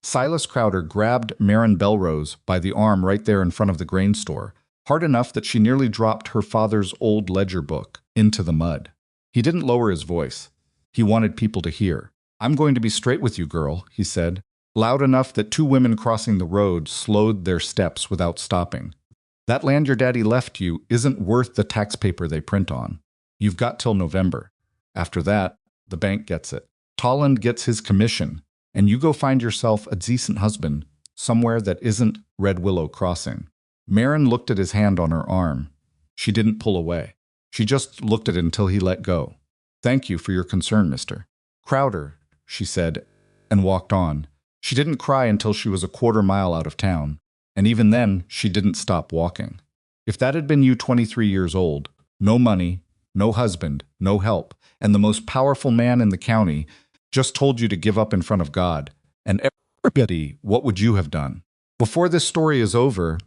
Silas Crowder grabbed Marin Belrose by the arm right there in front of the grain store, hard enough that she nearly dropped her father's old ledger book into the mud. He didn't lower his voice. He wanted people to hear. "I'm going to be straight with you, girl," he said, loud enough that two women crossing the road slowed their steps without stopping. "That land your daddy left you isn't worth the tax paper they print on. You've got till November. After that, the bank gets it. Tolland gets his commission, and you go find yourself a decent husband somewhere that isn't Red Willow Crossing." Marin looked at his hand on her arm. She didn't pull away. She just looked at it until he let go. "Thank you for your concern, Mr. Crowder," she said, and walked on. She didn't cry until she was a quarter mile out of town, and even then, she didn't stop walking. If that had been you 23 years old, no money, no husband, no help, and the most powerful man in the county just told you to give up in front of God, and everybody, what would you have done? Before this story is over,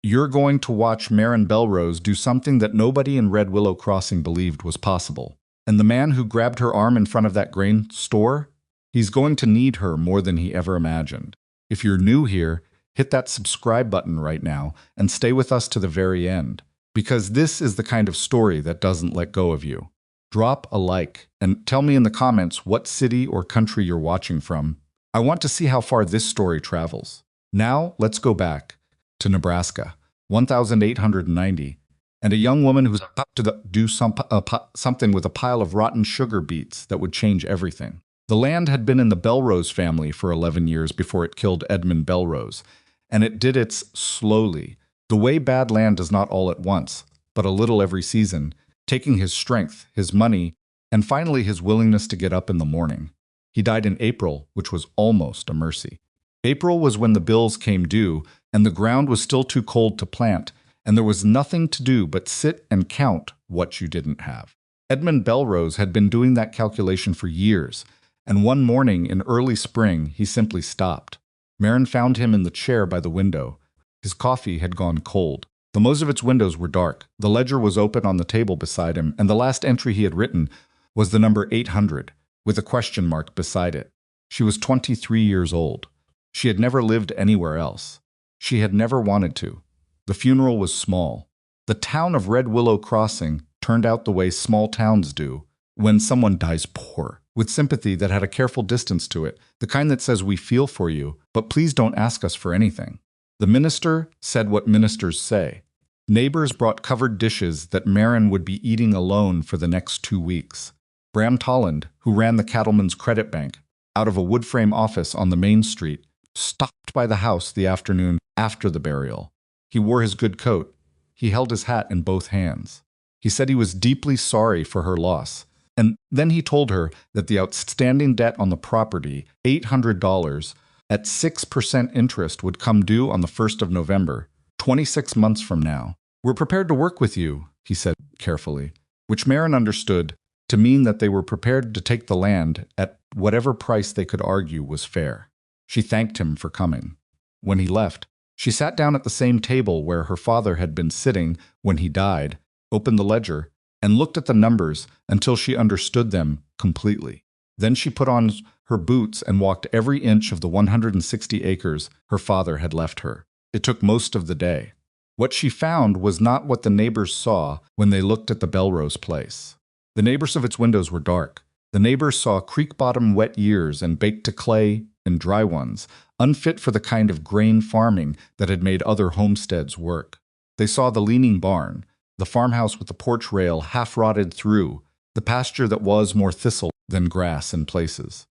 you're going to watch Marin Belrose do something that nobody in Red Willow Crossing believed was possible. And the man who grabbed her arm in front of that grain store, he's going to need her more than he ever imagined. If you're new here, hit that subscribe button right now and stay with us to the very end, because this is the kind of story that doesn't let go of you. Drop a like and tell me in the comments what city or country you're watching from. I want to see how far this story travels. Now, let's go back to Nebraska, 1890, and a young woman who's about to do something with a pile of rotten sugar beets that would change everything. The land had been in the Belrose family for 11 years before it killed Edmund Belrose, and it did it slowly, the way bad land does not all at once, but a little every season, taking his strength, his money, and finally his willingness to get up in the morning. He died in April, which was almost a mercy. April was when the bills came due, and the ground was still too cold to plant, and there was nothing to do but sit and count what you didn't have. Edmund Belrose had been doing that calculation for years, and one morning in early spring he simply stopped. Marin found him in the chair by the window. His coffee had gone cold. The Mosevitz windows were dark. The ledger was open on the table beside him, and the last entry he had written was the number 800, with a question mark beside it. She was 23 years old. She had never lived anywhere else. She had never wanted to. The funeral was small. The town of Red Willow Crossing turned out the way small towns do when someone dies poor, with sympathy that had a careful distance to it, the kind that says we feel for you, but please don't ask us for anything. The minister said what ministers say. Neighbors brought covered dishes that Marin would be eating alone for the next 2 weeks. Bram Tolland, who ran the cattleman's credit bank, out of a wood frame office on the main street, stopped by the house the afternoon after the burial. He wore his good coat. He held his hat in both hands. He said he was deeply sorry for her loss, and then he told her that the outstanding debt on the property, $800, at 6% interest, would come due on the 1st of November, 26 months from now. "We're prepared to work with you," he said carefully, which Marin understood to mean that they were prepared to take the land at whatever price they could argue was fair. She thanked him for coming. When he left, she sat down at the same table where her father had been sitting when he died, opened the ledger, and looked at the numbers until she understood them completely. Then she put on her boots and walked every inch of the 160 acres her father had left her. It took most of the day. What she found was not what the neighbors saw when they looked at the Belrose place. The neighbors of its windows were dark. The neighbors saw creek-bottom wet years and baked to clay and dry ones, unfit for the kind of grain farming that had made other homesteads work. They saw the leaning barn, the farmhouse with the porch rail half rotted through, the pasture that was more thistle than grass in places.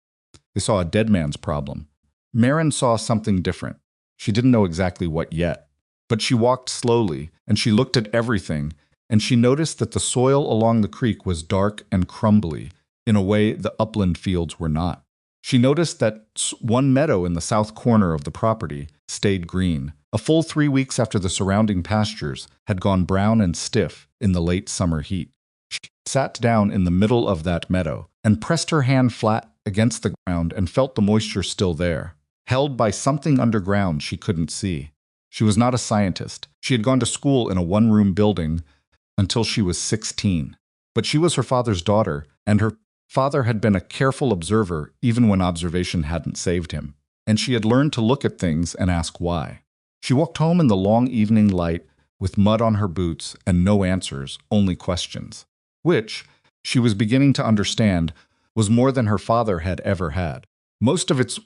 They saw a dead man's problem. Marin saw something different. She didn't know exactly what yet, but she walked slowly, and she looked at everything, and she noticed that the soil along the creek was dark and crumbly, in a way the upland fields were not. She noticed that one meadow in the south corner of the property stayed green. A full 3 weeks after the surrounding pastures had gone brown and stiff in the late summer heat. She sat down in the middle of that meadow and pressed her hand flat against the ground and felt the moisture still there, held by something underground she couldn't see. She was not a scientist. She had gone to school in a one-room building until she was 16. But she was her father's daughter, and her father had been a careful observer even when observation hadn't saved him. and she had learned to look at things and ask why. She walked home in the long evening light with mud on her boots and no answers, only questions, which, she was beginning to understand, was more than her father had ever had. Most of its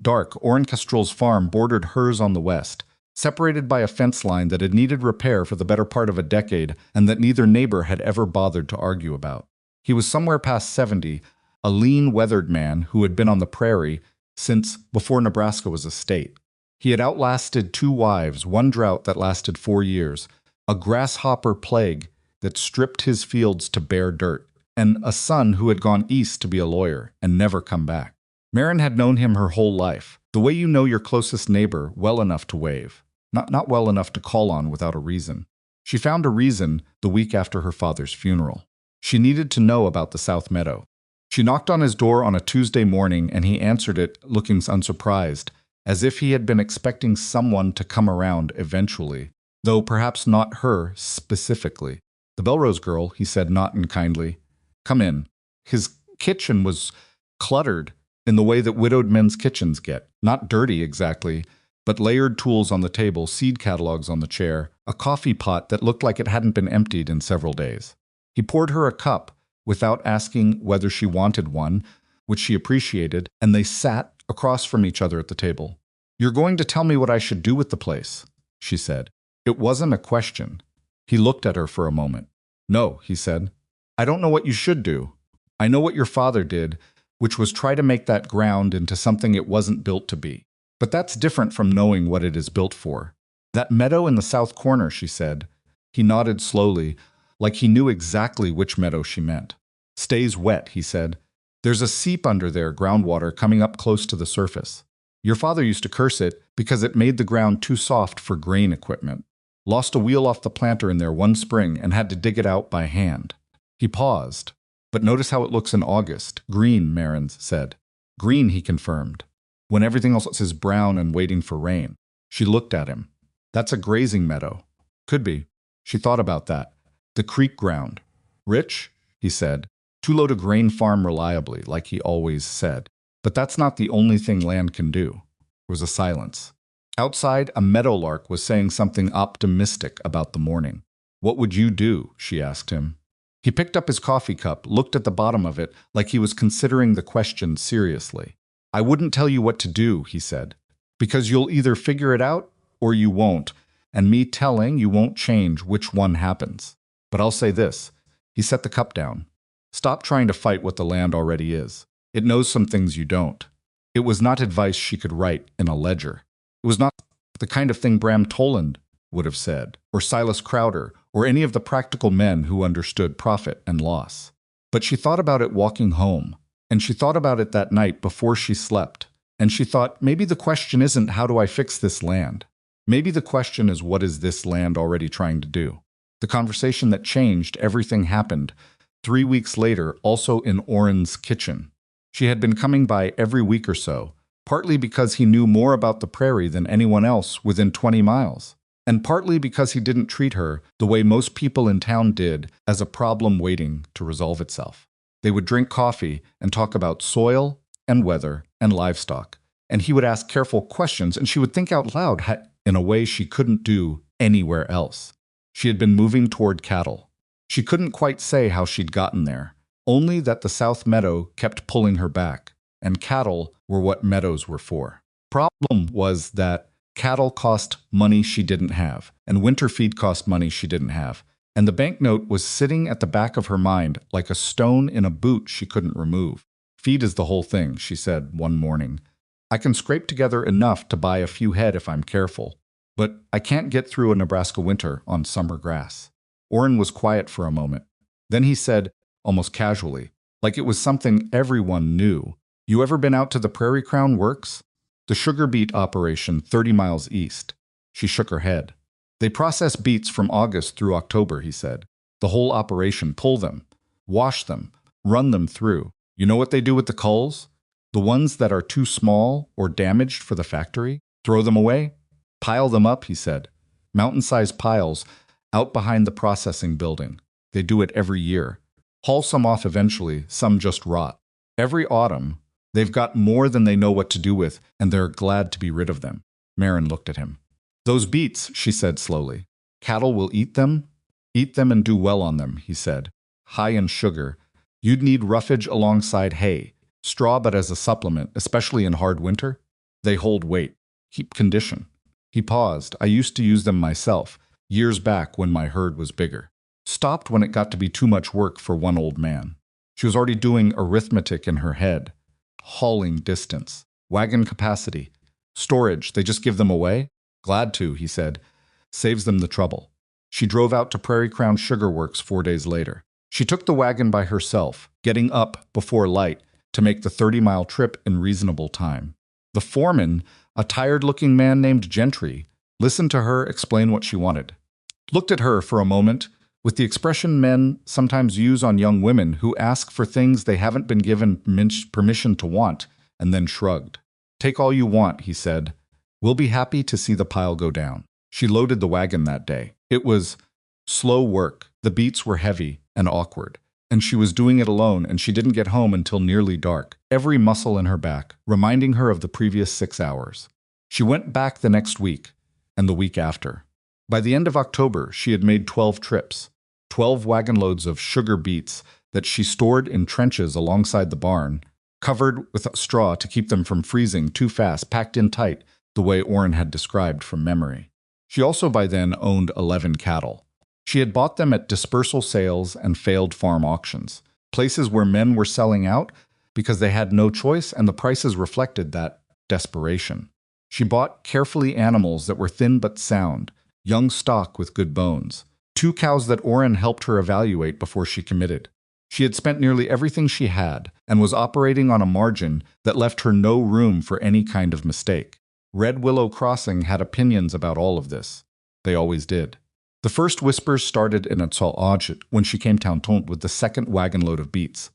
dark, Ornkestrel's farm bordered hers on the west, separated by a fence line that had needed repair for the better part of a decade and that neither neighbor had ever bothered to argue about. He was somewhere past 70, a lean, weathered man who had been on the prairie since before Nebraska was a state. He had outlasted 2 wives, 1 drought that lasted 4 years, a grasshopper plague that stripped his fields to bare dirt, and a son who had gone east to be a lawyer and never come back. Maren had known him her whole life, the way you know your closest neighbor well enough to wave, not well enough to call on without a reason. She found a reason the week after her father's funeral. She needed to know about the South Meadow. She knocked on his door on a Tuesday morning, and he answered it, looking unsurprised, as if he had been expecting someone to come around eventually, though perhaps not her specifically. "The Belrose girl," he said not unkindly. "Come in." His kitchen was cluttered in the way that widowed men's kitchens get. Not dirty exactly, but layered tools on the table, seed catalogs on the chair, a coffee pot that looked like it hadn't been emptied in several days. He poured her a cup without asking whether she wanted one, which she appreciated, and they sat across from each other at the table. "You're going to tell me what I should do with the place," she said. It wasn't a question. He looked at her for a moment. "No," he said. "I don't know what you should do. I know what your father did, which was try to make that ground into something it wasn't built to be. But that's different from knowing what it is built for. That meadow in the south corner," she said. He nodded slowly, like he knew exactly which meadow she meant. "Stays wet," he said. "There's a seep under there, groundwater, coming up close to the surface. Your father used to curse it because it made the ground too soft for grain equipment. Lost a wheel off the planter in there one spring and had to dig it out by hand." He paused. "But notice how it looks in August. Green," Maren said. "Green," he confirmed, "when everything else is brown and waiting for rain." She looked at him. "That's a grazing meadow." "Could be." She thought about that. "The creek ground." "Rich?" he said. "Too low to grain farm reliably, like he always said. But that's not the only thing land can do." There was a silence. Outside, a meadowlark was saying something optimistic about the morning. "What would you do?" she asked him. He picked up his coffee cup, looked at the bottom of it like he was considering the question seriously. "I wouldn't tell you what to do," he said, "because you'll either figure it out or you won't, and me telling you won't change which one happens. But I'll say this." He set the cup down. "Stop trying to fight what the land already is. It knows some things you don't." It was not advice she could write in a ledger. It was not the kind of thing Bram Toland would have said, or Silas Crowder, or any of the practical men who understood profit and loss. But she thought about it walking home, and she thought about it that night before she slept, and she thought, maybe the question isn't how do I fix this land? Maybe the question is what is this land already trying to do? The conversation that changed everything happened 3 weeks later, also in Orrin's kitchen. She had been coming by every week or so, partly because he knew more about the prairie than anyone else within 20 miles, and partly because he didn't treat her the way most people in town did, as a problem waiting to resolve itself. They would drink coffee and talk about soil and weather and livestock, and he would ask careful questions, and she would think out loud in a way she couldn't do anywhere else. She had been moving toward cattle. She couldn't quite say how she'd gotten there, only that the South Meadow kept pulling her back, and cattle were what meadows were for. Problem was that cattle cost money she didn't have, and winter feed cost money she didn't have, and the banknote was sitting at the back of her mind like a stone in a boot she couldn't remove. "Feed is the whole thing," she said one morning. "I can scrape together enough to buy a few head if I'm careful, but I can't get through a Nebraska winter on summer grass." Orrin was quiet for a moment. Then he said, almost casually, like it was something everyone knew, "You ever been out to the Prairie Crown Works? The sugar beet operation 30 miles east." She shook her head. "They process beets from August through October," he said. "The whole operation, pull them, wash them, run them through. You know what they do with the culls? The ones that are too small or damaged for the factory? Throw them away? Pile them up," he said. "Mountain-sized piles out behind the processing building. They do it every year. Haul some off eventually, some just rot. Every autumn, They've got more than they know what to do with, and they're glad to be rid of them. Marin looked at him. Those beets, she said slowly. Cattle will eat them? Eat them and do well on them, he said. High in sugar. You'd need roughage alongside hay. Straw but as a supplement, especially in hard winter. They hold weight. Keep condition. He paused. I used to use them myself, years back when my herd was bigger. Stopped when it got to be too much work for one old man. She was already doing arithmetic in her head. Hauling distance. Wagon capacity. Storage, they just give them away? Glad to, he said. Saves them the trouble. She drove out to Prairie Crown Sugar Works 4 days later. She took the wagon by herself, getting up before light to make the 30-mile trip in reasonable time. The foreman, a tired-looking man named Gentry, listened to her explain what she wanted. Looked at her for a moment with the expression men sometimes use on young women who ask for things they haven't been given permission to want, and then shrugged. Take all you want, he said. We'll be happy to see the pile go down. She loaded the wagon that day. It was slow work. The beets were heavy and awkward, and she was doing it alone, and she didn't get home until nearly dark, every muscle in her back reminding her of the previous 6 hours. She went back the next week, and the week after. By the end of October, she had made 12 trips, 12 wagon loads of sugar beets that she stored in trenches alongside the barn, covered with straw to keep them from freezing too fast, packed in tight, the way Orrin had described from memory. She also by then owned 11 cattle. She had bought them at dispersal sales and failed farm auctions, places where men were selling out because they had no choice and the prices reflected that desperation. She bought carefully animals that were thin but sound, young stock with good bones, 2 cows that Orrin helped her evaluate before she committed. She had spent nearly everything she had and was operating on a margin that left her no room for any kind of mistake. Red Willow Crossing had opinions about all of this. They always did. The first whispers started in Atsalage when she came down with the second wagon load of beets.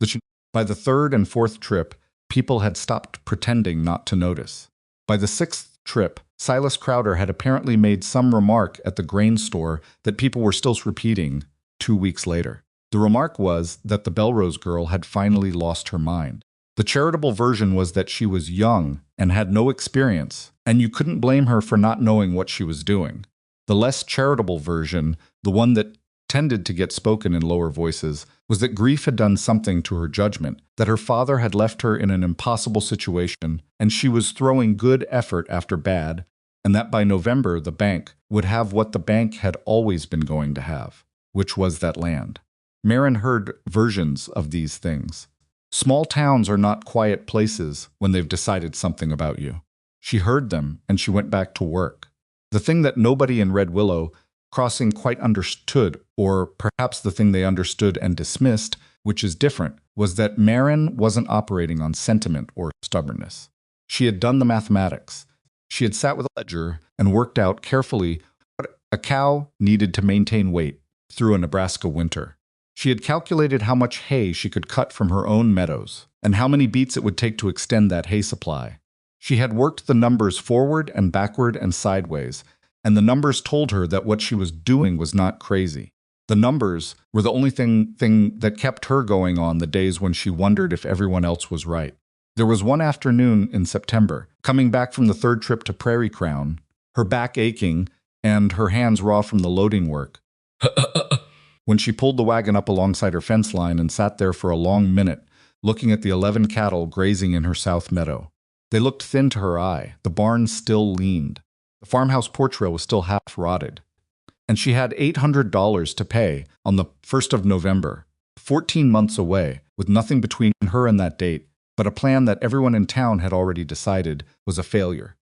By the third and fourth trip, people had stopped pretending not to notice. By the 6th trip, Silas Crowder had apparently made some remark at the grain store that people were still repeating 2 weeks later. The remark was that the Belrose girl had finally lost her mind. The charitable version was that she was young and had no experience, and you couldn't blame her for not knowing what she was doing. The less charitable version, the one that tended to get spoken in lower voices, was that grief had done something to her judgment, that her father had left her in an impossible situation, and she was throwing good effort after bad, and that by November the bank would have what the bank had always been going to have, which was that land. Marin heard versions of these things. Small towns are not quiet places when they've decided something about you. She heard them, and she went back to work. The thing that nobody in Red Willow Crossing quite understood, or perhaps the thing they understood and dismissed, which is different, was that Marin wasn't operating on sentiment or stubbornness. She had done the mathematics. She had sat with a ledger and worked out carefully what a cow needed to maintain weight through a Nebraska winter. She had calculated how much hay she could cut from her own meadows, and how many beets it would take to extend that hay supply. She had worked the numbers forward and backward and sideways, and the numbers told her that what she was doing was not crazy. The numbers were the only thing that kept her going on the days when she wondered if everyone else was right. There was one afternoon in September, coming back from the 3rd trip to Prairie Crown, her back aching and her hands raw from the loading work, when she pulled the wagon up alongside her fence line and sat there for a long minute, looking at the 11 cattle grazing in her south meadow. They looked thin to her eye. The barn still leaned. The farmhouse porch rail was still half rotted. And she had $800 to pay on the 1st of November, 14 months away, with nothing between her and that date, but a plan that everyone in town had already decided was a failure.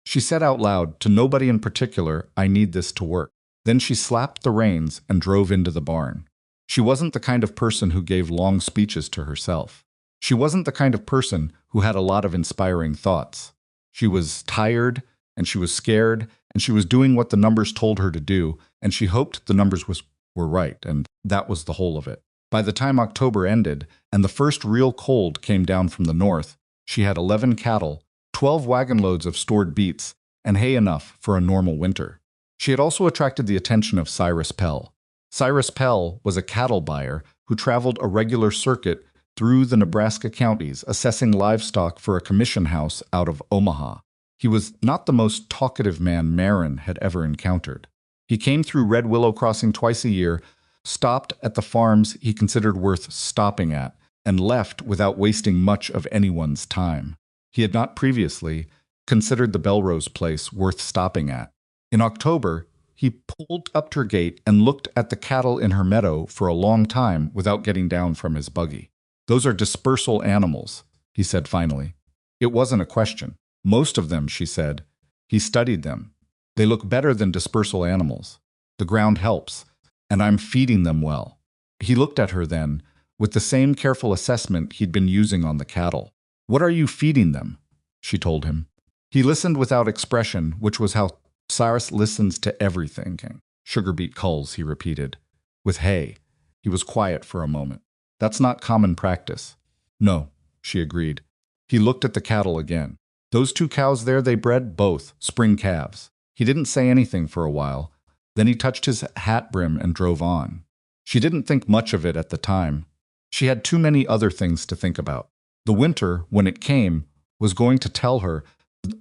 She said out loud, to nobody in particular, I need this to work. Then she slapped the reins and drove into the barn. She wasn't the kind of person who gave long speeches to herself. She wasn't the kind of person who had a lot of inspiring thoughts. She was tired, and she was scared, and she was doing what the numbers told her to do, and she hoped the numbers were right, and that was the whole of it. By the time October ended, and the first real cold came down from the north, she had 11 cattle, 12 wagon loads of stored beets, and hay enough for a normal winter. She had also attracted the attention of Cyrus Pell. Cyrus Pell was a cattle buyer who traveled a regular circuit through the Nebraska counties, assessing livestock for a commission house out of Omaha. He was not the most talkative man Marin had ever encountered. He came through Red Willow Crossing twice a year, stopped at the farms he considered worth stopping at, and left without wasting much of anyone's time. He had not previously considered the Belrose place worth stopping at. In October, he pulled up to her gate and looked at the cattle in her meadow for a long time without getting down from his buggy. "Those are dispersal animals," he said finally. It wasn't a question. "Most of them," she said. He studied them. "They look better than dispersal animals. The ground helps, and I'm feeding them well." He looked at her then, with the same careful assessment he'd been using on the cattle. "What are you feeding them?" she told him. He listened without expression, which was how Cyrus listens to everything. "Sugar beet culls," he repeated. "With hay." He was quiet for a moment. "That's not common practice." "No," she agreed. He looked at the cattle again. "Those 2 cows there they bred, both spring calves." He didn't say anything for a while. Then he touched his hat brim and drove on. She didn't think much of it at the time. She had too many other things to think about. The winter, when it came, was going to tell her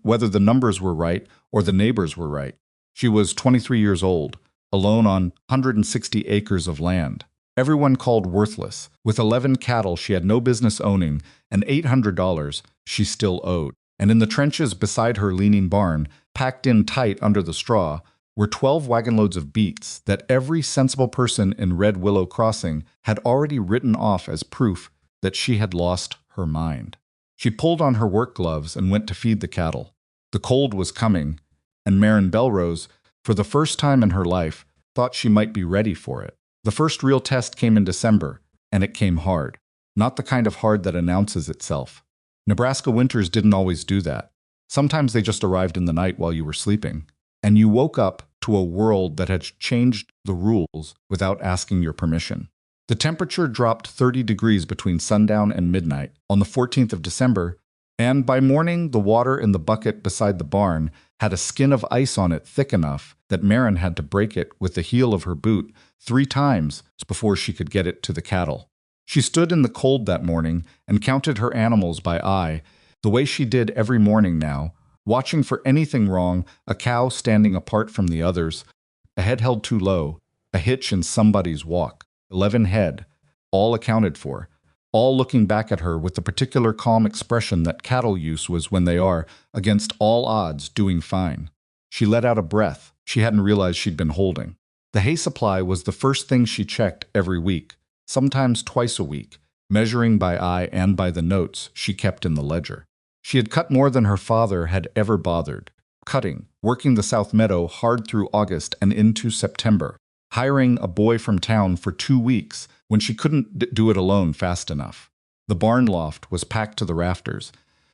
whether the numbers were right or the neighbors were right. She was 23 years old, alone on 160 acres of land. Everyone called worthless. With 11 cattle she had no business owning and $800 she still owed. And in the trenches beside her leaning barn, packed in tight under the straw, were 12 wagon loads of beets that every sensible person in Red Willow Crossing had already written off as proof that she had lost her mind. She pulled on her work gloves and went to feed the cattle. The cold was coming, and Marin Belrose, for the first time in her life, thought she might be ready for it. The first real test came in December, and it came hard. Not the kind of hard that announces itself. Nebraska winters didn't always do that. Sometimes they just arrived in the night while you were sleeping, and you woke up to a world that had changed the rules without asking your permission. The temperature dropped 30 degrees between sundown and midnight on the 14th of December, and by morning the water in the bucket beside the barn had a skin of ice on it thick enough that Marin had to break it with the heel of her boot 3 times before she could get it to the cattle. She stood in the cold that morning and counted her animals by eye, the way she did every morning now, watching for anything wrong, a cow standing apart from the others, a head held too low, a hitch in somebody's walk. 11 head, all accounted for, all looking back at her with the particular calm expression that cattle use was when they are, against all odds, doing fine. She let out a breath she hadn't realized she'd been holding. The hay supply was the first thing she checked every week, sometimes twice a week, measuring by eye and by the notes she kept in the ledger. She had cut more than her father had ever bothered, cutting, working the South Meadow hard through August and into September, hiring a boy from town for 2 weeks when she couldn't do it alone fast enough. The barn loft was packed to the rafters,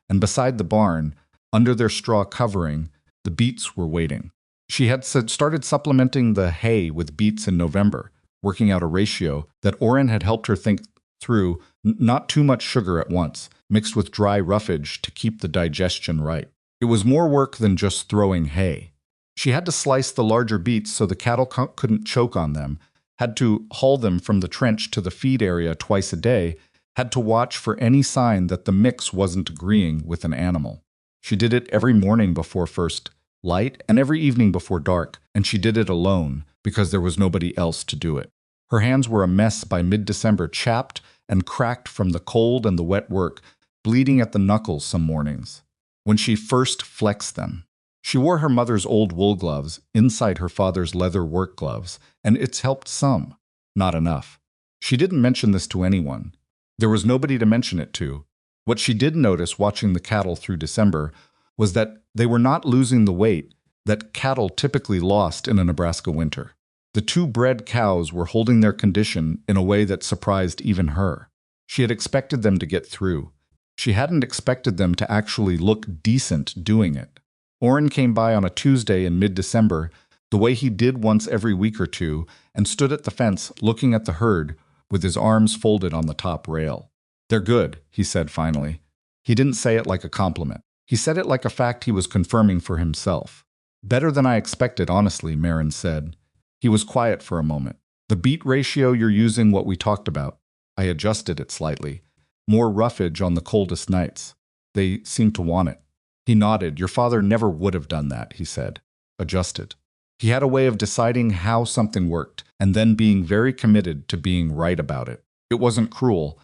and beside the barn, under their straw covering, the beets were waiting. She had started supplementing the hay with beets in November, working out a ratio that Orrin had helped her think through, not too much sugar at once, mixed with dry roughage to keep the digestion right. It was more work than just throwing hay. She had to slice the larger beets so the cattle couldn't choke on them, had to haul them from the trench to the feed area twice a day, had to watch for any sign that the mix wasn't agreeing with an animal. She did it every morning before first light and every evening before dark, and she did it alone because there was nobody else to do it. Her hands were a mess by mid-December, chapped and cracked from the cold and the wet work, bleeding at the knuckles some mornings. When she first flexed them, she wore her mother's old wool gloves inside her father's leather work gloves, and it's helped some, not enough. She didn't mention this to anyone. There was nobody to mention it to. What she did notice watching the cattle through December was that they were not losing the weight that cattle typically lost in a Nebraska winter. The 2 bred cows were holding their condition in a way that surprised even her. She had expected them to get through. She hadn't expected them to actually look decent doing it. Orrin came by on a Tuesday in mid-December, the way he did once every week or two, and stood at the fence looking at the herd with his arms folded on the top rail. "They're good," he said finally. He didn't say it like a compliment. He said it like a fact he was confirming for himself. "Better than I expected, honestly," Marin said. He was quiet for a moment. "The beet ratio you're using what we talked about." I adjusted it slightly. More roughage on the coldest nights. They seemed to want it. He nodded. Your father never would have done that, he said. Adjusted. He had a way of deciding how something worked, and then being very committed to being right about it. It wasn't cruel.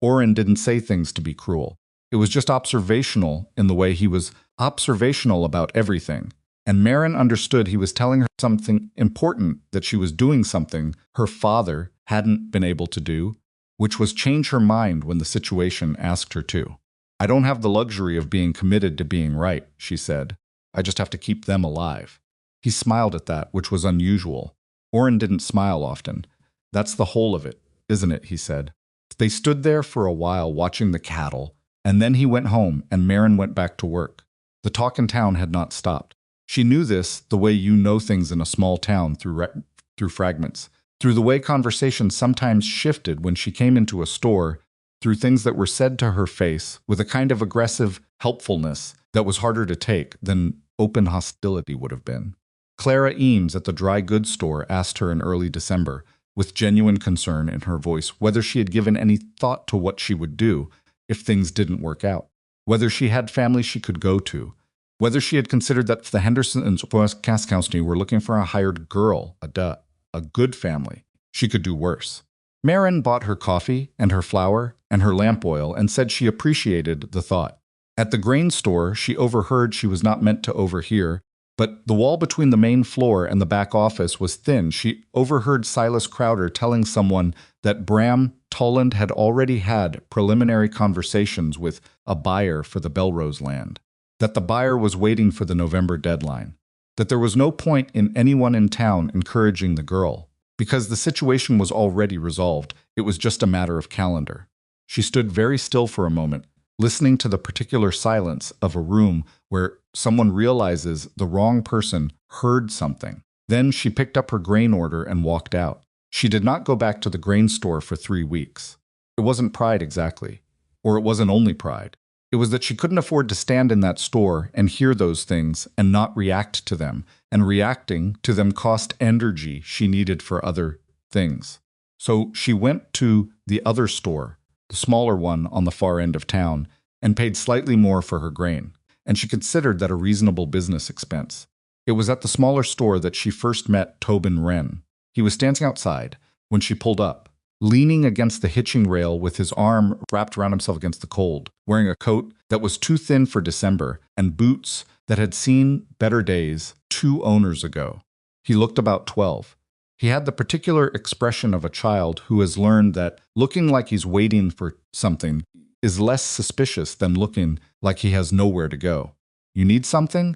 Oren didn't say things to be cruel. It was just observational in the way he was observational about everything. And Marin understood he was telling her something important, that she was doing something her father hadn't been able to do, which was change her mind when the situation asked her to. I don't have the luxury of being committed to being right, she said. I just have to keep them alive. He smiled at that, which was unusual. Oren didn't smile often. That's the whole of it, isn't it, he said. They stood there for a while watching the cattle, and then he went home and Marin went back to work. The talk in town had not stopped. She knew this the way you know things in a small town through fragments, through the way conversations sometimes shifted when she came into a store, through things that were said to her face with a kind of aggressive helpfulness that was harder to take than open hostility would have been. Clara Eames at the dry goods store asked her in early December, with genuine concern in her voice, whether she had given any thought to what she would do if things didn't work out, whether she had family she could go to, whether she had considered that if the Hendersons or Kaskowski were looking for a hired girl, a good family, she could do worse. Marin bought her coffee and her flour and her lamp oil and said she appreciated the thought. At the grain store, she overheard she was not meant to overhear, but the wall between the main floor and the back office was thin. She overheard Silas Crowder telling someone that Bram Tolland had already had preliminary conversations with a buyer for the Belrose land, that the buyer was waiting for the November deadline, that there was no point in anyone in town encouraging the girl, because the situation was already resolved. It was just a matter of calendar. She stood very still for a moment, listening to the particular silence of a room where someone realizes the wrong person heard something. Then she picked up her grain order and walked out. She did not go back to the grain store for 3 weeks. It wasn't pride exactly, or it wasn't only pride. It was that she couldn't afford to stand in that store and hear those things and not react to them, and reacting to them cost energy she needed for other things. So she went to the other store, the smaller one on the far end of town, and paid slightly more for her grain, and she considered that a reasonable business expense. It was at the smaller store that she first met Tobin Wren. He was standing outside when she pulled up, leaning against the hitching rail with his arm wrapped around himself against the cold, wearing a coat that was too thin for December and boots that had seen better days 2 owners ago. He looked about 12. He had the particular expression of a child who has learned that looking like he's waiting for something is less suspicious than looking like he has nowhere to go. You need something?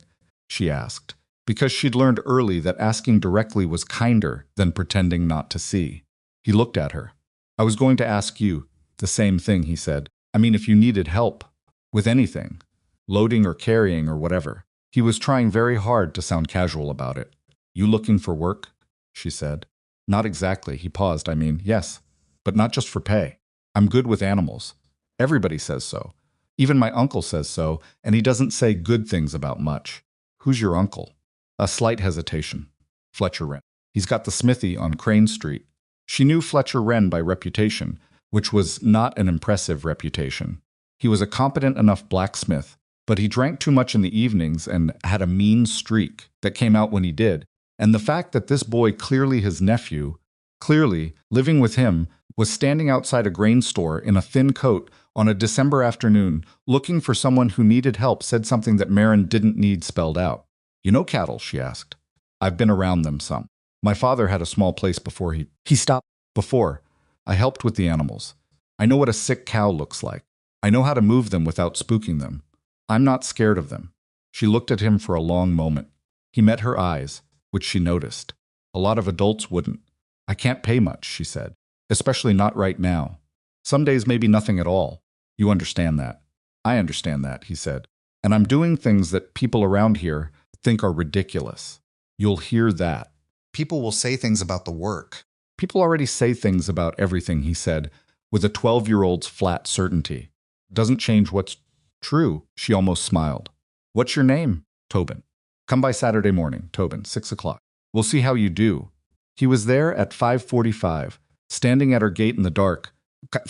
She asked, because she'd learned early that asking directly was kinder than pretending not to see. He looked at her. I was going to ask you the same thing, he said. I mean, if you needed help with anything, loading or carrying or whatever. He was trying very hard to sound casual about it. You looking for work? She said. Not exactly. He paused. I mean, yes, but not just for pay. I'm good with animals. Everybody says so. Even my uncle says so, and he doesn't say good things about much. Who's your uncle? A slight hesitation. Fletcher Wren. He's got the smithy on Crane Street. She knew Fletcher Wren by reputation, which was not an impressive reputation. He was a competent enough blacksmith, but he drank too much in the evenings and had a mean streak that came out when he did. And the fact that this boy, clearly his nephew, clearly living with him, was standing outside a grain store in a thin coat on a December afternoon looking for someone who needed help said something that Marin didn't need spelled out. You know cattle? She asked. I've been around them some. My father had a small place before he stopped. Before, I helped with the animals. I know what a sick cow looks like. I know how to move them without spooking them. I'm not scared of them. She looked at him for a long moment. He met her eyes, which she noticed. A lot of adults wouldn't. I can't pay much, she said, especially not right now. Some days maybe nothing at all. You understand that. I understand that, he said. And I'm doing things that people around here think are ridiculous. You'll hear that. People will say things about the work. People already say things about everything, he said, with a 12-year-old's flat certainty. Doesn't change what's true, she almost smiled. What's your name? Tobin. Come by Saturday morning, Tobin, 6 o'clock. We'll see how you do. He was there at 5:45, standing at her gate in the dark,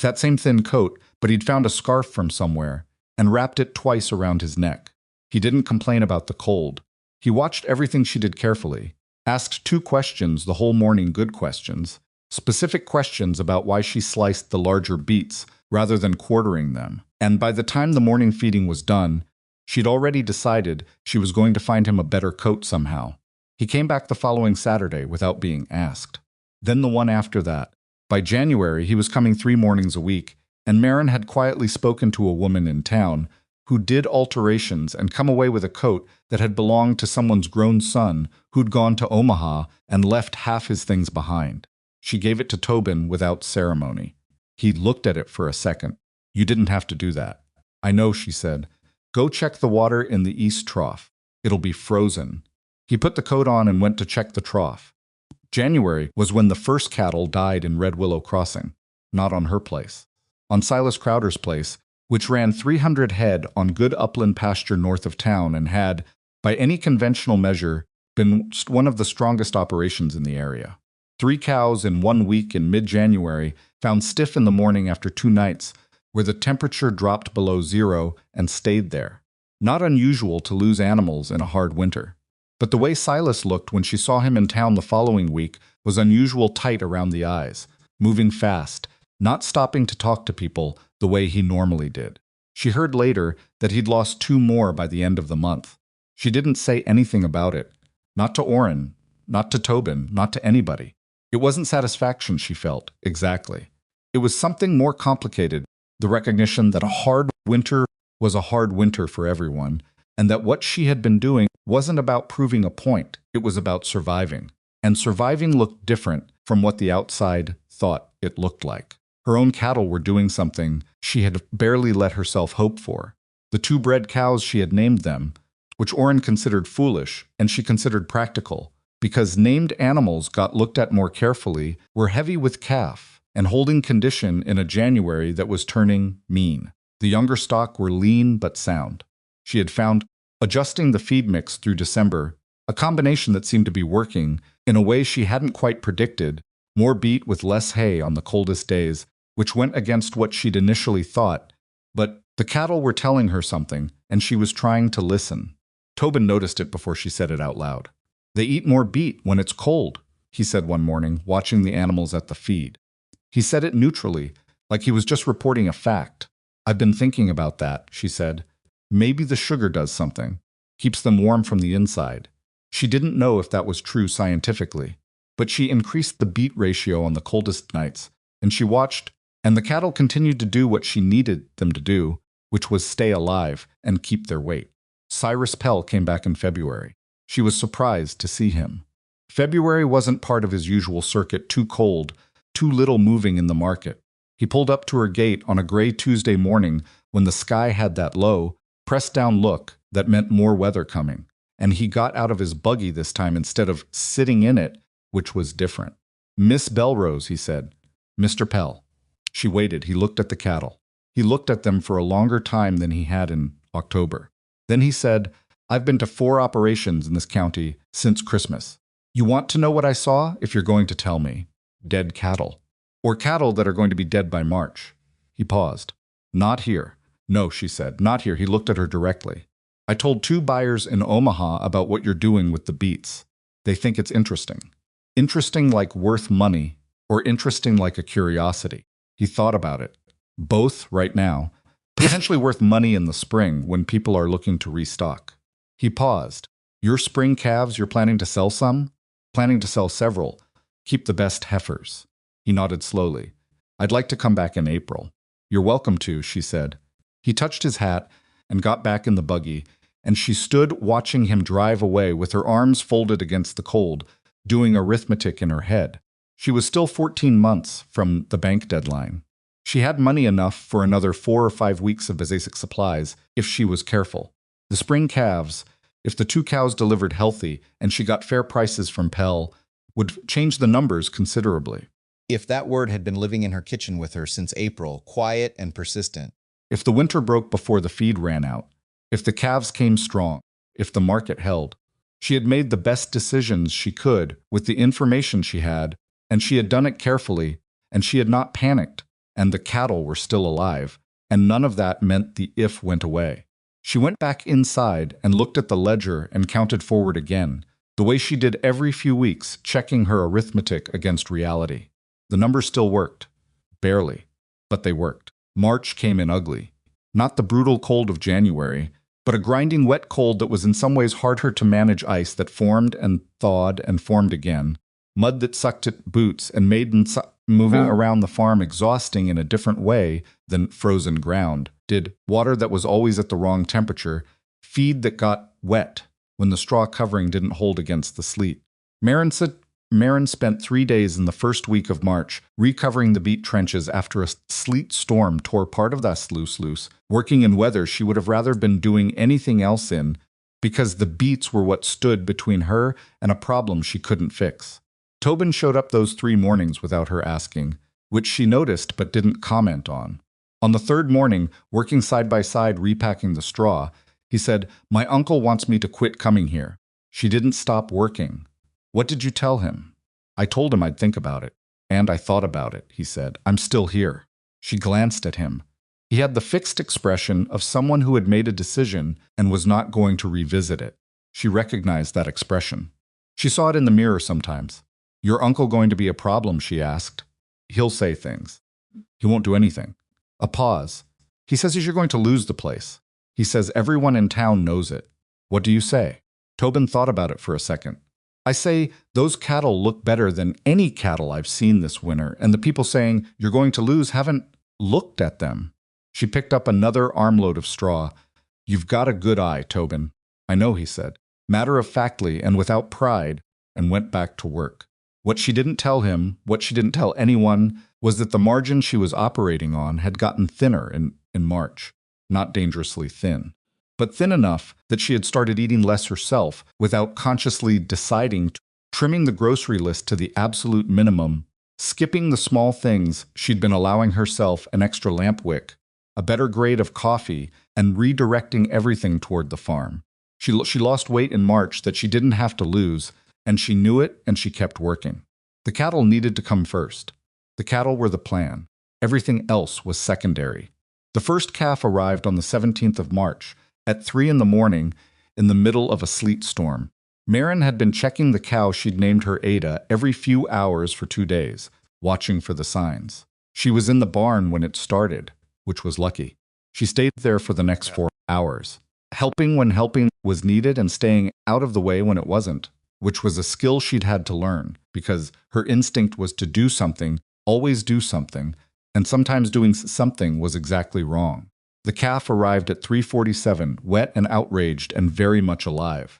that same thin coat, but he'd found a scarf from somewhere and wrapped it twice around his neck. He didn't complain about the cold. He watched everything she did carefully, asked 2 questions the whole morning, good questions, specific questions about why she sliced the larger beets rather than quartering them. And by the time the morning feeding was done, she'd already decided she was going to find him a better coat somehow. He came back the following Saturday without being asked. Then the one after that. By January, he was coming 3 mornings a week, and Marin had quietly spoken to a woman in town who did alterations and come away with a coat that had belonged to someone's grown son who'd gone to Omaha and left half his things behind. She gave it to Tobin without ceremony. He looked at it for a second. "You didn't have to do that." "I know," she said. "Go check the water in the east trough. It'll be frozen." He put the coat on and went to check the trough. January was when the first cattle died in Red Willow Crossing. Not on her place. On Silas Crowder's place, which ran 300 head on good upland pasture north of town and had, by any conventional measure, been one of the strongest operations in the area. 3 cows in 1 week in mid-January, found stiff in the morning after 2 nights, where the temperature dropped below 0 and stayed there. Not unusual to lose animals in a hard winter. But the way Silas looked when she saw him in town the following week was unusual tight around the eyes, moving fast, not stopping to talk to people the way he normally did. She heard later that he'd lost 2 more by the end of the month. She didn't say anything about it. Not to Orrin, not to Tobin, not to anybody. It wasn't satisfaction she felt, exactly. It was something more complicated, the recognition that a hard winter was a hard winter for everyone, and that what she had been doing wasn't about proving a point, it was about surviving. And surviving looked different from what the outside thought it looked like. Her own cattle were doing something she had barely let herself hope for. The 2 bred cows she had named them, which Orrin considered foolish and she considered practical, because named animals got looked at more carefully, were heavy with calf and holding condition in a January that was turning mean. The younger stock were lean but sound. She had found, adjusting the feed mix through December, a combination that seemed to be working in a way she hadn't quite predicted, more beet with less hay on the coldest days, which went against what she'd initially thought. But the cattle were telling her something, and she was trying to listen. Tobin noticed it before she said it out loud. "They eat more beet when it's cold," he said one morning, watching the animals at the feed. He said it neutrally, like he was just reporting a fact. "I've been thinking about that," she said. "Maybe the sugar does something. Keeps them warm from the inside." She didn't know if that was true scientifically, but she increased the beet ratio on the coldest nights, and she watched, and the cattle continued to do what she needed them to do, which was stay alive and keep their weight. Cyrus Pell came back in February. She was surprised to see him. February wasn't part of his usual circuit, too cold, too little moving in the market. He pulled up to her gate on a gray Tuesday morning when the sky had that low, pressed-down look that meant more weather coming, and he got out of his buggy this time instead of sitting in it, which was different. "Miss Belrose," he said. "Mr. Pell." She waited. He looked at the cattle. He looked at them for a longer time than he had in October. Then he said, "I've been to 4 operations in this county since Christmas. You want to know what I saw if you're going to tell me? Dead cattle. Or cattle that are going to be dead by March." He paused. "Not here." "No," she said, "not here." He looked at her directly. "I told 2 buyers in Omaha about what you're doing with the beets. They think it's interesting. Interesting like worth money, or interesting like a curiosity." He thought about it. Both right now. Potentially worth money in the spring when people are looking to restock. He paused. "Your spring calves, you're planning to sell some?" "Planning to sell several. Keep the best heifers." He nodded slowly. "I'd like to come back in April." "You're welcome to," she said. He touched his hat and got back in the buggy, and she stood watching him drive away with her arms folded against the cold, doing arithmetic in her head. She was still 14 months from the bank deadline. She had money enough for another 4 or 5 weeks of basic supplies if she was careful. The spring calves, if the 2 cows delivered healthy and she got fair prices from Pell, would change the numbers considerably. If that word had been living in her kitchen with her since April, quiet and persistent. If the winter broke before the feed ran out, if the calves came strong, if the market held. She had made the best decisions she could with the information she had, and she had done it carefully, and she had not panicked, and the cattle were still alive, and none of that meant the if went away. She went back inside and looked at the ledger and counted forward again, the way she did every few weeks, checking her arithmetic against reality. The numbers still worked. Barely. But they worked. March came in ugly. Not the brutal cold of January, but a grinding wet cold that was in some ways harder to manage, ice that formed and thawed and formed again, mud that sucked at boots and made moving around the farm exhausting in a different way than frozen ground, did water that was always at the wrong temperature, feed that got wet when the straw covering didn't hold against the sleet. Marin spent 3 days in the first week of March recovering the beet trenches after a sleet storm tore part of that sluice loose, working in weather she would have rather been doing anything else in, because the beets were what stood between her and a problem she couldn't fix. Tobin showed up those 3 mornings without her asking, which she noticed but didn't comment on. On the 3rd morning, working side by side repacking the straw, he said, "My uncle wants me to quit coming here." She didn't stop working. "What did you tell him?" "I told him I'd think about it." "And I thought about it," he said. "I'm still here." She glanced at him. He had the fixed expression of someone who had made a decision and was not going to revisit it. She recognized that expression. She saw it in the mirror sometimes. "Your uncle going to be a problem?" she asked. "He'll say things. He won't do anything." A pause. "He says you're going to lose the place. He says everyone in town knows it." "What do you say?" Tobin thought about it for a second. "I say those cattle look better than any cattle I've seen this winter, and the people saying you're going to lose haven't looked at them." She picked up another armload of straw. "You've got a good eye, Tobin." "I know," he said, matter-of-factly and without pride, and went back to work. What she didn't tell him, what she didn't tell anyone, was that the margin she was operating on had gotten thinner in March. Not dangerously thin, but thin enough that she had started eating less herself without consciously deciding, trimming the grocery list to the absolute minimum, skipping the small things she'd been allowing herself, an extra lamp wick, a better grade of coffee, and redirecting everything toward the farm. She lost weight in March that she didn't have to lose, and she knew it, and she kept working. The cattle needed to come first. The cattle were the plan. Everything else was secondary. The first calf arrived on the 17th of March, at 3 in the morning, in the middle of a sleet storm. Marin had been checking the cow she'd named her Ada every few hours for 2 days, watching for the signs. She was in the barn when it started, which was lucky. She stayed there for the next 4 hours, helping when helping was needed and staying out of the way when it wasn't, which was a skill she'd had to learn, because her instinct was to do something, always do something, and sometimes doing something was exactly wrong. The calf arrived at 3:47, wet and outraged and very much alive.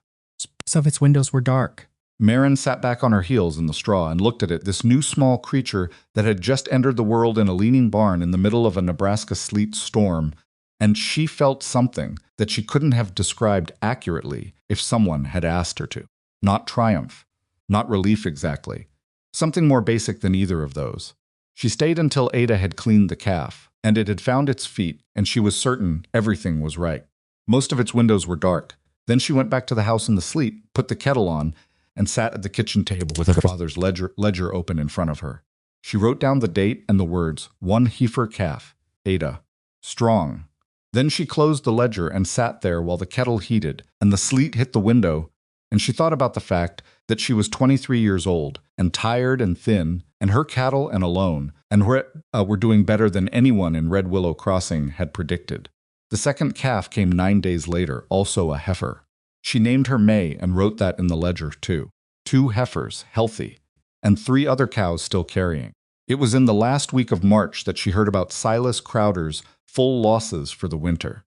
Some of its windows were dark. Marin sat back on her heels in the straw and looked at it, this new small creature that had just entered the world in a leaning barn in the middle of a Nebraska sleet storm, and she felt something that she couldn't have described accurately if someone had asked her to. Not triumph, not relief exactly. Something more basic than either of those. She stayed until Ada had cleaned the calf, and it had found its feet, and she was certain everything was right. Most of its windows were dark. Then she went back to the house in the sleet, put the kettle on, and sat at the kitchen table with her father's ledger open in front of her. She wrote down the date and the words, 1 heifer calf, Ada, strong. Then she closed the ledger and sat there while the kettle heated, and the sleet hit the window, and she thought about the fact that she was 23 years old, and tired and thin, and her cattle and alone, and were doing better than anyone in Red Willow Crossing had predicted. The second calf came 9 days later, also a heifer. She named her May and wrote that in the ledger too. 2 heifers, healthy, and 3 other cows still carrying. It was in the last week of March that she heard about Silas Crowder's full losses for the winter.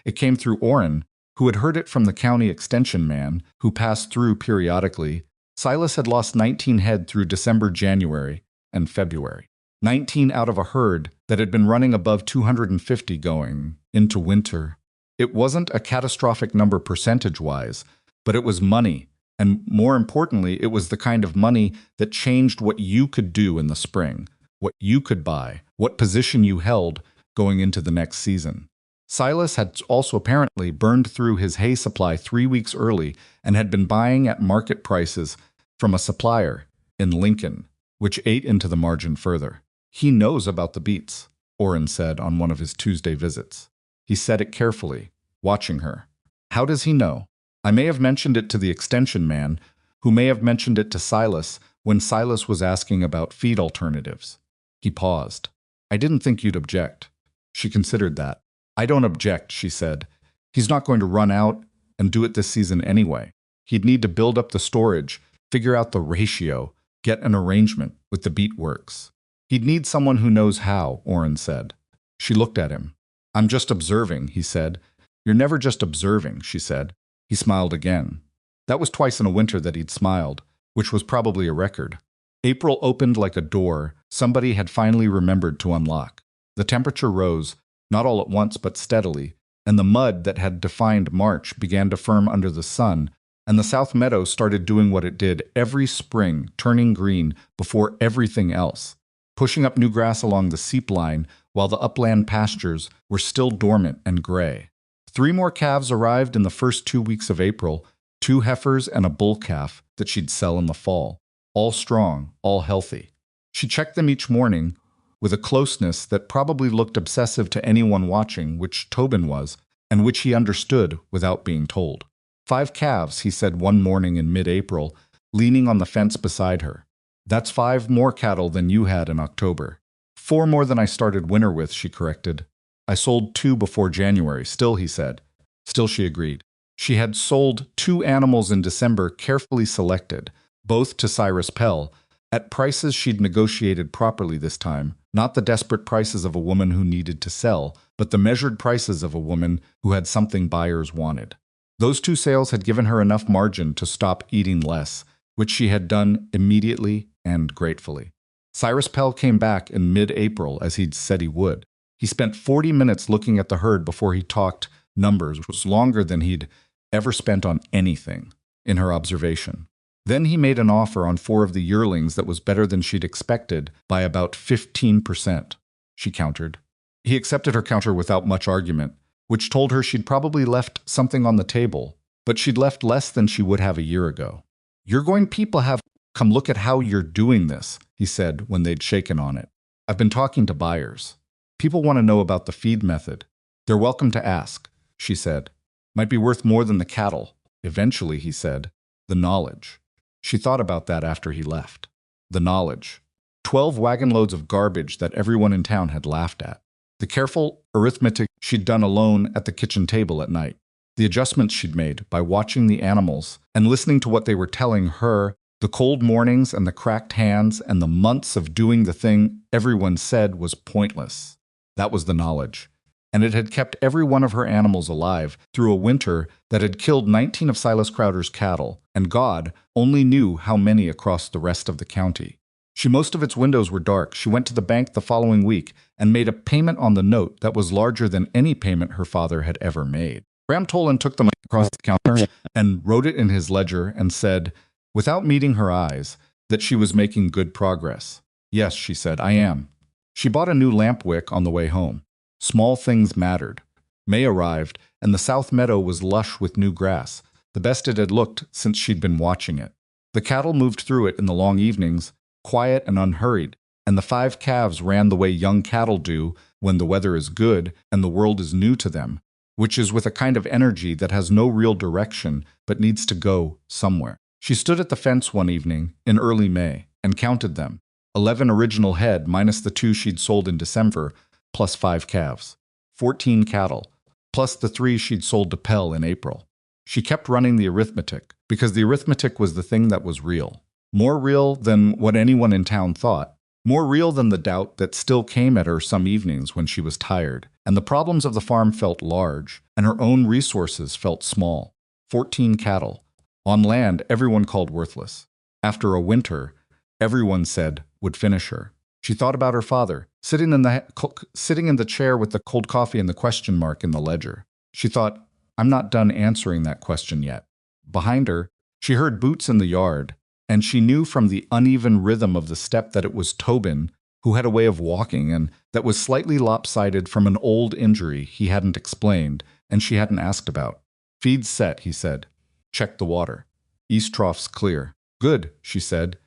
It came through Orrin, who had heard it from the county extension man, who passed through periodically. Silas had lost 19 head through December, January, and February. 19 out of a herd that had been running above 250 going into winter. It wasn't a catastrophic number percentage-wise, but it was money, and more importantly, it was the kind of money that changed what you could do in the spring, what you could buy, what position you held going into the next season. Silas had also apparently burned through his hay supply 3 weeks early and had been buying at market prices from a supplier in Lincoln, which ate into the margin further. He knows about the beets. Oren said on one of his Tuesday visits. He said it carefully, watching her. How does he know? I may have mentioned it to the extension man, who may have mentioned it to Silas when Silas was asking about feed alternatives. He paused. I didn't think you'd object. She considered that. I don't object, she said. He's not going to run out and do it this season anyway. He'd need to build up the storage, figure out the ratio, get an arrangement with the beet works. He'd need someone who knows how, Oren said. She looked at him. I'm just observing, he said. You're never just observing, she said. He smiled again. That was twice in a winter that he'd smiled, which was probably a record. April opened like a door somebody had finally remembered to unlock. The temperature rose, not all at once but steadily, and the mud that had defined March began to firm under the sun, and the South Meadow started doing what it did every spring, turning green before everything else, pushing up new grass along the seep line while the upland pastures were still dormant and gray. 3 more calves arrived in the first 2 weeks of April, 2 heifers and a bull calf that she'd sell in the fall, all strong, all healthy. She checked them each morning with a closeness that probably looked obsessive to anyone watching, which Tobin was, and which he understood without being told. 5 calves, he said one morning in mid-April, leaning on the fence beside her. That's 5 more cattle than you had in October. 4 more than I started winter with, she corrected. I sold 2 before January, still, he said. Still, she agreed. She had sold 2 animals in December carefully selected, both to Cyrus Pell, at prices she'd negotiated properly this time, not the desperate prices of a woman who needed to sell, but the measured prices of a woman who had something buyers wanted. Those 2 sales had given her enough margin to stop eating less, which she had done immediately and gratefully. Cyrus Pell came back in mid-April, as he'd said he would. He spent 40 minutes looking at the herd before he talked numbers, which was longer than he'd ever spent on anything, in her observation. Then he made an offer on 4 of the yearlings that was better than she'd expected by about 15%, she countered. He accepted her counter without much argument, which told her she'd probably left something on the table, but she'd left less than she would have a year ago. You're going people have come look at how you're doing this, he said when they'd shaken on it. I've been talking to buyers. People want to know about the feed method. They're welcome to ask, she said. Might be worth more than the cattle. Eventually, he said, the knowledge. She thought about that after he left. The knowledge. 12 wagon loads of garbage that everyone in town had laughed at. The careful arithmetic she'd done alone at the kitchen table at night. The adjustments she'd made by watching the animals and listening to what they were telling her, the cold mornings and the cracked hands and the months of doing the thing everyone said was pointless. That was the knowledge. And it had kept every one of her animals alive through a winter that had killed 19 of Silas Crowder's cattle, and God only knew how many across the rest of the county. Most of its windows were dark. She went to the bank the following week and made a payment on the note that was larger than any payment her father had ever made. Graham Tolan took the money across the counter and wrote it in his ledger and said, without meeting her eyes, that she was making good progress. Yes, she said, I am. She bought a new lamp wick on the way home. Small things mattered. May arrived, and the South Meadow was lush with new grass, the best it had looked since she'd been watching it. The cattle moved through it in the long evenings, quiet and unhurried, and the 5 calves ran the way young cattle do when the weather is good and the world is new to them, which is with a kind of energy that has no real direction but needs to go somewhere. She stood at the fence one evening in early May and counted them. 11 original head minus the 2 she'd sold in December, plus 5 calves. 14 cattle, plus the 3 she'd sold to Pell in April. She kept running the arithmetic, because the arithmetic was the thing that was real. More real than what anyone in town thought. More real than the doubt that still came at her some evenings when she was tired, and the problems of the farm felt large, and her own resources felt small. 14 cattle. On land everyone called worthless. After a winter, everyone said would finish her. She thought about her father, sitting in the chair with the cold coffee and the question mark in the ledger. She thought, I'm not done answering that question yet. Behind her, she heard boots in the yard, and she knew from the uneven rhythm of the step that it was Tobin, who had a way of walking and that was slightly lopsided from an old injury he hadn't explained and she hadn't asked about. Feed's set, he said. Check the water. East trough's clear. Good, she said.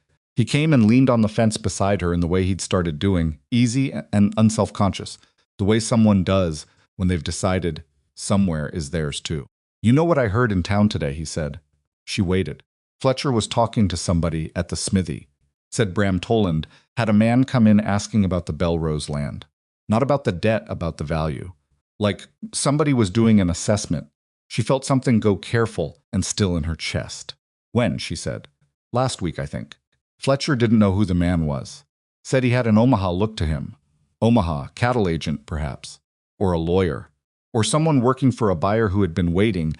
He came and leaned on the fence beside her in the way he'd started doing, easy and unselfconscious, the way someone does when they've decided somewhere is theirs too. "You know what I heard in town today," he said. She waited. Fletcher was talking to somebody at the smithy. Said Bram Toland, had a man come in asking about the Belrose land. Not about the debt, about the value. Like somebody was doing an assessment. She felt something go careful and still in her chest. "When?" she said. "Last week, I think." Fletcher didn't know who the man was. Said he had an Omaha look to him. Omaha, cattle agent, perhaps. Or a lawyer. Or someone working for a buyer who had been waiting,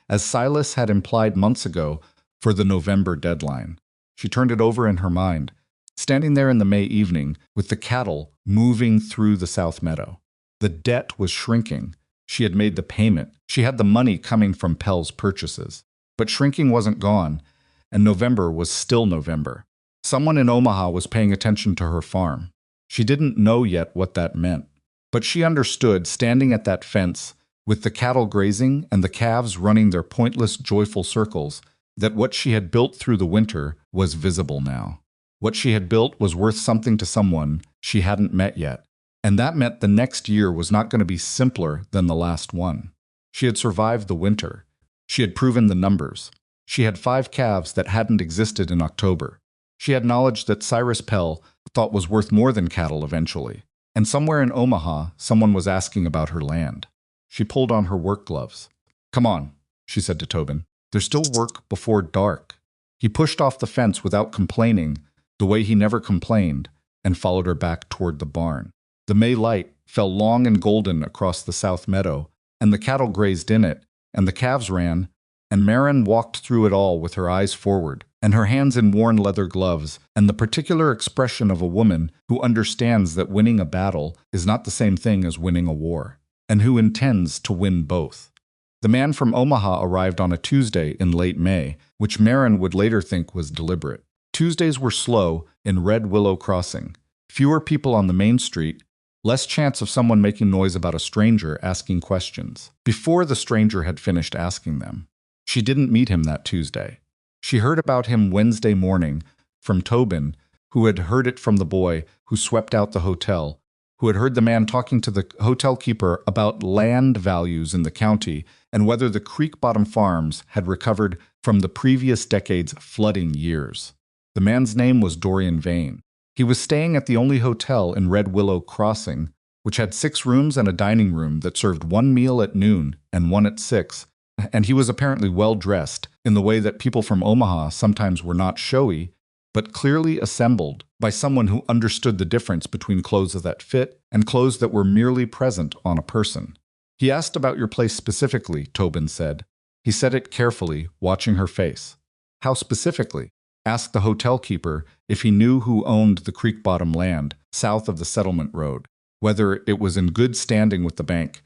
as Silas had implied months ago, for the November deadline. She turned it over in her mind, standing there in the May evening with the cattle moving through the South Meadow. The debt was shrinking. She had made the payment. She had the money coming from Pell's purchases. But shrinking wasn't gone, and November was still November. Someone in Omaha was paying attention to her farm. She didn't know yet what that meant. But she understood, standing at that fence, with the cattle grazing and the calves running their pointless, joyful circles, that what she had built through the winter was visible now. What she had built was worth something to someone she hadn't met yet. And that meant the next year was not going to be simpler than the last one. She had survived the winter. She had proven the numbers. She had 5 calves that hadn't existed in October. She had knowledge that Cyrus Pell thought was worth more than cattle eventually. And somewhere in Omaha, someone was asking about her land. She pulled on her work gloves. "Come on," she said to Tobin. "There's still work before dark." He pushed off the fence without complaining, the way he never complained, and followed her back toward the barn. The May light fell long and golden across the South Meadow, and the cattle grazed in it, and the calves ran, and Marin walked through it all with her eyes forward, and her hands in worn leather gloves, and the particular expression of a woman who understands that winning a battle is not the same thing as winning a war, and who intends to win both. The man from Omaha arrived on a Tuesday in late May, which Marin would later think was deliberate. Tuesdays were slow in Red Willow Crossing. Fewer people on the main street, less chance of someone making noise about a stranger asking questions, before the stranger had finished asking them. She didn't meet him that Tuesday. She heard about him Wednesday morning from Tobin, who had heard it from the boy who swept out the hotel, who had heard the man talking to the hotel keeper about land values in the county and whether the creek bottom farms had recovered from the previous decade's flooding years. The man's name was Dorian Vane. He was staying at the only hotel in Red Willow Crossing, which had 6 rooms and a dining room that served 1 meal at noon and 1 at 6, and he was apparently well-dressed in the way that people from Omaha sometimes were not showy, but clearly assembled by someone who understood the difference between clothes that fit and clothes that were merely present on a person. "He asked about your place specifically," Tobin said. He said it carefully, watching her face. "How specifically?" Asked the hotel keeper if he knew who owned the creek bottom land south of the settlement road, whether it was in good standing with the bank,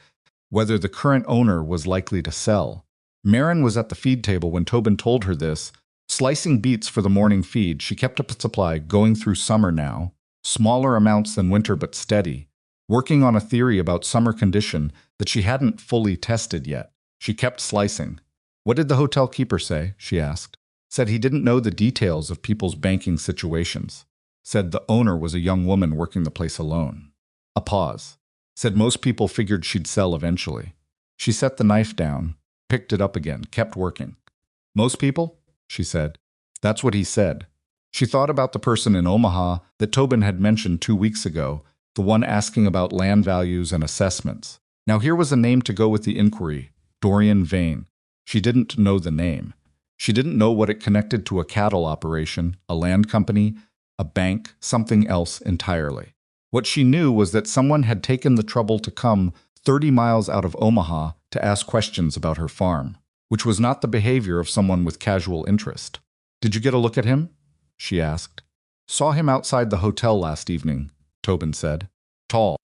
whether the current owner was likely to sell. Marin was at the feed table when Tobin told her this. Slicing beets for the morning feed, she kept up a supply going through summer now, smaller amounts than winter but steady, working on a theory about summer condition that she hadn't fully tested yet. She kept slicing. "What did the hotel keeper say?" she asked. Said he didn't know the details of people's banking situations. Said the owner was a young woman working the place alone. A pause. Said most people figured she'd sell eventually. She set the knife down, picked it up again, kept working. "Most people?" she said. That's what he said. She thought about the person in Omaha that Tobin had mentioned 2 weeks ago, the one asking about land values and assessments. Now here was a name to go with the inquiry, Dorian Vane. She didn't know the name. She didn't know what it connected to a cattle operation, a land company, a bank, something else entirely. What she knew was that someone had taken the trouble to come 30 miles out of Omaha to ask questions about her farm, which was not the behavior of someone with casual interest. "Did you get a look at him?" she asked. "Saw him outside the hotel last evening," Tobin said. "Tall,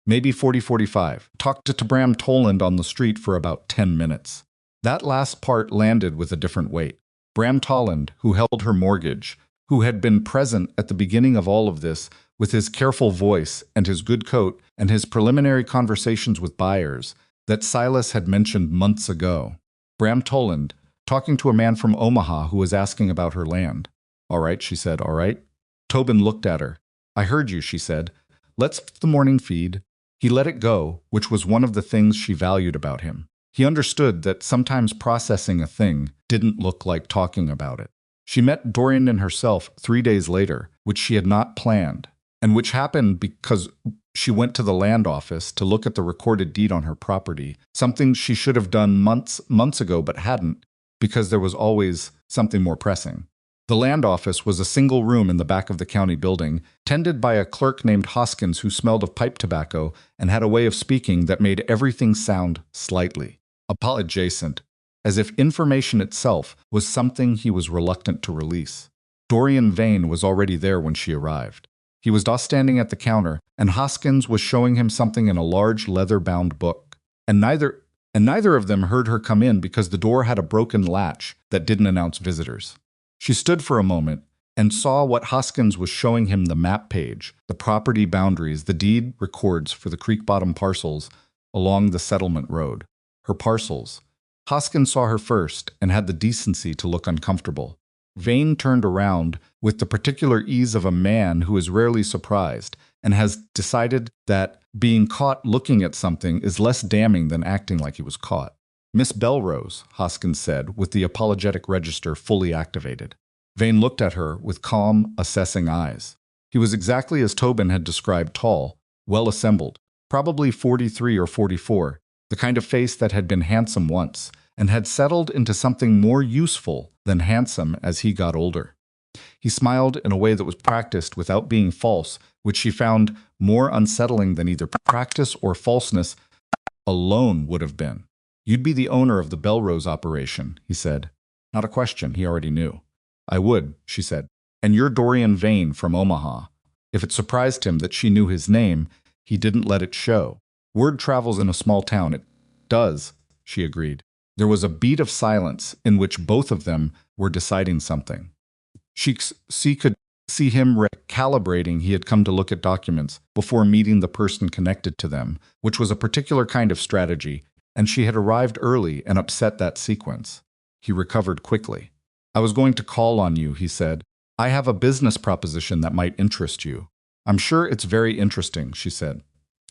maybe 40-45. Talked to Bram Toland on the street for about 10 minutes. That last part landed with a different weight. Bram Toland, who held her mortgage, who had been present at the beginning of all of this with his careful voice and his good coat and his preliminary conversations with buyers that Silas had mentioned months ago. Bram Toland, talking to a man from Omaha who was asking about her land. "All right," she said, "all right." Tobin looked at her. I heard you, she said. Let's the morning feed. He let it go, which was one of the things she valued about him. He understood that sometimes processing a thing didn't look like talking about it. She met Dorian and herself 3 days later, which she had not planned, and which happened because she went to the land office to look at the recorded deed on her property, something she should have done months ago but hadn't, because there was always something more pressing. The land office was a single room in the back of the county building, tended by a clerk named Hoskins who smelled of pipe tobacco and had a way of speaking that made everything sound slightly apologizant, as if information itself was something he was reluctant to release. Dorian Vane was already there when she arrived. He was standing at the counter, and Hoskins was showing him something in a large leather-bound book. And neither of them heard her come in because the door had a broken latch that didn't announce visitors. She stood for a moment and saw what Hoskins was showing him: the map page, the property boundaries, the deed records for the creek bottom parcels along the settlement road. Her parcels. Hoskins saw her first and had the decency to look uncomfortable. Vane turned around with the particular ease of a man who is rarely surprised and has decided that being caught looking at something is less damning than acting like he was caught. Miss Belrose, Hoskins said, with the apologetic register fully activated. Vane looked at her with calm, assessing eyes. He was exactly as Tobin had described: tall, well-assembled, probably 43 or 44, the kind of face that had been handsome once and had settled into something more useful than handsome as he got older. He smiled in a way that was practiced without being false, which she found more unsettling than either practice or falseness alone would have been. You'd be the owner of the Belrose operation, he said. Not a question, he already knew. I would, she said. And you're Dorian Vane from Omaha. If it surprised him that she knew his name, he didn't let it show. Word travels in a small town. It does, she agreed. There was a beat of silence in which both of them were deciding something. She could see him recalibrating. He had come to look at documents before meeting the person connected to them, which was a particular kind of strategy, and she had arrived early and upset that sequence. He recovered quickly. I was going to call on you, he said. I have a business proposition that might interest you. I'm sure it's very interesting, she said.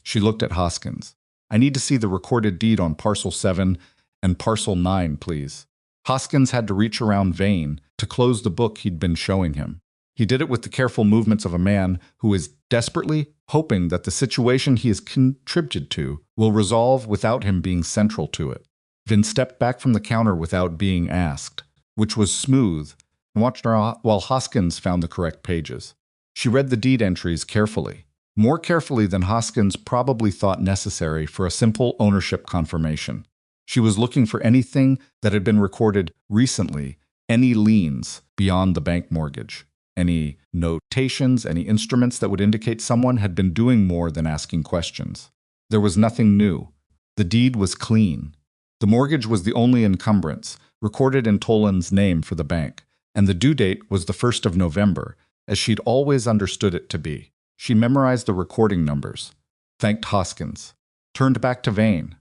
She looked at Hoskins. I need to see the recorded deed on Parcel 7 and Parcel 9, please. Hoskins had to reach around Vane to close the book he'd been showing him. He did it with the careful movements of a man who is desperately hoping that the situation he has contributed to will resolve without him being central to it. Vane stepped back from the counter without being asked, which was smooth, and watched her while Hoskins found the correct pages. She read the deed entries carefully, more carefully than Hoskins probably thought necessary for a simple ownership confirmation. She was looking for anything that had been recorded recently, any liens beyond the bank mortgage, any notations, any instruments that would indicate someone had been doing more than asking questions. There was nothing new. The deed was clean. The mortgage was the only encumbrance, recorded in Tolan's name for the bank, and the due date was the 1st of November, as she'd always understood it to be. She memorized the recording numbers, thanked Hoskins, turned back to Vane.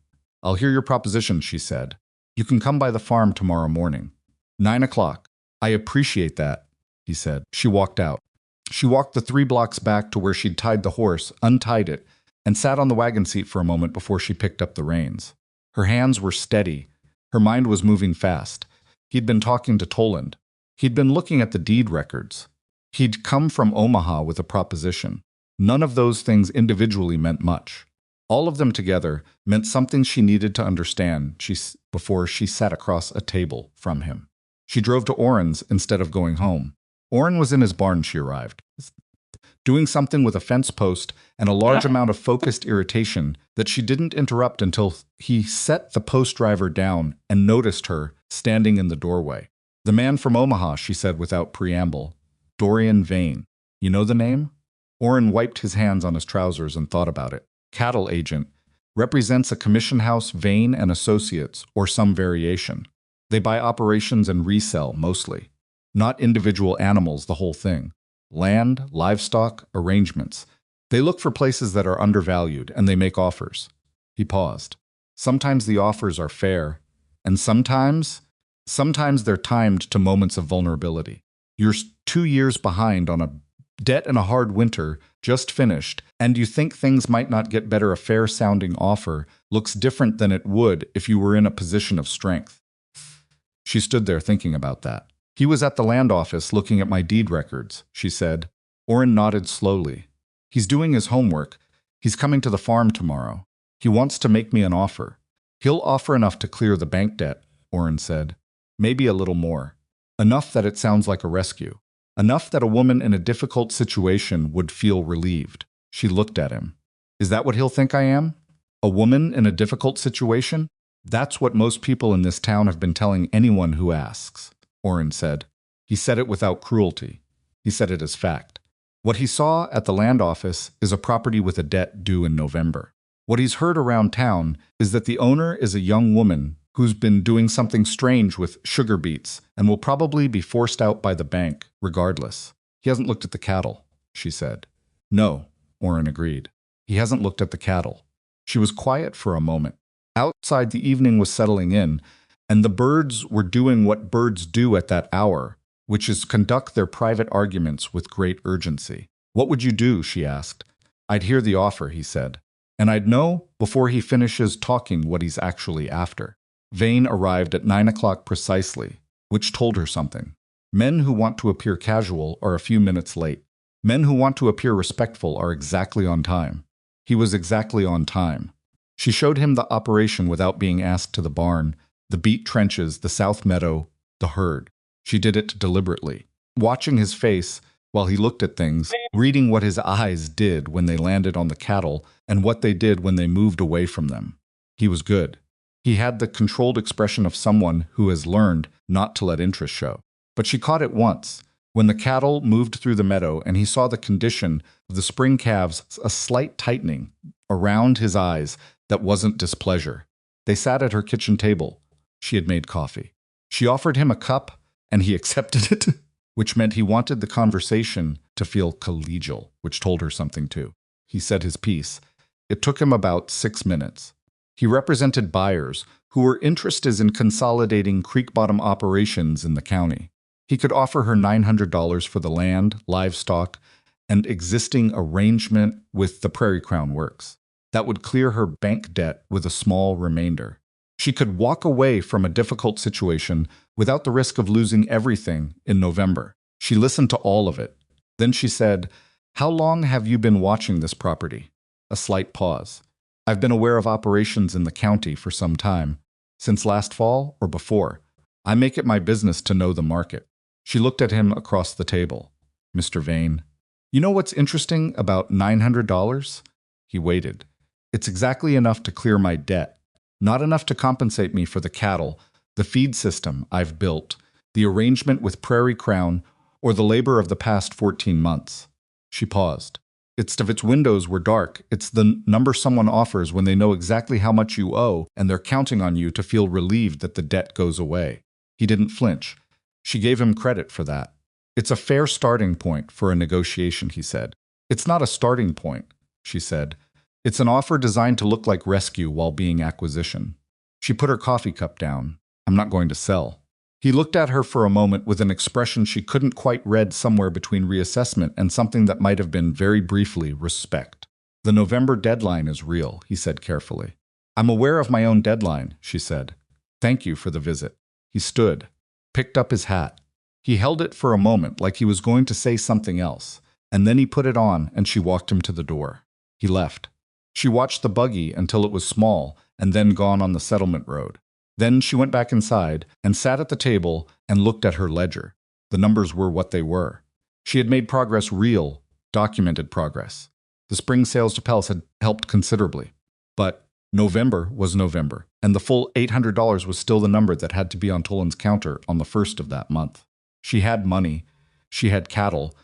I'll hear your proposition, she said. You can come by the farm tomorrow morning. 9 o'clock. I appreciate that, he said. She walked out. She walked the 3 blocks back to where she'd tied the horse, untied it, and sat on the wagon seat for a moment before she picked up the reins. Her hands were steady. Her mind was moving fast. He'd been talking to Toland. He'd been looking at the deed records. He'd come from Omaha with a proposition. None of those things individually meant much. All of them together meant something she needed to understand before she sat across a table from him. She drove to Orrin's instead of going home. Orrin was in his barn she arrived, doing something with a fence post and a large amount of focused irritation that she didn't interrupt until he set the post driver down and noticed her standing in the doorway. The man from Omaha, she said without preamble. Dorian Vane. You know the name? Orrin wiped his hands on his trousers and thought about it. Cattle agent represents a commission house, Vane and Associates, or some variation. They buy operations and resell, mostly. Not individual animals, the whole thing. Land, livestock, arrangements. They look for places that are undervalued, and they make offers. He paused. Sometimes the offers are fair, and sometimes they're timed to moments of vulnerability. You're 2 years behind on a Debt and a hard winter, just finished, and you think things might not get better. A fair-sounding offer looks different than it would if you were in a position of strength. She stood there thinking about that. He was at the land office looking at my deed records, she said. Orrin nodded slowly. He's doing his homework. He's coming to the farm tomorrow. He wants to make me an offer. He'll offer enough to clear the bank debt, Orrin said. Maybe a little more. Enough that it sounds like a rescue. Enough that a woman in a difficult situation would feel relieved. She looked at him. Is that what he'll think I am? A woman in a difficult situation? That's what most people in this town have been telling anyone who asks, Orrin said. He said it without cruelty. He said it as fact. What he saw at the land office is a property with a debt due in November. What he's heard around town is that the owner is a young woman who's been doing something strange with sugar beets and will probably be forced out by the bank, regardless. He hasn't looked at the cattle, she said. No, Orrin agreed. He hasn't looked at the cattle. She was quiet for a moment. Outside, the evening was settling in, and the birds were doing what birds do at that hour, which is conduct their private arguments with great urgency. What would you do? She asked. I'd hear the offer, he said, and I'd know before he finishes talking what he's actually after. Vane arrived at 9 o'clock precisely, which told her something. Men who want to appear casual are a few minutes late. Men who want to appear respectful are exactly on time. He was exactly on time. She showed him the operation without being asked to the barn, the beet trenches, the south meadow, the herd. She did it deliberately, watching his face while he looked at things, reading what his eyes did when they landed on the cattle and what they did when they moved away from them. He was good. He had the controlled expression of someone who has learned not to let interest show. But she caught it once, when the cattle moved through the meadow and he saw the condition of the spring calves, a slight tightening around his eyes that wasn't displeasure. They sat at her kitchen table. She had made coffee. She offered him a cup, and he accepted it, which meant he wanted the conversation to feel collegial, which told her something too. He said his piece. It took him about 6 minutes. He represented buyers who were interested in consolidating creek bottom operations in the county. He could offer her $900 for the land, livestock, and existing arrangement with the Prairie Crown Works. That would clear her bank debt with a small remainder. She could walk away from a difficult situation without the risk of losing everything in November. She listened to all of it. Then she said, "How long have you been watching this property?" A slight pause. "I've been aware of operations in the county for some time. Since last fall or before. I make it my business to know the market." She looked at him across the table. "Mr. Vane, you know what's interesting about $900? He waited. "It's exactly enough to clear my debt. Not enough to compensate me for the cattle, the feed system I've built, the arrangement with Prairie Crown, or the labor of the past 14 months. She paused. It's if its windows were dark, it's the number someone offers when they know exactly how much you owe and they're counting on you to feel relieved that the debt goes away. He didn't flinch. She gave him credit for that. It's a fair starting point for a negotiation, he said. It's not a starting point, she said. It's an offer designed to look like rescue while being acquisition. She put her coffee cup down. I'm not going to sell. He looked at her for a moment with an expression she couldn't quite read, somewhere between reassessment and something that might have been very briefly respect. The November deadline is real, he said carefully. I'm aware of my own deadline, she said. Thank you for the visit. He stood, picked up his hat. He held it for a moment like he was going to say something else, and then he put it on and she walked him to the door. He left. She watched the buggy until it was small and then gone on the settlement road. Then she went back inside and sat at the table and looked at her ledger. The numbers were what they were. She had made progress, real, documented progress. The spring sales to Pels had helped considerably. But November was November, and the full $800 was still the number that had to be on Tolan's counter on the 1st of that month. She had money. She had cattle.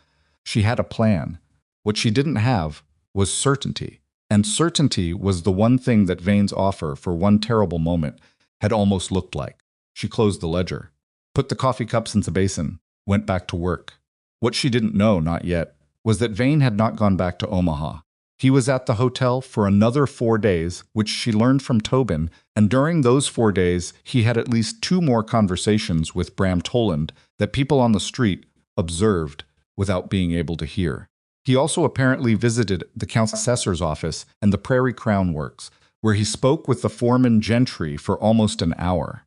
She had a plan. What she didn't have was certainty. And certainty was the one thing that Vane's offer for one terrible moment had almost looked like. She closed the ledger, put the coffee cups in the basin, went back to work. What she didn't know, not yet, was that Vane had not gone back to Omaha. He was at the hotel for another 4 days, which she learned from Tobin, and during those 4 days, he had at least 2 more conversations with Bram Toland that people on the street observed without being able to hear. He also apparently visited the county assessor's office and the Prairie Crown Works, where he spoke with the foreman Gentry for almost an hour.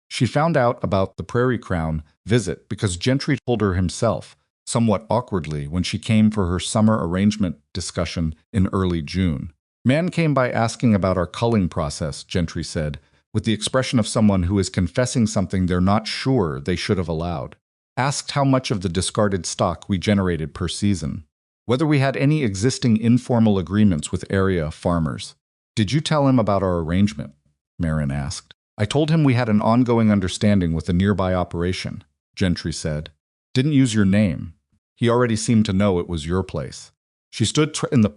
She found out about the Prairie Crown visit because Gentry told her himself, somewhat awkwardly, when she came for her summer arrangement discussion in early June. "Man came by asking about our culling process," Gentry said, with the expression of someone who is confessing something they're not sure they should have allowed. "Asked how much of the discarded stock we generated per season. Whether we had any existing informal agreements with area farmers." "Did you tell him about our arrangement?" Marin asked. "I told him we had an ongoing understanding with a nearby operation," Gentry said. "Didn't use your name. He already seemed to know it was your place." She stood in the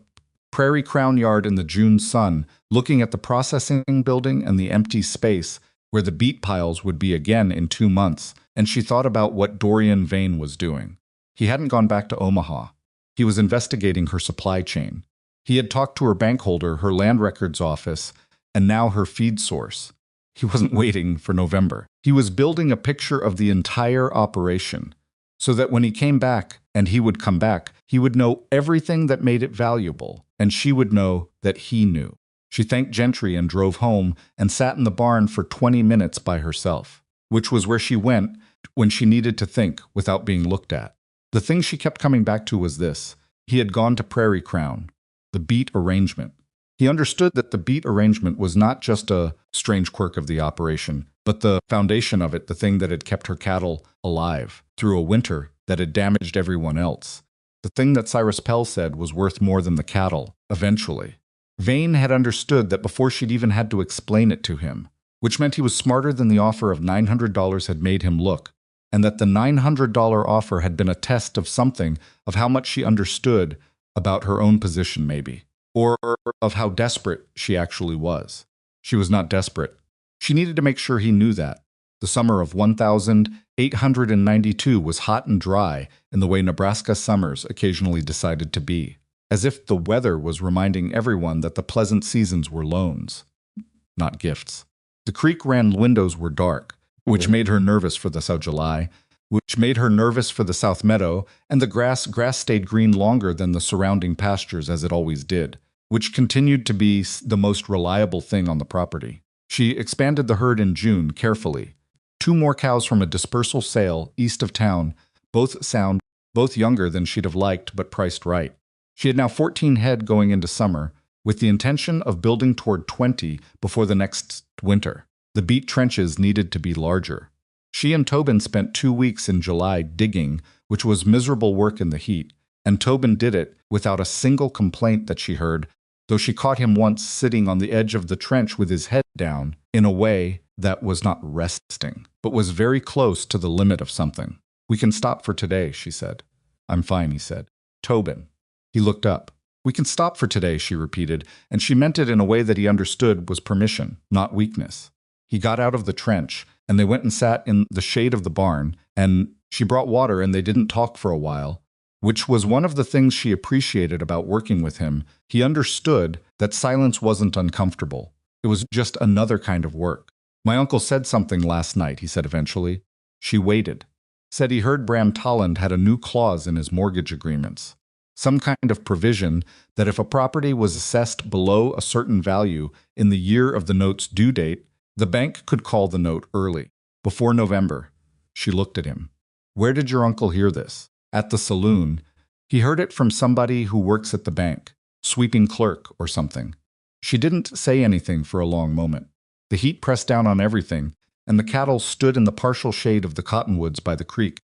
Prairie Crown yard in the June sun, looking at the processing building and the empty space where the beet piles would be again in 2 months, and she thought about what Dorian Vane was doing. He hadn't gone back to Omaha. He was investigating her supply chain. He had talked to her bank holder, her land records office, and now her feed source. He wasn't waiting for November. He was building a picture of the entire operation, so that when he came back, and he would come back, he would know everything that made it valuable, and she would know that he knew. She thanked Gentry and drove home and sat in the barn for 20 minutes by herself, which was where she went when she needed to think without being looked at. The thing she kept coming back to was this. He had gone to Prairie Crown, the beet arrangement. He understood that the beet arrangement was not just a strange quirk of the operation, but the foundation of it, the thing that had kept her cattle alive through a winter that had damaged everyone else. The thing that Cyrus Pell said was worth more than the cattle, eventually. Vane had understood that before she'd even had to explain it to him, which meant he was smarter than the offer of $900 had made him look, and that the $900 offer had been a test of something, of how much she understood about her own position maybe, or of how desperate she actually was. She was not desperate. She needed to make sure he knew that. The summer of 1892 was hot and dry in the way Nebraska summers occasionally decided to be, as if the weather was reminding everyone that the pleasant seasons were loans, not gifts. The creek ran windows were dark, which made her nervous for the South July, which made her nervous for the South Meadow, and the grass stayed green longer than the surrounding pastures as it always did, which continued to be the most reliable thing on the property. She expanded the herd in June carefully. 2 more cows from a dispersal sale east of town, both sound, both younger than she'd have liked but priced right. She had now 14 head going into summer, with the intention of building toward 20 before the next winter. The beet trenches needed to be larger. She and Tobin spent 2 weeks in July digging, which was miserable work in the heat, and Tobin did it without a single complaint that she heard, though she caught him once sitting on the edge of the trench with his head down in a way that was not resting, but was very close to the limit of something. "We can stop for today," she said. "I'm fine," he said. "Tobin." He looked up. "We can stop for today," she repeated, and she meant it in a way that he understood was permission, not weakness. He got out of the trench, and they went and sat in the shade of the barn, and she brought water, and they didn't talk for a while, which was one of the things she appreciated about working with him. He understood that silence wasn't uncomfortable. It was just another kind of work. "My uncle said something last night," he said eventually. She waited. Said he heard Bram Tolland had a new clause in his mortgage agreements. Some kind of provision that if a property was assessed below a certain value in the year of the note's due date, the bank could call the note early, before November. She looked at him. "Where did your uncle hear this?" "At the saloon. He heard it from somebody who works at the bank, sweeping clerk or something." She didn't say anything for a long moment. The heat pressed down on everything, and the cattle stood in the partial shade of the cottonwoods by the creek,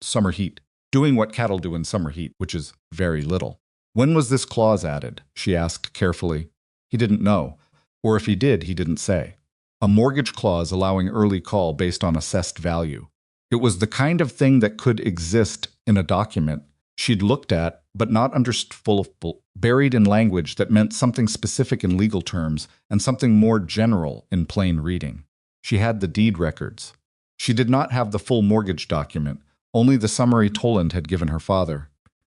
summer heat, doing what cattle do in summer heat, which is very little. "When was this clause added?" she asked carefully. He didn't know, or if he did, he didn't say. A mortgage clause allowing early call based on assessed value. It was the kind of thing that could exist in a document she'd looked at, but not understood, buried in language that meant something specific in legal terms and something more general in plain reading. She had the deed records. She did not have the full mortgage document, only the summary Toland had given her father,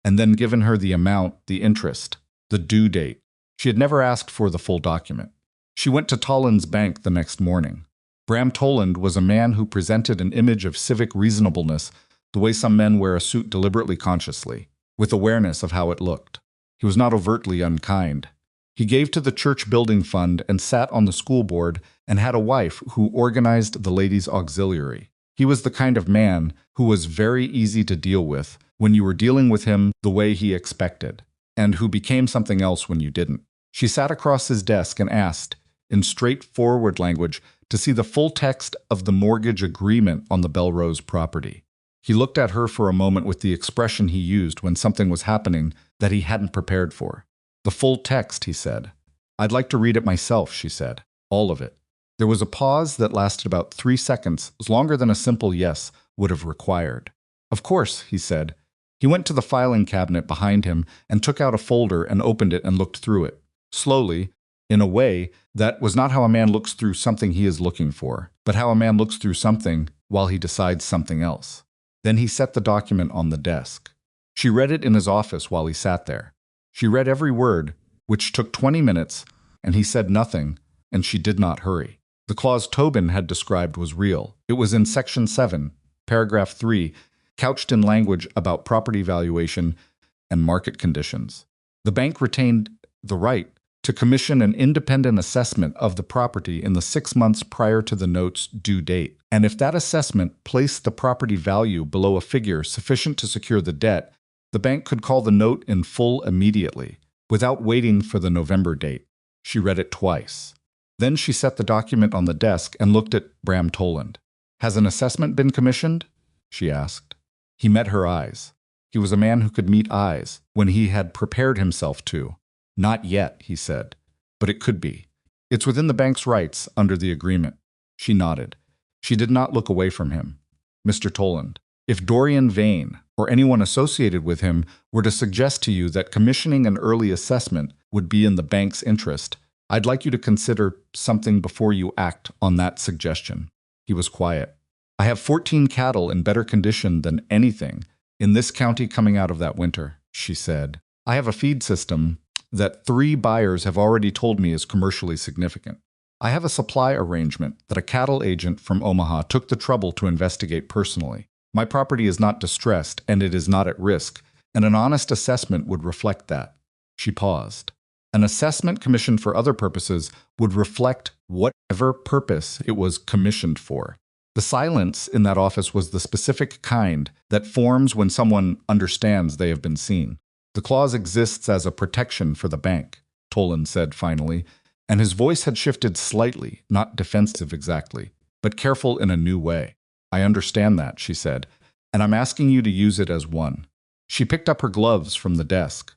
and then given her the amount, the interest, the due date. She had never asked for the full document. She went to Toland's bank the next morning. Bram Toland was a man who presented an image of civic reasonableness the way some men wear a suit deliberately consciously, with awareness of how it looked. He was not overtly unkind. He gave to the church building fund and sat on the school board and had a wife who organized the ladies' auxiliary. He was the kind of man who was very easy to deal with when you were dealing with him the way he expected, and who became something else when you didn't. She sat across his desk and asked, in straightforward language, to see the full text of the mortgage agreement on the Belrose property. He looked at her for a moment with the expression he used when something was happening that he hadn't prepared for. The full text, he said. I'd like to read it myself, she said. All of it. There was a pause that lasted about 3 seconds, longer than a simple yes would have required. Of course, he said. He went to the filing cabinet behind him and took out a folder and opened it and looked through it. Slowly, in a way that was not how a man looks through something he is looking for, but how a man looks through something while he decides something else. Then he set the document on the desk. She read it in his office while he sat there. She read every word, which took 20 minutes, and he said nothing, and she did not hurry. The clause Tobin had described was real. It was in Section 7, Paragraph 3, couched in language about property valuation and market conditions. The bank retained the right to commission an independent assessment of the property in the 6 months prior to the note's due date. And if that assessment placed the property value below a figure sufficient to secure the debt, the bank could call the note in full immediately, without waiting for the November date. She read it twice. Then she set the document on the desk and looked at Bram Toland. Has an assessment been commissioned? She asked. He met her eyes. He was a man who could meet eyes when he had prepared himself to. Not yet, he said, but it could be. It's within the bank's rights under the agreement. She nodded. She did not look away from him. Mr. Toland, if Dorian Vane or anyone associated with him were to suggest to you that commissioning an early assessment would be in the bank's interest, I'd like you to consider something before you act on that suggestion. He was quiet. I have 14 cattle in better condition than anything in this county coming out of that winter, she said. I have a feed system that 3 buyers have already told me is commercially significant. I have a supply arrangement that a cattle agent from Omaha took the trouble to investigate personally. My property is not distressed, and it is not at risk, and an honest assessment would reflect that. She paused. An assessment commissioned for other purposes would reflect whatever purpose it was commissioned for. The silence in that office was the specific kind that forms when someone understands they have been seen. The clause exists as a protection for the bank, Toland said finally, and his voice had shifted slightly, not defensive exactly, but careful in a new way. I understand that, she said, and I'm asking you to use it as one. She picked up her gloves from the desk.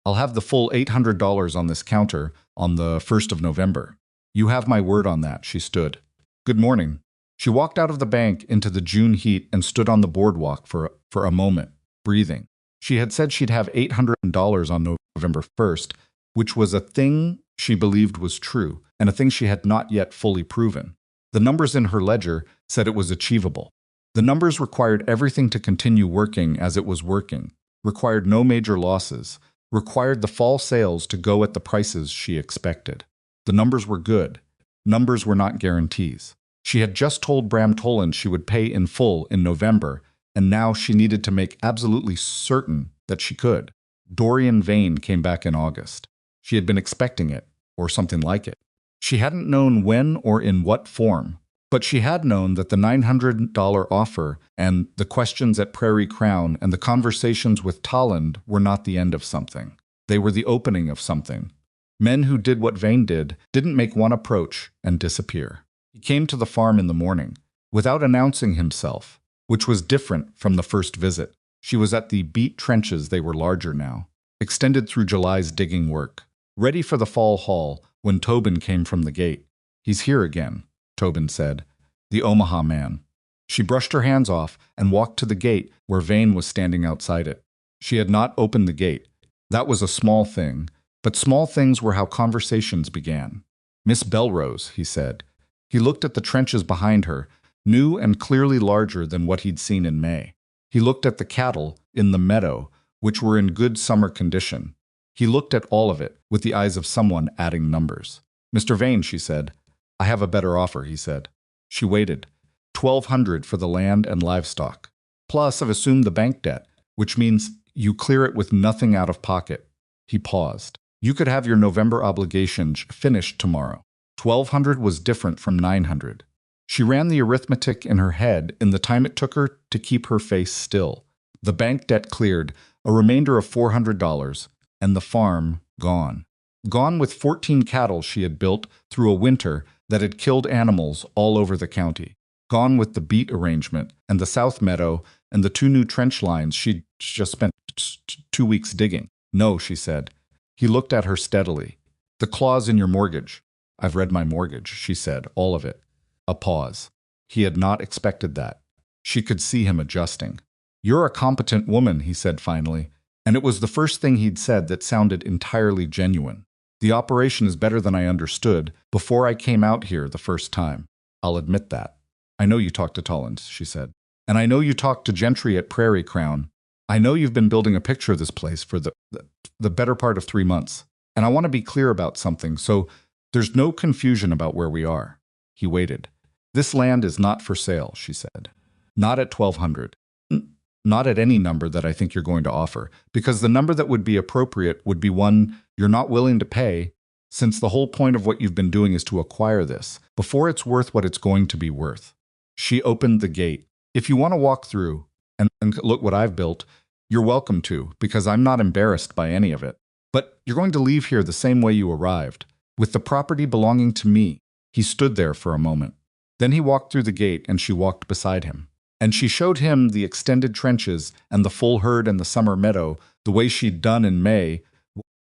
I'll have the full $800 on this counter on the 1st of November. You have my word on that, she stood. Good morning. She walked out of the bank into the June heat and stood on the boardwalk for a moment, breathing. She had said she'd have $800 on November 1st, which was a thing she believed was true, and a thing she had not yet fully proven. The numbers in her ledger said it was achievable. The numbers required everything to continue working as it was working, required no major losses, required the fall sales to go at the prices she expected. The numbers were good. Numbers were not guarantees. She had just told Bram Toland she would pay in full in November, and now she needed to make absolutely certain that she could. Dorian Vane came back in August. She had been expecting it, or something like it. She hadn't known when or in what form, but she had known that the $900 offer and the questions at Prairie Crown and the conversations with Toland were not the end of something. They were the opening of something. Men who did what Vane did didn't make one approach and disappear. He came to the farm in the morning, without announcing himself, which was different from the first visit. She was at the beet trenches. They were larger now, extended through July's digging work, ready for the fall haul when Tobin came from the gate. He's here again, Tobin said, the Omaha man. She brushed her hands off and walked to the gate where Vane was standing outside it. She had not opened the gate. That was a small thing, but small things were how conversations began. Miss Belrose, he said. He looked at the trenches behind her, new and clearly larger than what he'd seen in May. He looked at the cattle in the meadow, which were in good summer condition. He looked at all of it with the eyes of someone adding numbers. Mr. Vane, she said. I have a better offer, he said. She waited. $1,200 for the land and livestock, Plus, I've assumed the bank debt, which means you clear it with nothing out of pocket. He paused. You could have your November obligations finished tomorrow. 1,200 was different from 900. She ran the arithmetic in her head in the time it took her to keep her face still. The bank debt cleared, a remainder of $400, and the farm gone. Gone with 14 cattle she had built through a winter that had killed animals all over the county. Gone with the beet arrangement and the south meadow and the 2 new trench lines she'd just spent 2 weeks digging. No, she said. He looked at her steadily. The clause in your mortgage. I've read my mortgage, she said, all of it. A pause. He had not expected that. She could see him adjusting. You're a competent woman, he said finally, and it was the first thing he'd said that sounded entirely genuine. The operation is better than I understood before I came out here the first time. I'll admit that. I know you talked to Tollins, she said. And I know you talked to Gentry at Prairie Crown. I know you've been building a picture of this place for the better part of 3 months. And I want to be clear about something, so there's no confusion about where we are. He waited. This land is not for sale, she said. Not at 1,200. Not at any number that I think you're going to offer, because the number that would be appropriate would be one you're not willing to pay, since the whole point of what you've been doing is to acquire this, before it's worth what it's going to be worth. She opened the gate. If you want to walk through and look what I've built, you're welcome to, because I'm not embarrassed by any of it. But you're going to leave here the same way you arrived, with the property belonging to me. He stood there for a moment. Then he walked through the gate and she walked beside him. And she showed him the extended trenches and the full herd and the summer meadow, the way she'd done in May,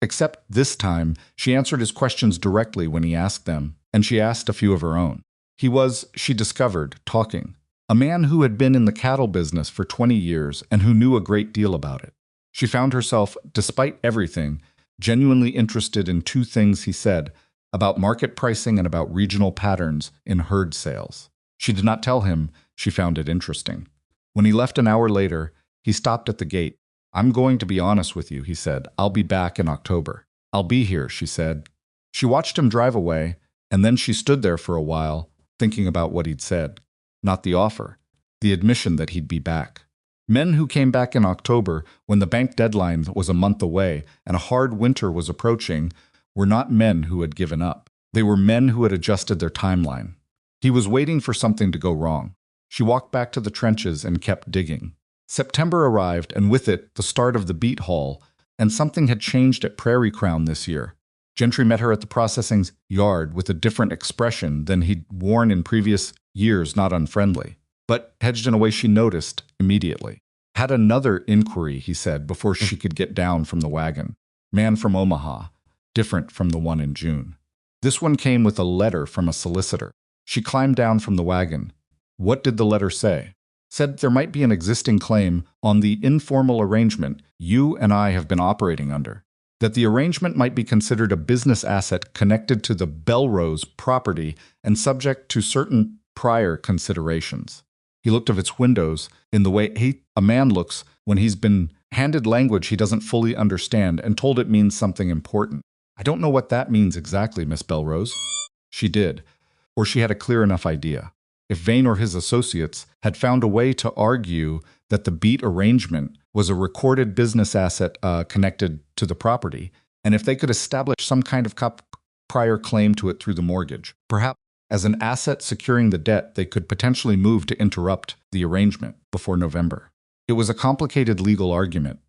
except this time she answered his questions directly when he asked them, and she asked a few of her own. He was, she discovered, talking. A man who had been in the cattle business for 20 years and who knew a great deal about it. She found herself, despite everything, genuinely interested in 2 things he said, about market pricing and about regional patterns in herd sales. She did not tell him she found it interesting. When he left an hour later, he stopped at the gate. I'm going to be honest with you, he said. I'll be back in October. I'll be here, she said. She watched him drive away, and then she stood there for a while, thinking about what he'd said. Not the offer, the admission that he'd be back. Men who came back in October, when the bank deadline was a month away and a hard winter was approaching, were not men who had given up. They were men who had adjusted their timeline. He was waiting for something to go wrong. She walked back to the trenches and kept digging. September arrived, and with it, the start of the beet haul, and something had changed at Prairie Crown this year. Gentry met her at the processing yard with a different expression than he'd worn in previous years, not unfriendly, but hedged in a way she noticed immediately. Had another inquiry, he said, before she could get down from the wagon. Man from Omaha, different from the one in June. This one came with a letter from a solicitor. She climbed down from the wagon. What did the letter say? Said there might be an existing claim on the informal arrangement you and I have been operating under. That the arrangement might be considered a business asset connected to the Belrose property and subject to certain prior considerations. He looked of its windows in the way a man looks when he's been handed language he doesn't fully understand and told it means something important. I don't know what that means exactly, Miss Belrose. She did, or she had a clear enough idea. If Vane or his associates had found a way to argue that the beet arrangement was a recorded business asset connected to the property, and if they could establish some kind of prior claim to it through the mortgage, perhaps as an asset securing the debt, they could potentially move to interrupt the arrangement before November. It was a complicated legal argument.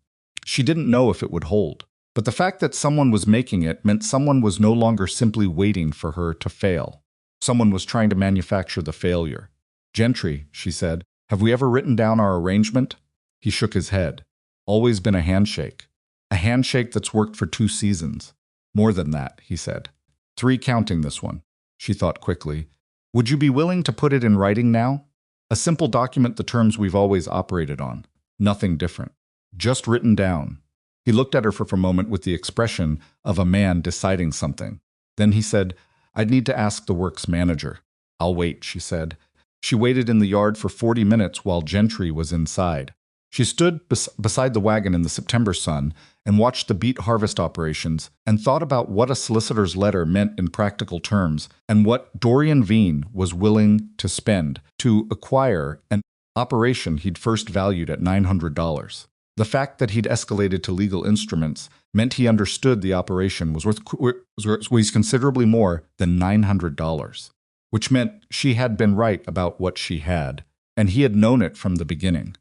She didn't know if it would hold, but the fact that someone was making it meant someone was no longer simply waiting for her to fail. Someone was trying to manufacture the failure. Gentry, she said, have we ever written down our arrangement? He shook his head. Always been a handshake. A handshake that's worked for 2 seasons. More than that, he said. 3 counting this one. She thought quickly. Would you be willing to put it in writing now? A simple document, the terms we've always operated on. Nothing different. Just written down. He looked at her for a moment with the expression of a man deciding something. Then he said, I'd need to ask the works manager. I'll wait, she said. She waited in the yard for 40 minutes while Gentry was inside. She stood beside the wagon in the September sun and watched the beet harvest operations and thought about what a solicitor's letter meant in practical terms and what Dorian Vane was willing to spend to acquire and operation he'd first valued at $900. The fact that he'd escalated to legal instruments meant he understood the operation was worth considerably more than $900, which meant she had been right about what she had, and he had known it from the beginning.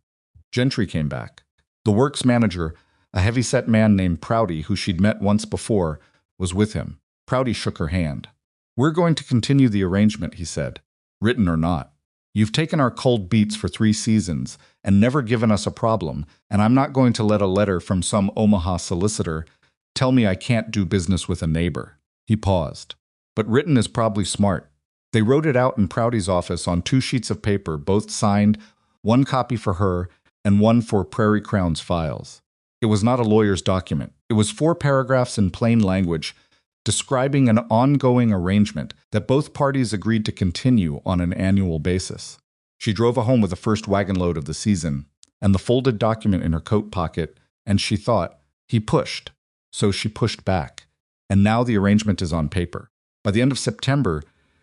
Gentry came back. The works manager, a heavy-set man named Prouty, who she'd met once before, was with him. Prouty shook her hand. "We're going to continue the arrangement," he said, "written or not. You've taken our cold beets for 3 seasons and never given us a problem, and I'm not going to let a letter from some Omaha solicitor tell me I can't do business with a neighbor." He paused. "But written is probably smart." They wrote it out in Prouty's office on 2 sheets of paper, both signed, 1 copy for her and 1 for Prairie Crown's files. It was not a lawyer's document. It was 4 paragraphs in plain language describing an ongoing arrangement that both parties agreed to continue on an annual basis. She drove home with the first wagon load of the season and the folded document in her coat pocket, and she thought, he pushed, so she pushed back. And now the arrangement is on paper. By the end of September,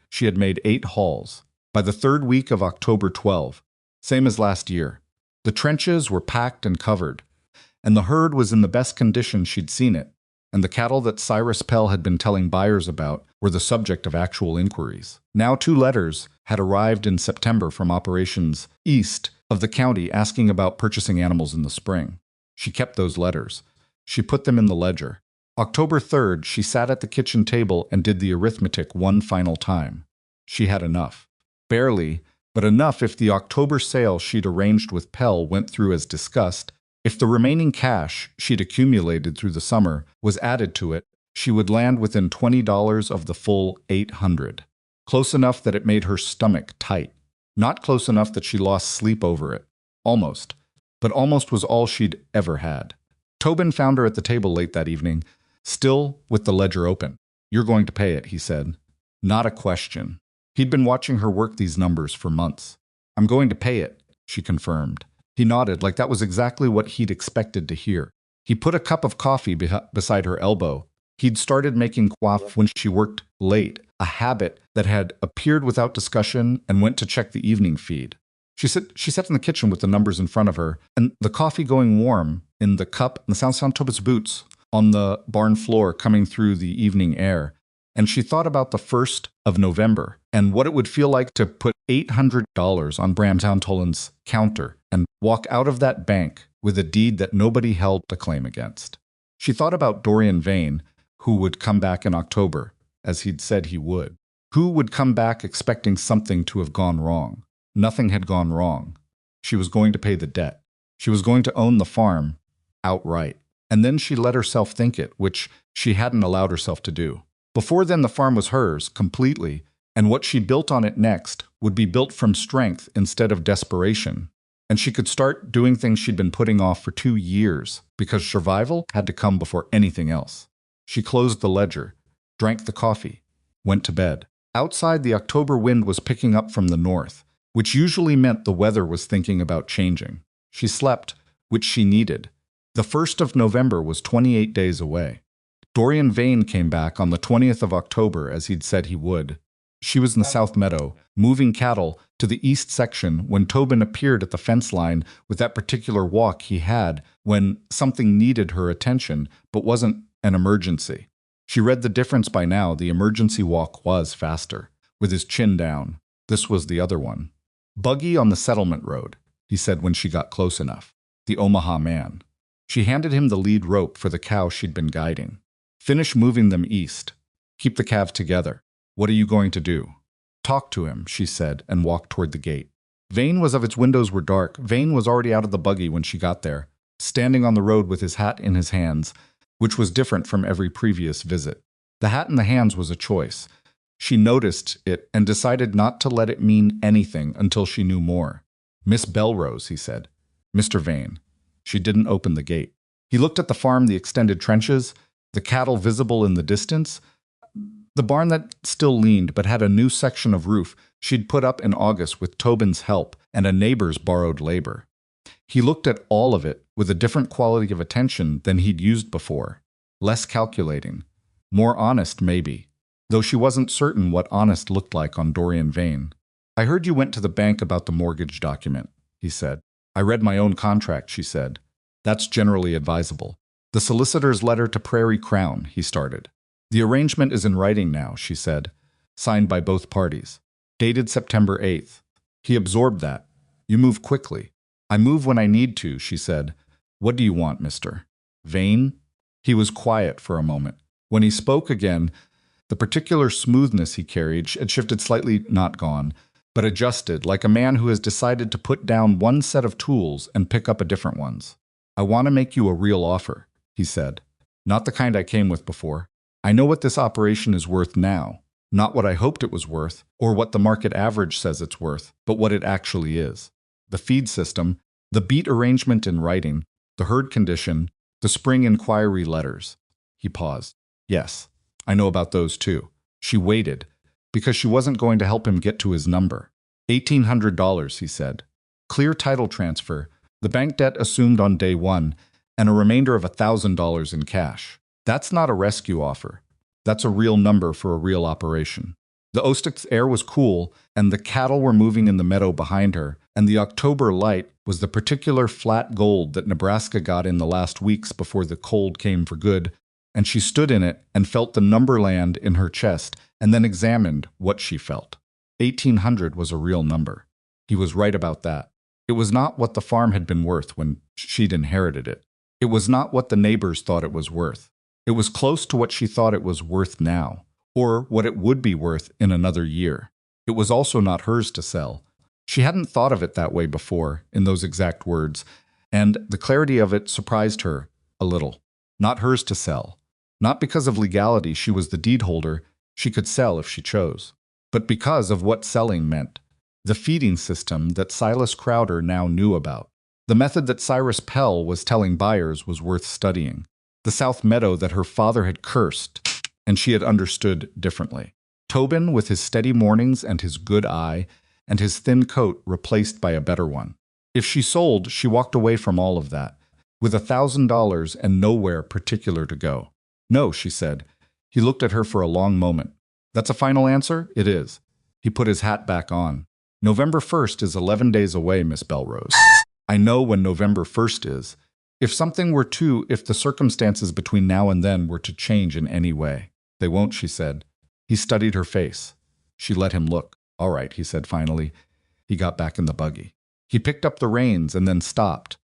she had made 8 hauls. By the 3rd week of October, 12, same as last year. The trenches were packed and covered, and the herd was in the best condition she'd seen it, and the cattle that Cyrus Pell had been telling buyers about were the subject of actual inquiries. Now 2 letters had arrived in September from operations east of the county asking about purchasing animals in the spring. She kept those letters. She put them in the ledger. October 3rd, she sat at the kitchen table and did the arithmetic one final time. She had enough. Barely, but enough if the October sale she'd arranged with Pell went through as discussed. If the remaining cash she'd accumulated through the summer was added to it, she would land within $20 of the full $800. Close enough that it made her stomach tight. Not close enough that she lost sleep over it. Almost. But almost was all she'd ever had. Tobin found her at the table late that evening, still with the ledger open. "You're going to pay it," he said. Not a question. He'd been watching her work these numbers for months. "I'm going to pay it," she confirmed. He nodded like that was exactly what he'd expected to hear. He put a cup of coffee beside her elbow. He'd started making quaff when she worked late, a habit that had appeared without discussion, and went to check the evening feed. She sat in the kitchen with the numbers in front of her, and the coffee going warm in the cup and the sound Tobin's boots on the barn floor coming through the evening air. And she thought about the 1st of November and what it would feel like to put $800 on Bram Towntolin's counter and walk out of that bank with a deed that nobody held a claim against. She thought about Dorian Vane, who would come back in October, as he'd said he would. Who would come back expecting something to have gone wrong? Nothing had gone wrong. She was going to pay the debt. She was going to own the farm outright. And then she let herself think it, which she hadn't allowed herself to do. Before then, the farm was hers, completely, and what she built on it next would be built from strength instead of desperation. And she could start doing things she'd been putting off for 2 years, because survival had to come before anything else. She closed the ledger, drank the coffee, went to bed. Outside, the October wind was picking up from the north, which usually meant the weather was thinking about changing. She slept, which she needed. The 1st of November was 28 days away. Dorian Vane came back on the 20th of October, as he'd said he would. She was in the South Meadow, moving cattle to the east section when Tobin appeared at the fence line with that particular walk he had when something needed her attention but wasn't an emergency. She read the difference by now. The emergency walk was faster, with his chin down. This was the other one. "Buggy on the settlement road," he said when she got close enough. The Omaha man. She handed him the lead rope for the cow she'd been guiding. "Finish moving them east. Keep the calves together. What are you going to do?" "Talk to him," she said, and walked toward the gate. Vane was of its windows were dark. Vane was already out of the buggy when she got there, standing on the road with his hat in his hands, which was different from every previous visit. The hat in the hands was a choice. She noticed it and decided not to let it mean anything until she knew more. "Miss Belrose," he said. "Mr. Vane." She didn't open the gate. He looked at the farm, the extended trenches, the cattle visible in the distance, the barn that still leaned but had a new section of roof she'd put up in August with Tobin's help and a neighbor's borrowed labor. He looked at all of it with a different quality of attention than he'd used before. Less calculating. More honest, maybe. Though she wasn't certain what honest looked like on Dorian Vane. "I heard you went to the bank about the mortgage document," he he said. I read my own contract, she said. That's generally advisable. The solicitor's letter to Prairie Crown, he started. The arrangement is in writing now, she said, signed by both parties. Dated September 8th. He absorbed that. You move quickly. I move when I need to, she said. What do you want, mister? Vain? He was quiet for a moment. When he spoke again, the particular smoothness he carried had shifted slightly, not gone, but adjusted, like a man who has decided to put down one set of tools and pick up a different ones. I want to make you a real offer, he said. Not the kind I came with before. I know what this operation is worth now. Not what I hoped it was worth, or what the market average says it's worth, but what it actually is. The feed system, the beet arrangement in writing, the herd condition, the spring inquiry letters. He paused. Yes, I know about those too. She waited, because she wasn't going to help him get to his number. $1,800, he said. Clear title transfer, the bank debt assumed on day one, and a remainder of $1,000 in cash. That's not a rescue offer. That's a real number for a real operation. The Ostic's air was cool, and the cattle were moving in the meadow behind her, and the October light was the particular flat gold that Nebraska got in the last weeks before the cold came for good, and she stood in it and felt the number land in her chest and then examined what she felt. 1,800 was a real number. He was right about that. It was not what the farm had been worth when she'd inherited it. It was not what the neighbors thought it was worth. It was close to what she thought it was worth now, or what it would be worth in another year. It was also not hers to sell. She hadn't thought of it that way before, in those exact words, and the clarity of it surprised her a little. Not hers to sell. Not because of legality, she was the deed holder, she could sell if she chose, but because of what selling meant. The feeding system that Silas Crowder now knew about. The method that Cyrus Pell was telling buyers was worth studying. The South Meadow that her father had cursed, and she had understood differently. Tobin, with his steady mornings and his good eye, and his thin coat replaced by a better one. If she sold, she walked away from all of that, with $1,000 and nowhere particular to go. No, she said. He looked at her for a long moment. That's a final answer? It is. He put his hat back on. November 1st is 11 days away, Miss Belrose. I know when November 1st is. If the circumstances between now and then were to change in any way. They won't, she said. He studied her face. She let him look. All right, he said finally. He got back in the buggy. He picked up the reins and then stopped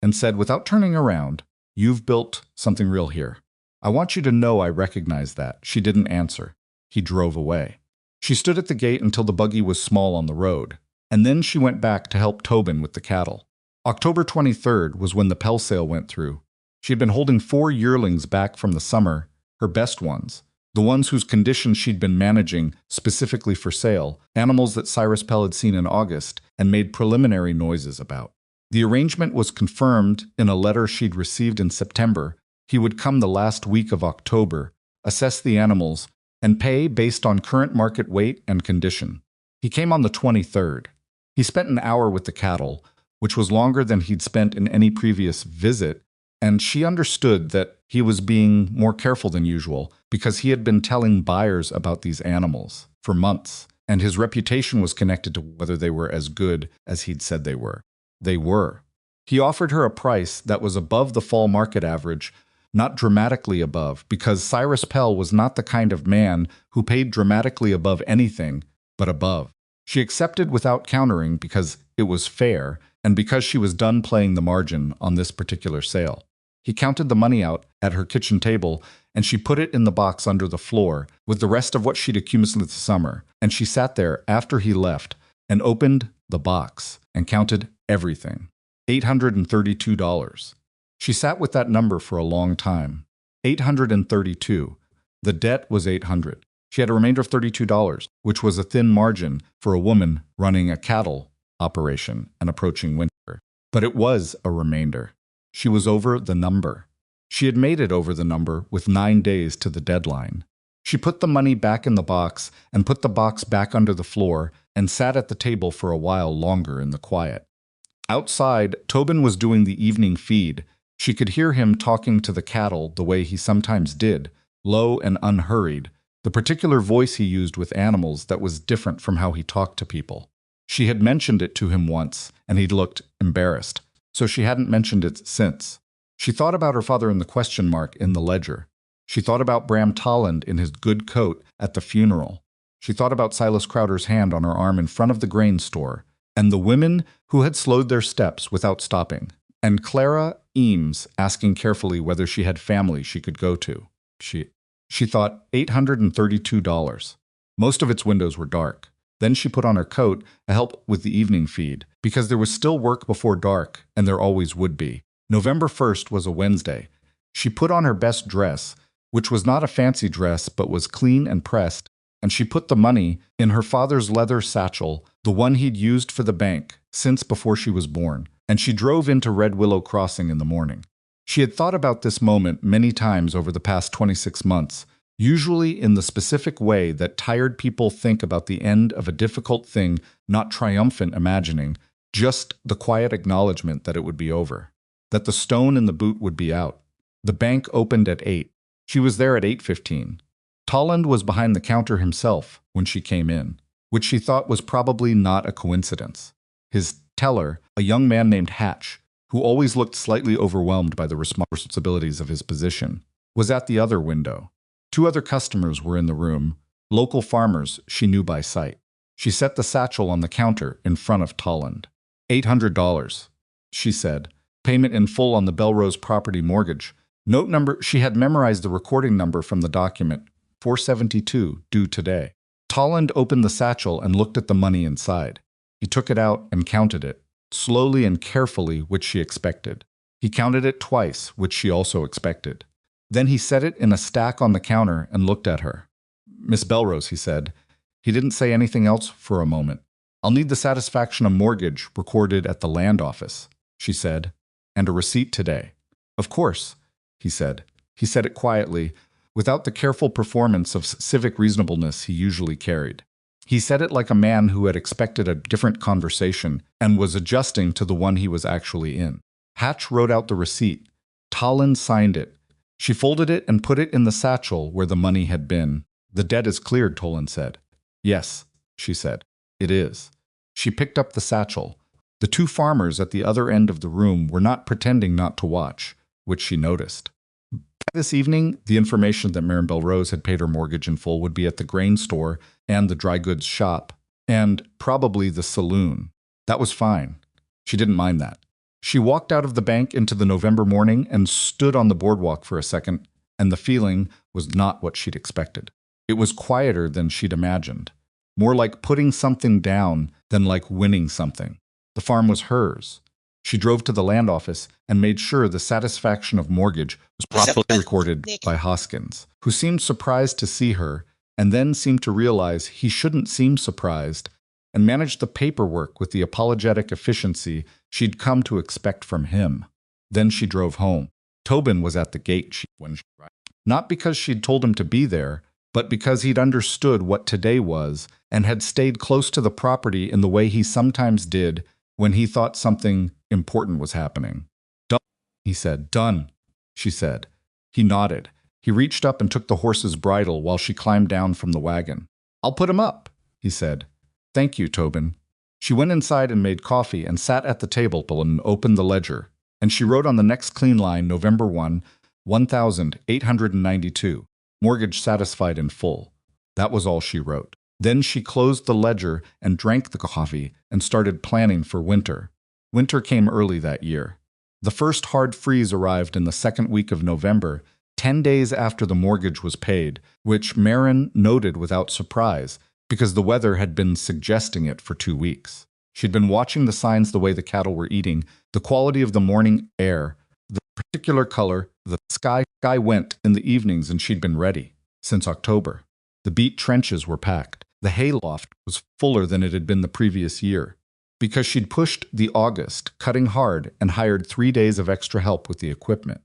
and said, without turning around, you've built something real here. I want you to know I recognize that. She didn't answer. He drove away. She stood at the gate until the buggy was small on the road, and then she went back to help Tobin with the cattle. October 23rd was when the Pell sale went through. She had been holding 4 yearlings back from the summer, her best ones, the ones whose condition she'd been managing specifically for sale, animals that Cyrus Pell had seen in August and made preliminary noises about. The arrangement was confirmed in a letter she'd received in September. He would come the last week of October, assess the animals, and pay based on current market weight and condition. He came on the 23rd. He spent an hour with the cattle, which was longer than he'd spent in any previous visit, and she understood that he was being more careful than usual because he had been telling buyers about these animals for months, and his reputation was connected to whether they were as good as he'd said they were. They were. He offered her a price that was above the fall market average, not dramatically above, because Cyrus Pell was not the kind of man who paid dramatically above anything, but above. She accepted without countering because it was fair, and because she was done playing the margin on this particular sale. He counted the money out at her kitchen table, and she put it in the box under the floor with the rest of what she'd accumulated this summer, and she sat there after he left and opened the box and counted everything. $832. She sat with that number for a long time. 832. The debt was $800. She had a remainder of $32, which was a thin margin for a woman running a cattle operation and approaching winter. But it was a remainder. She was over the number. She had made it over the number with 9 days to the deadline. She put the money back in the box and put the box back under the floor and sat at the table for a while longer in the quiet. Outside, Tobin was doing the evening feed. She could hear him talking to the cattle the way he sometimes did, low and unhurried, the particular voice he used with animals that was different from how he talked to people. She had mentioned it to him once, and he'd looked embarrassed, so she hadn't mentioned it since. She thought about her father in the question mark in the ledger. She thought about Bram Tolland in his good coat at the funeral. She thought about Silas Crowder's hand on her arm in front of the grain store, and the women who had slowed their steps without stopping, and Clara Eames asking carefully whether she had family she could go to. She thought $832. Most of its windows were dark. Then she put on her coat to help with the evening feed, because there was still work before dark, and there always would be. November 1st was a Wednesday. She put on her best dress, which was not a fancy dress but was clean and pressed, and she put the money in her father's leather satchel, the one he'd used for the bank since before she was born, and she drove into Red Willow Crossing in the morning. She had thought about this moment many times over the past 26 months, usually in the specific way that tired people think about the end of a difficult thing, not triumphant imagining, just the quiet acknowledgement that it would be over, that the stone in the boot would be out. The bank opened at 8. She was there at 8:15. Tolland was behind the counter himself when she came in, which she thought was probably not a coincidence. His teller, a young man named Hatch, who always looked slightly overwhelmed by the responsibilities of his position, was at the other window. 2 other customers were in the room, local farmers she knew by sight. She set the satchel on the counter in front of Tolland. $800, she said. Payment in full on the Belrose property mortgage. Note number, she had memorized the recording number from the document, 472, due today. Tolland opened the satchel and looked at the money inside. He took it out and counted it, slowly and carefully, which she expected. He counted it twice, which she also expected. Then he set it in a stack on the counter and looked at her. "Miss Belrose," he said. He didn't say anything else for a moment. "I'll need the satisfaction of mortgage recorded at the land office," she said, "and a receipt today." "Of course," he said. He said it quietly, without the careful performance of civic reasonableness he usually carried. He said it like a man who had expected a different conversation and was adjusting to the one he was actually in. Hatch wrote out the receipt. Tolland signed it. She folded it and put it in the satchel where the money had been. "The debt is cleared," Tolland said. "Yes," she said. "It is." She picked up the satchel. The 2 farmers at the other end of the room were not pretending not to watch, which she noticed. This evening, the information that Maren Belrose had paid her mortgage in full would be at the grain store and the dry goods shop, and probably the saloon. That was fine. She didn't mind that. She walked out of the bank into the November morning and stood on the boardwalk for a second, and the feeling was not what she'd expected. It was quieter than she'd imagined, more like putting something down than like winning something. The farm was hers. She drove to the land office and made sure the satisfaction of mortgage was properly recorded by Hoskins, who seemed surprised to see her and then seemed to realize he shouldn't seem surprised, and managed the paperwork with the apologetic efficiency she'd come to expect from him. Then she drove home. Tobin was at the gate when she arrived. Not because she'd told him to be there, but because he'd understood what today was and had stayed close to the property in the way he sometimes did when he thought something important was happening. "Done," he said. "Done," she said. He nodded. He reached up and took the horse's bridle while she climbed down from the wagon. "I'll put him up," he said. "Thank you, Tobin." She went inside and made coffee and sat at the table and opened the ledger, and she wrote on the next clean line, November 1, 1,892. Mortgage satisfied in full. That was all she wrote. Then she closed the ledger and drank the coffee and started planning for winter. Winter came early that year. The first hard freeze arrived in the second week of November, 10 days after the mortgage was paid, which Maren noted without surprise, because the weather had been suggesting it for 2 weeks. She'd been watching the signs, the way the cattle were eating, the quality of the morning air, the particular color, the sky went in the evenings, and she'd been ready since October. The beet trenches were packed. The hayloft was fuller than it had been the previous year, because she'd pushed the August, cutting hard, and hired 3 days of extra help with the equipment.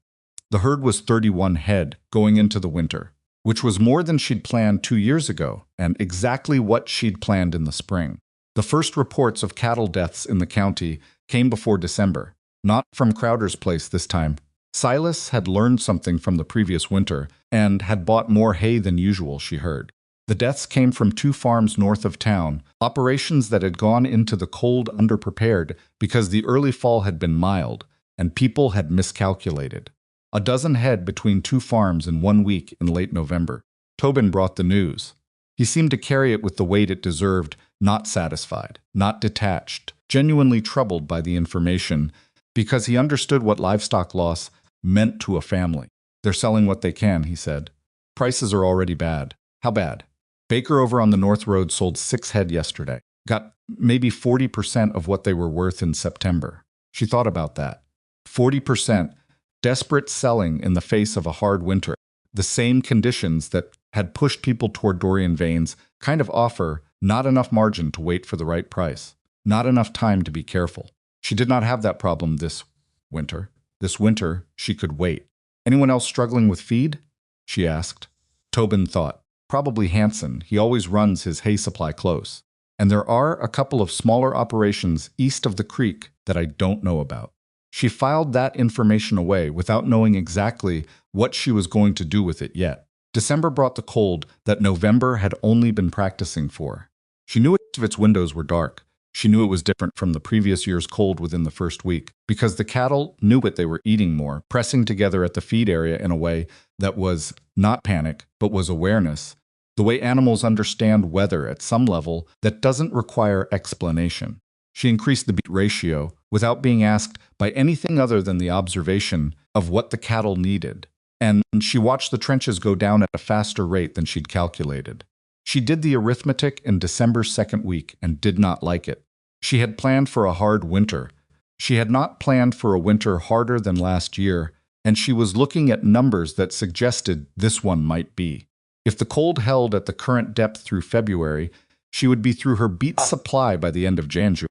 The herd was 31 head going into the winter, which was more than she'd planned 2 years ago, and exactly what she'd planned in the spring. The first reports of cattle deaths in the county came before December, not from Crowder's place this time. Silas had learned something from the previous winter and had bought more hay than usual, she heard. The deaths came from 2 farms north of town, operations that had gone into the cold underprepared because the early fall had been mild, and people had miscalculated. A dozen head between 2 farms in 1 week in late November. Tobin brought the news. He seemed to carry it with the weight it deserved, not satisfied, not detached, genuinely troubled by the information, because he understood what livestock loss meant to a family. They're selling what they can, he said. Prices are already bad. How bad? Baker over on the North Road sold 6 head yesterday. Got maybe 40% of what they were worth in September. She thought about that. 40%. Desperate selling in the face of a hard winter. The same conditions that had pushed people toward Dorian veins kind of offer not enough margin to wait for the right price. Not enough time to be careful. She did not have that problem this winter. This winter, she could wait. Anyone else struggling with feed? She asked. Tobin thought. Probably Hansen. He always runs his hay supply close. And there are a couple of smaller operations east of the creek that I don't know about. She filed that information away without knowing exactly what she was going to do with it yet. December brought the cold that November had only been practicing for. She knew most of its windows were dark. She knew it was different from the previous year's cold within the first week, because the cattle knew what they were eating more, pressing together at the feed area in a way that was not panic, but was awareness, the way animals understand weather at some level that doesn't require explanation. She increased the beat ratio without being asked by anything other than the observation of what the cattle needed, and she watched the trenches go down at a faster rate than she'd calculated. She did the arithmetic in December's second week and did not like it. She had planned for a hard winter. She had not planned for a winter harder than last year, and she was looking at numbers that suggested this one might be. If the cold held at the current depth through February, she would be through her beet supply by the end of January,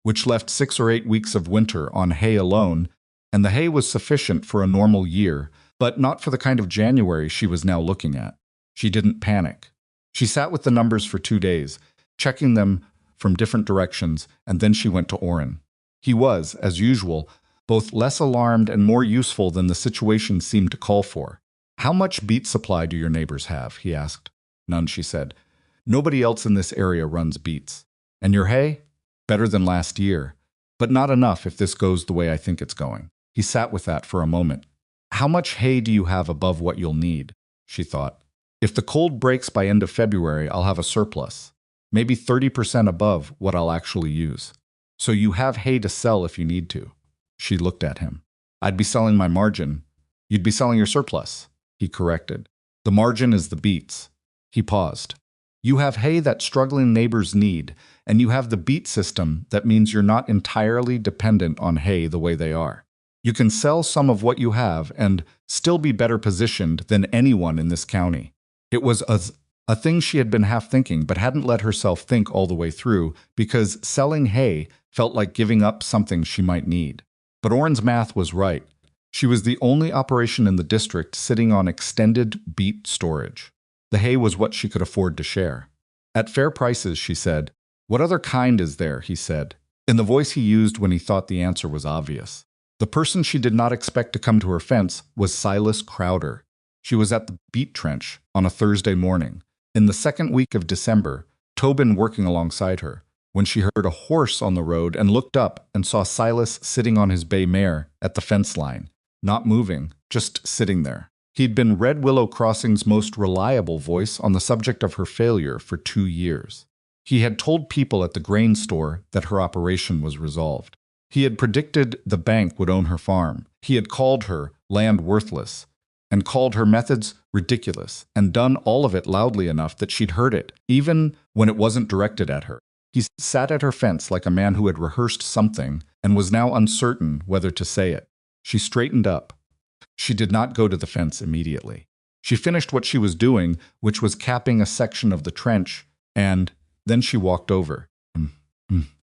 which left 6 or 8 weeks of winter on hay alone, and the hay was sufficient for a normal year, but not for the kind of January she was now looking at. She didn't panic. She sat with the numbers for 2 days, checking them from different directions, and then she went to Orrin. He was, as usual, both less alarmed and more useful than the situation seemed to call for. "How much beet supply do your neighbors have?" he asked. "None," she said. "Nobody else in this area runs beets. And your hay? Better than last year, but not enough if this goes the way I think it's going." He sat with that for a moment. "How much hay do you have above what you'll need?" she thought. "If the cold breaks by end of February, I'll have a surplus, maybe 30% above what I'll actually use. So you have hay to sell if you need to." She looked at him. "I'd be selling my margin." "You'd be selling your surplus," he corrected. "The margin is the beets." He paused. "You have hay that struggling neighbors need, and you have the beet system that means you're not entirely dependent on hay the way they are. You can sell some of what you have and still be better positioned than anyone in this county." It was a thing she had been half thinking but hadn't let herself think all the way through, because selling hay felt like giving up something she might need. But Orrin's math was right. She was the only operation in the district sitting on extended beet storage. The hay was what she could afford to share. "At fair prices," she said. "What other kind is there?" he said, in the voice he used when he thought the answer was obvious. The person she did not expect to come to her fence was Silas Crowder. She was at the beet trench on a Thursday morning, in the second week of December, Tobin working alongside her, when she heard a horse on the road and looked up and saw Silas sitting on his bay mare at the fence line, not moving, just sitting there. He'd been Red Willow Crossing's most reliable voice on the subject of her failure for 2 years. He had told people at the grain store that her operation was resolved. He had predicted the bank would own her farm. He had called her land worthless, and called her methods ridiculous, and done all of it loudly enough that she'd heard it, even when it wasn't directed at her. He sat at her fence like a man who had rehearsed something and was now uncertain whether to say it. She straightened up. She did not go to the fence immediately. She finished what she was doing, which was capping a section of the trench, and then she walked over.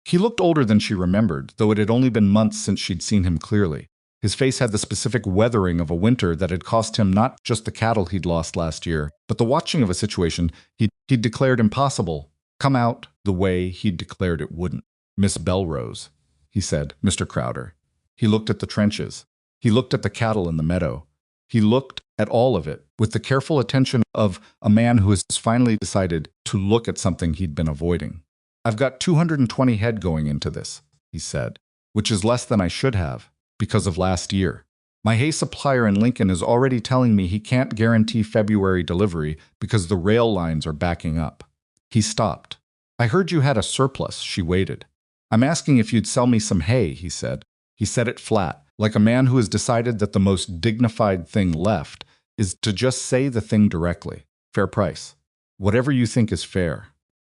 He looked older than she remembered, though it had only been months since she'd seen him clearly. His face had the specific weathering of a winter that had cost him not just the cattle he'd lost last year, but the watching of a situation he'd declared impossible come out the way he'd declared it wouldn't. "Miss Belrose," he said, "Mr. Crowder." He looked at the trenches. He looked at the cattle in the meadow. He looked at all of it, with the careful attention of a man who has finally decided to look at something he'd been avoiding. "I've got 220 head going into this," he said, "which is less than I should have, because of last year. My hay supplier in Lincoln is already telling me he can't guarantee February delivery because the rail lines are backing up." He stopped. "I heard you had a surplus," she waited. "I'm asking if you'd sell me some hay," he said. He said it flat, like a man who has decided that the most dignified thing left is to just say the thing directly. "Fair price. Whatever you think is fair."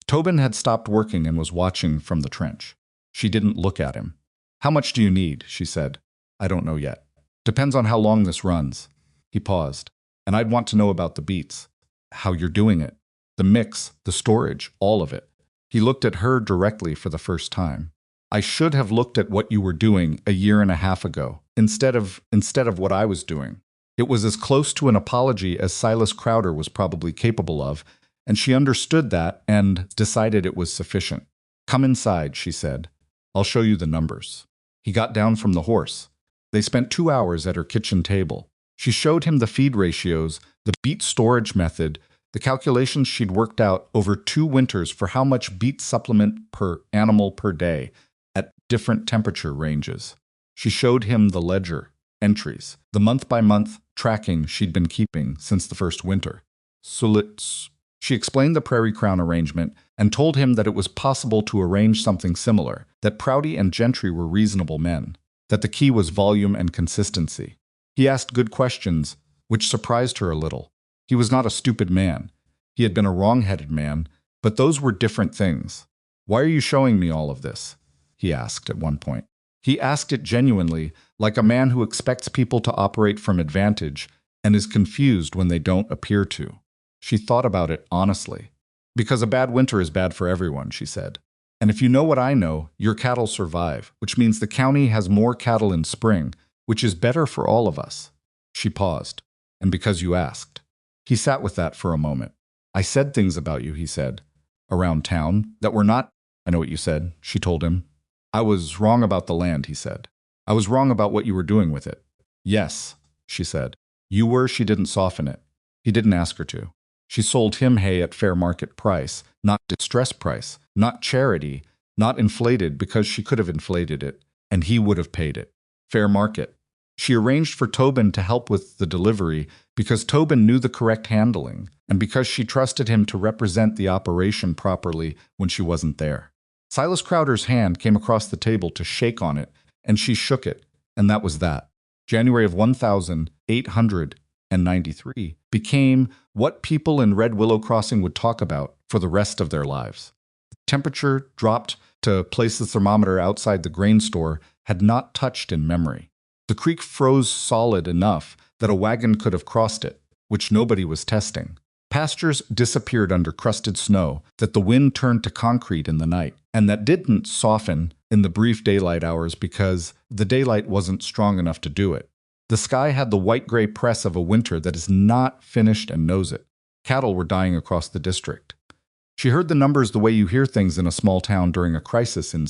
Tobin had stopped working and was watching from the trench. She didn't look at him. "How much do you need?" she said. "I don't know yet. Depends on how long this runs." He paused. "And I'd want to know about the beets. How you're doing it. The mix, the storage, all of it." He looked at her directly for the first time. "I should have looked at what you were doing a year and a half ago, instead of what I was doing." It was as close to an apology as Silas Crowder was probably capable of, and she understood that and decided it was sufficient. "Come inside," she said. "I'll show you the numbers." He got down from the horse. They spent 2 hours at her kitchen table. She showed him the feed ratios, the beet storage method, the calculations she'd worked out over 2 winters for how much beet supplement per animal per day at different temperature ranges. She showed him the ledger entries, the month-by-month tracking she'd been keeping since the first winter. She explained the Prairie Crown arrangement and told him that it was possible to arrange something similar, that Prouty and Gentry were reasonable men, that the key was volume and consistency. He asked good questions, which surprised her a little. He was not a stupid man. He had been a wrong-headed man, but those were different things. "Why are you showing me all of this?" he asked at one point. He asked it genuinely, like a man who expects people to operate from advantage and is confused when they don't appear to. She thought about it honestly. "Because a bad winter is bad for everyone," she said. "And if you know what I know, your cattle survive, which means the county has more cattle in spring, which is better for all of us." She paused. "And because you asked." He sat with that for a moment. "I said things about you," he said, "around town that were not—" "I know what you said," she told him. "I was wrong about the land," he said. "I was wrong about what you were doing with it." "Yes," she said. "You were." She didn't soften it. He didn't ask her to. She sold him hay at fair market price, not distress price, not charity, not inflated because she could have inflated it, and he would have paid it. Fair market. She arranged for Tobin to help with the delivery because Tobin knew the correct handling, and because she trusted him to represent the operation properly when she wasn't there. Silas Crowder's hand came across the table to shake on it, and she shook it, and that was that. January of 1893 became what people in Red Willow Crossing would talk about for the rest of their lives. The temperature dropped to place the thermometer outside the grain store had not touched in memory. The creek froze solid enough that a wagon could have crossed it, which nobody was testing. Pastures disappeared under crusted snow that the wind turned to concrete in the night, and that didn't soften in the brief daylight hours because the daylight wasn't strong enough to do it. The sky had the white-gray press of a winter that is not finished and knows it. Cattle were dying across the district. She heard the numbers the way you hear things in a small town during a crisis in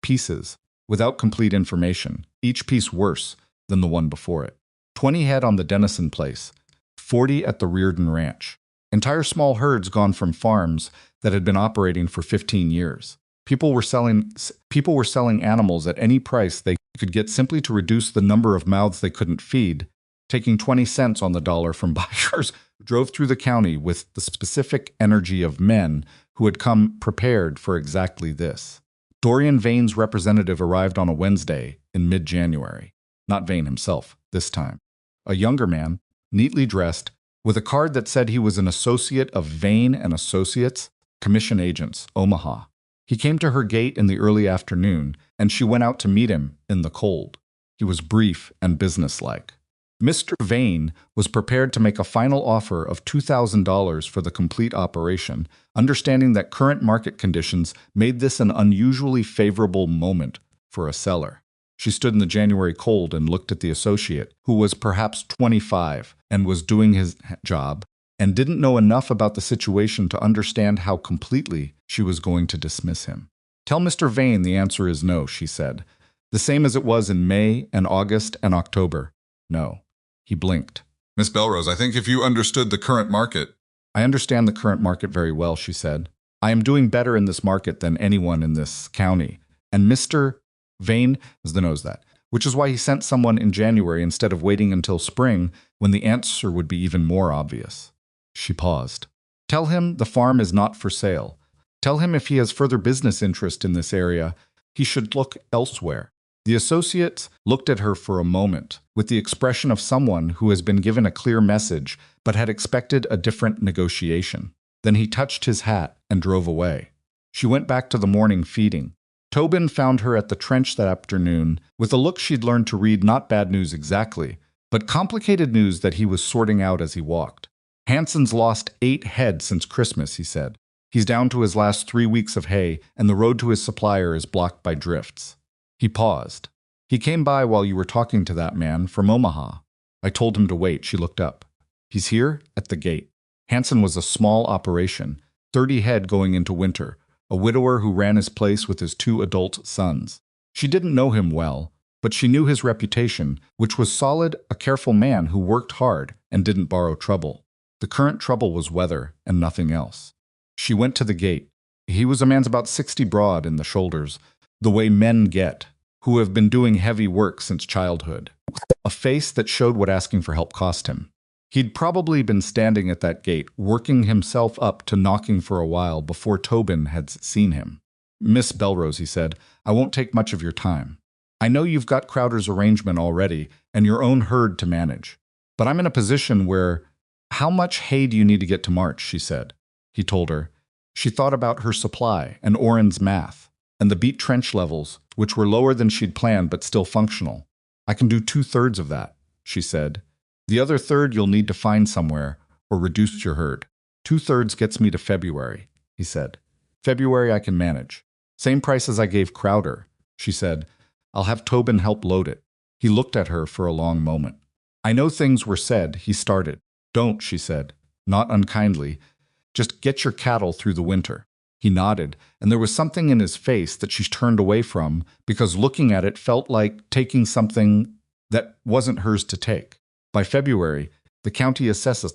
pieces, without complete information, each piece worse than the one before it. 20 head on the Dennison place, 40 at the Reardon Ranch. Entire small herds gone from farms that had been operating for 15 years. People were selling animals at any price they could get simply to reduce the number of mouths they couldn't feed, taking 20 cents on the dollar from buyers who drove through the county with the specific energy of men who had come prepared for exactly this. Dorian Vane's representative arrived on a Wednesday in mid-January. Not Vane himself, this time. A younger man, neatly dressed, with a card that said he was an associate of Vane and Associates, commission agents, Omaha. He came to her gate in the early afternoon, and she went out to meet him in the cold. He was brief and businesslike. Mr. Vane was prepared to make a final offer of $2,000 for the complete operation, understanding that current market conditions made this an unusually favorable moment for a seller. She stood in the January cold and looked at the associate, who was perhaps 25 and was doing his job, and didn't know enough about the situation to understand how completely she was going to dismiss him. "Tell Mr. Vane the answer is no," she said. "The same as it was in May and August and October. No." He blinked. Miss Belrose, I think if you understood the current market. I understand the current market very well, she said. I am doing better in this market than anyone in this county. And Mr. Vane knows that, which is why he sent someone in January instead of waiting until spring when the answer would be even more obvious. She paused. Tell him the farm is not for sale. Tell him if he has further business interest in this area, he should look elsewhere. The associate looked at her for a moment, with the expression of someone who has been given a clear message but had expected a different negotiation. Then he touched his hat and drove away. She went back to the morning feeding. Tobin found her at the trench that afternoon with a look she'd learned to read not bad news exactly, but complicated news that he was sorting out as he walked. Hanson's lost 8 head since Christmas, he said. He's down to his last 3 weeks of hay, and the road to his supplier is blocked by drifts. He paused. He came by while you were talking to that man from Omaha. I told him to wait. She looked up. He's here at the gate. Hanson was a small operation, 30 head going into winter, a widower who ran his place with his 2 adult sons. She didn't know him well, but she knew his reputation, which was solid, a careful man who worked hard and didn't borrow trouble. The current trouble was weather and nothing else. She went to the gate. He was a man about 60 broad in the shoulders, the way men get, who have been doing heavy work since childhood. A face that showed what asking for help cost him. He'd probably been standing at that gate, working himself up to knocking for a while before Tobin had seen him. Miss Belrose, he said, I won't take much of your time. I know you've got Crowder's arrangement already and your own herd to manage. But I'm in a position where, how much hay do you need to get to March, she said. He told her. She thought about her supply and Oren's math, and the beet trench levels, which were lower than she'd planned but still functional. I can do 2/3 of that, she said. The other third you'll need to find somewhere or reduce your herd. 2/3 gets me to February, he said. February I can manage. Same price as I gave Crowder, she said. I'll have Tobin help load it. He looked at her for a long moment. I know things were said, he started. Don't, she said, not unkindly. Just get your cattle through the winter. He nodded, and there was something in his face that she turned away from because looking at it felt like taking something that wasn't hers to take. By February, the county assessor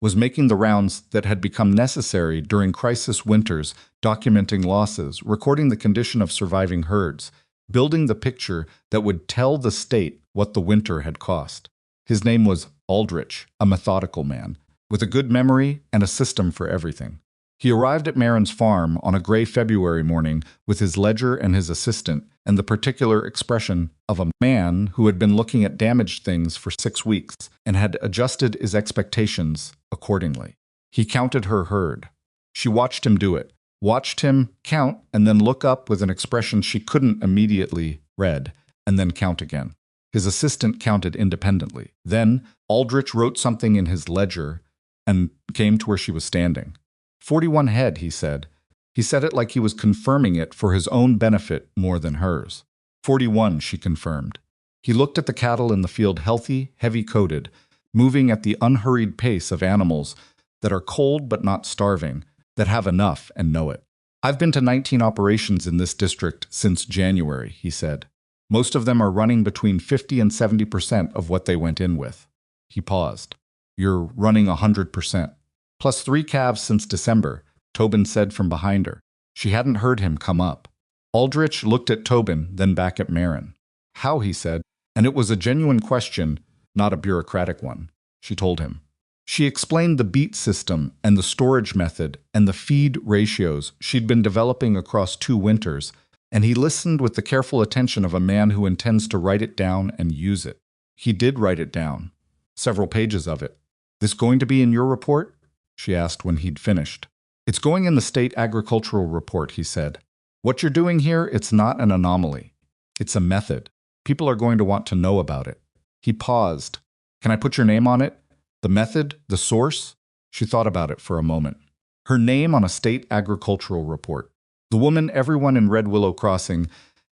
was making the rounds that had become necessary during crisis winters, documenting losses, recording the condition of surviving herds, building the picture that would tell the state what the winter had cost. His name was Aldrich, a methodical man, with a good memory and a system for everything. He arrived at Marin's farm on a gray February morning with his ledger and his assistant, and the particular expression of a man who had been looking at damaged things for 6 weeks and had adjusted his expectations accordingly. He counted her herd. She watched him do it, watched him count and then look up with an expression she couldn't immediately read, and then count again. His assistant counted independently. Then Aldrich wrote something in his ledger and came to where she was standing. 41 head, he said. He said it like he was confirming it for his own benefit more than hers. 41, she confirmed. He looked at the cattle in the field, healthy, heavy-coated, moving at the unhurried pace of animals that are cold but not starving, that have enough and know it. I've been to 19 operations in this district since January, he said. Most of them are running between 50 and 70% of what they went in with. He paused. You're running 100%. Plus 3 calves since December, Tobin said from behind her. She hadn't heard him come up. Aldrich looked at Tobin, then back at Marin. How, he said, and it was a genuine question, not a bureaucratic one, she told him. She explained the beet system and the storage method and the feed ratios she'd been developing across 2 winters, and he listened with the careful attention of a man who intends to write it down and use it. He did write it down, several pages of it. This going to be in your report? She asked when he'd finished. It's going in the state agricultural report, he said. What you're doing here, it's not an anomaly. It's a method. People are going to want to know about it. He paused. Can I put your name on it? The method? The source? She thought about it for a moment. Her name on a state agricultural report. The woman everyone in Red Willow Crossing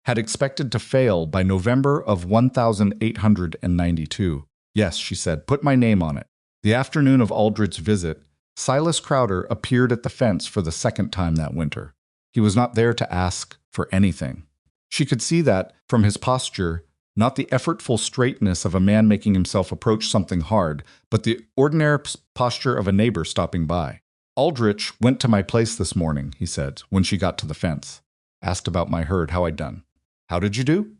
had expected to fail by November of 1892. Yes, she said, put my name on it. The afternoon of Aldrich's visit, Silas Crowder appeared at the fence for the 2nd time that winter. He was not there to ask for anything. She could see that from his posture Not the effortful straightness of a man making himself approach something hard, but the ordinary posture of a neighbor stopping by. Aldrich went to my place this morning, he said, when she got to the fence. Asked about my herd, how I'd done. How did you do?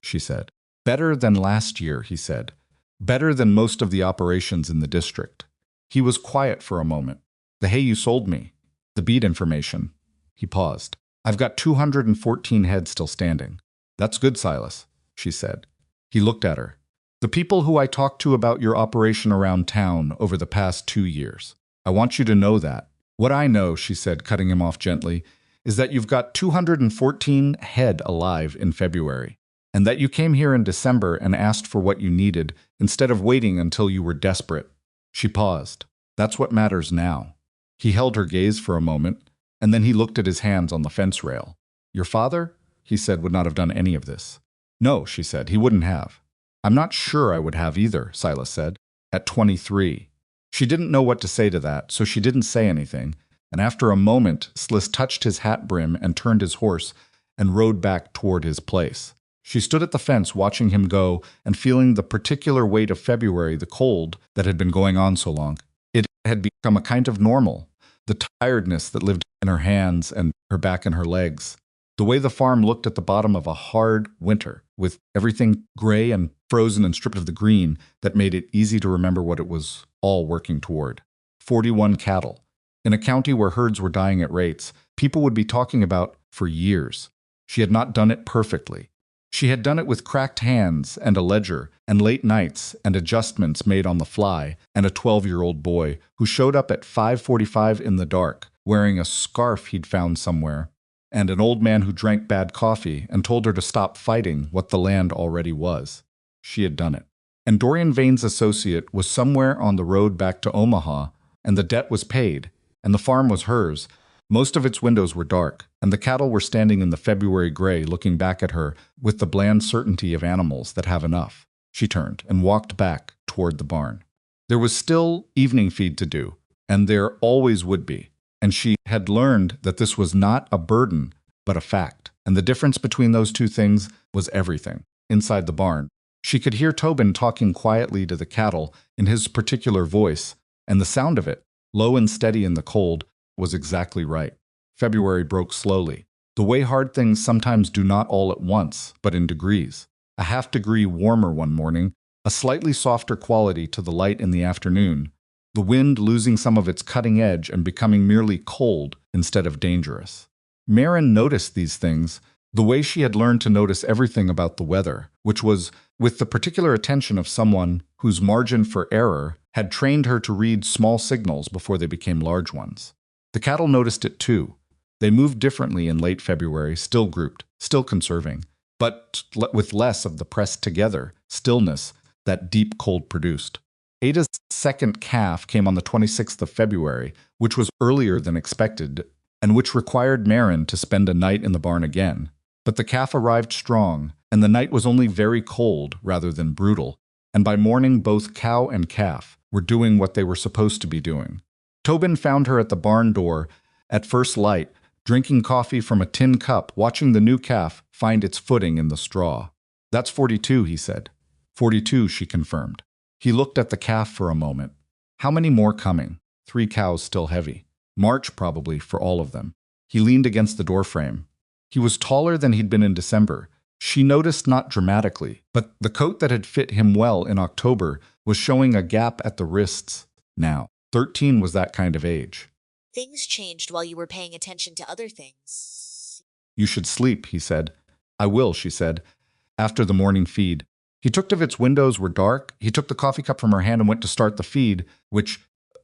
She said. Better than last year, he said. Better than most of the operations in the district. He was quiet for a moment. The hay you sold me. The beet information. He paused. I've got 214 head still standing. That's good, Silas, she said. He looked at her. The people who I talked to about your operation around town over the past 2 years. I want you to know that. What I know, she said, cutting him off gently, is that you've got 214 head alive in February, and that you came here in December and asked for what you needed instead of waiting until you were desperate. She paused. That's what matters now. He held her gaze for a moment, and then he looked at his hands on the fence rail. Your father, he said, would not have done any of this. No, she said, he wouldn't have. I'm not sure I would have either, Silas said, at 23. She didn't know what to say to that, so she didn't say anything, and after a moment, Sliss touched his hat brim and turned his horse and rode back toward his place. She stood at the fence watching him go and feeling the particular weight of February, the cold that had been going on so long. It had become a kind of normal, the tiredness that lived in her hands and her back and her legs. The way the farm looked at the bottom of a hard winter, with everything gray and frozen and stripped of the green that made it easy to remember what it was all working toward. 41 cattle. In a county where herds were dying at rates people would be talking about for years. She had not done it perfectly. She had done it with cracked hands and a ledger and late nights and adjustments made on the fly and a 12-year-old boy who showed up at 5:45 in the dark wearing a scarf he'd found somewhere, and an old man who drank bad coffee and told her to stop fighting what the land already was. She had done it. And Dorian Vane's associate was somewhere on the road back to Omaha, and the debt was paid, and the farm was hers. Most of its windows were dark, and the cattle were standing in the February gray looking back at her with the bland certainty of animals that have enough. She turned and walked back toward the barn. There was still evening feed to do, and there always would be, and she had learned that this was not a burden, but a fact, and the difference between those two things was everything. Inside the barn, she could hear Tobin talking quietly to the cattle in his particular voice, and the sound of it, low and steady in the cold, was exactly right. February broke slowly, the way hard things sometimes do not all at once, but in degrees. A half-degree warmer one morning, a slightly softer quality to the light in the afternoon, the wind losing some of its cutting edge and becoming merely cold instead of dangerous. Marin noticed these things the way she had learned to notice everything about the weather, which was with the particular attention of someone whose margin for error had trained her to read small signals before they became large ones. The cattle noticed it too. They moved differently in late February, still grouped, still conserving, but with less of the pressed together stillness that deep cold produced. Ada's second calf came on the 26th of February, which was earlier than expected, and which required Marin to spend a night in the barn again. But the calf arrived strong, and the night was only very cold rather than brutal, and by morning both cow and calf were doing what they were supposed to be doing. Tobin found her at the barn door at first light, drinking coffee from a tin cup, watching the new calf find its footing in the straw. That's 42, he said. 42, she confirmed. He looked at the calf for a moment. How many more coming? 3 cows still heavy. March, probably, for all of them. He leaned against the doorframe. He was taller than he'd been in December. She noticed not dramatically, but the coat that had fit him well in October was showing a gap at the wrists now. 13 was that kind of age. Things changed while you were paying attention to other things. You should sleep, he said. I will, she said, after the morning feed. He took if its windows were dark. He took the coffee cup from her hand and went to start the feed, which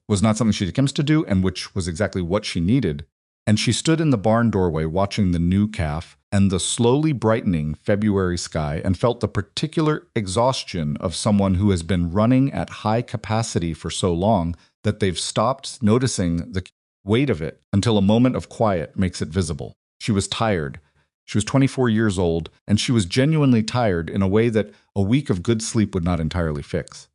was not something she attempted to do and which was exactly what she needed. And she stood in the barn doorway watching the new calf and the slowly brightening February sky and felt the particular exhaustion of someone who has been running at high capacity for so long that they've stopped noticing the weight of it until a moment of quiet makes it visible. She was tired. She was 24 years old, and she was genuinely tired in a way that a week of good sleep would not entirely fix.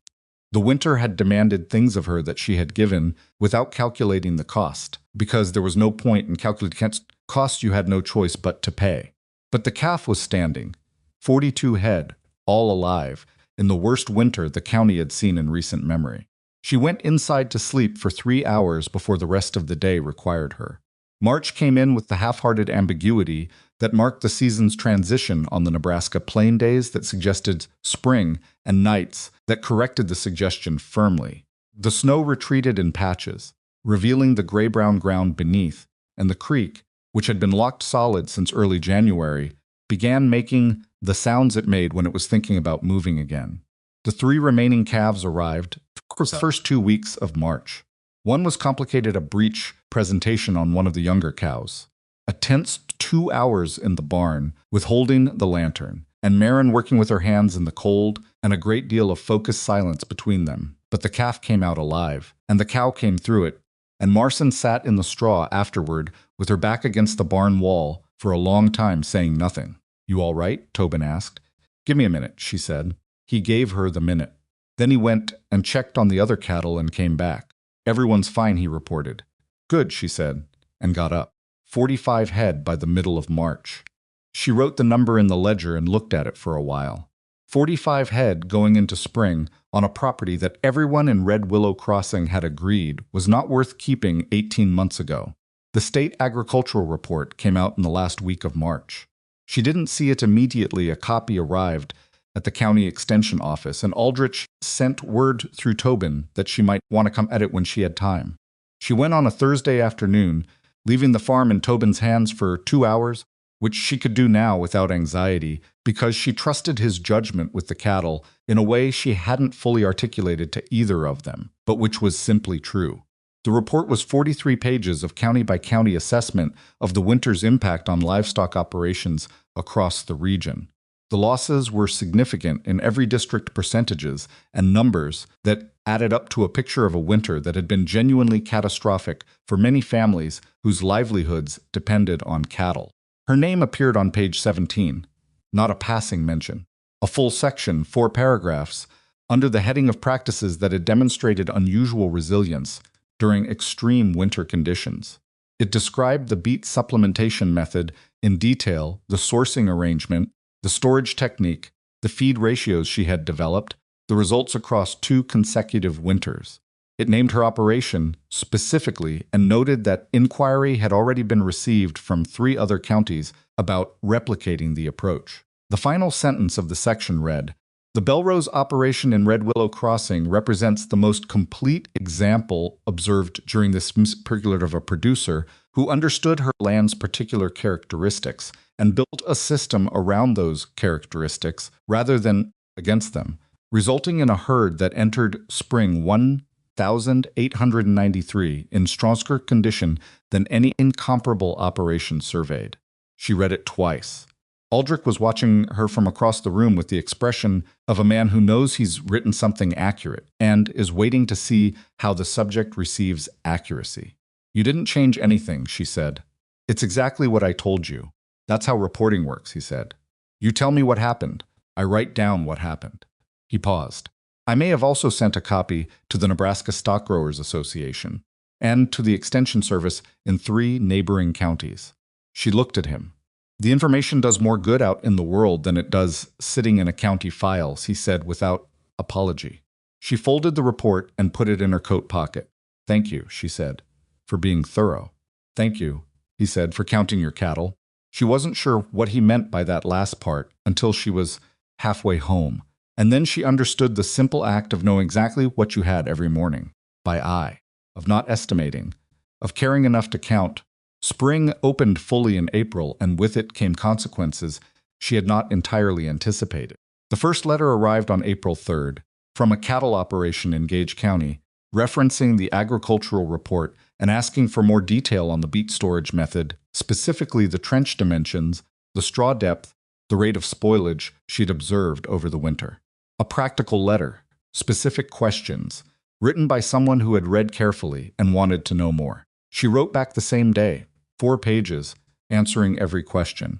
The winter had demanded things of her that she had given without calculating the cost, because there was no point in calculating cost you had no choice but to pay. But the calf was standing, 42 head, all alive, in the worst winter the county had seen in recent memory. She went inside to sleep for 3 hours before the rest of the day required her. March came in with the half-hearted ambiguity that marked the season's transition on the Nebraska plain days that suggested spring and nights that corrected the suggestion firmly. The snow retreated in patches, revealing the gray-brown ground beneath, and the creek, which had been locked solid since early January, began making the sounds it made when it was thinking about moving again. The 3 remaining calves arrived for the first 2 weeks of March. One was complicated a breech presentation on one of the younger cows. A tense 2 hours in the barn with holding the lantern, and Marin working with her hands in the cold, and a great deal of focused silence between them. But the calf came out alive, and the cow came through it, and Marson sat in the straw afterward with her back against the barn wall for a long time saying nothing. "You all right?" Tobin asked. "Give me a minute," she said. He gave her the minute. Then he went and checked on the other cattle and came back. "Everyone's fine," he reported. "Good," she said, and got up. 45 head by the middle of March. She wrote the number in the ledger and looked at it for a while. 45 head going into spring on a property that everyone in Red Willow Crossing had agreed was not worth keeping 18 months ago. The state agricultural report came out in the last week of March. She didn't see it immediately. A copy arrived at the county extension office, and Aldrich sent word through Tobin that she might want to come at it when she had time. She went on a Thursday afternoon, leaving the farm in Tobin's hands for 2 hours, which she could do now without anxiety, because she trusted his judgment with the cattle in a way she hadn't fully articulated to either of them, but which was simply true. The report was 43 pages of county-by-county assessment of the winter's impact on livestock operations across the region. The losses were significant in every district, percentages and numbers that added up to a picture of a winter that had been genuinely catastrophic for many families whose livelihoods depended on cattle. Her name appeared on page 17, not a passing mention. A full section, 4 paragraphs, under the heading of practices that had demonstrated unusual resilience during extreme winter conditions. It described the Beets supplementation method in detail, the sourcing arrangement, the storage technique, the feed ratios she had developed, the results across 2 consecutive winters. It named her operation specifically and noted that inquiry had already been received from 3 other counties about replicating the approach. The final sentence of the section read, "The Belrose operation in Red Willow Crossing represents the most complete example observed during this period of a producer who understood her land's particular characteristics and built a system around those characteristics rather than against them, resulting in a herd that entered spring 1,893 in stronger condition than any incomparable operation surveyed." She read it twice. Aldrich was watching her from across the room with the expression of a man who knows he's written something accurate and is waiting to see how the subject receives accuracy. "You didn't change anything," she said. "It's exactly what I told you. That's how reporting works," he said. "You tell me what happened. I write down what happened." He paused. "I may have also sent a copy to the Nebraska Stock Growers Association and to the Extension Service in 3 neighboring counties." She looked at him. "The information does more good out in the world than it does sitting in a county files," he said without apology. She folded the report and put it in her coat pocket. "Thank you," she said, "for being thorough." "Thank you," he said, "for counting your cattle." She wasn't sure what he meant by that last part until she was halfway home, and then she understood the simple act of knowing exactly what you had every morning, by eye, of not estimating, of caring enough to count. Spring opened fully in April, and with it came consequences she had not entirely anticipated. The first letter arrived on April 3rd, from a cattle operation in Gage County, referencing the agricultural report and asking for more detail on the beet storage method, specifically the trench dimensions, the straw depth, the rate of spoilage she'd observed over the winter. A practical letter, specific questions, written by someone who had read carefully and wanted to know more. She wrote back the same day, 4 pages, answering every question.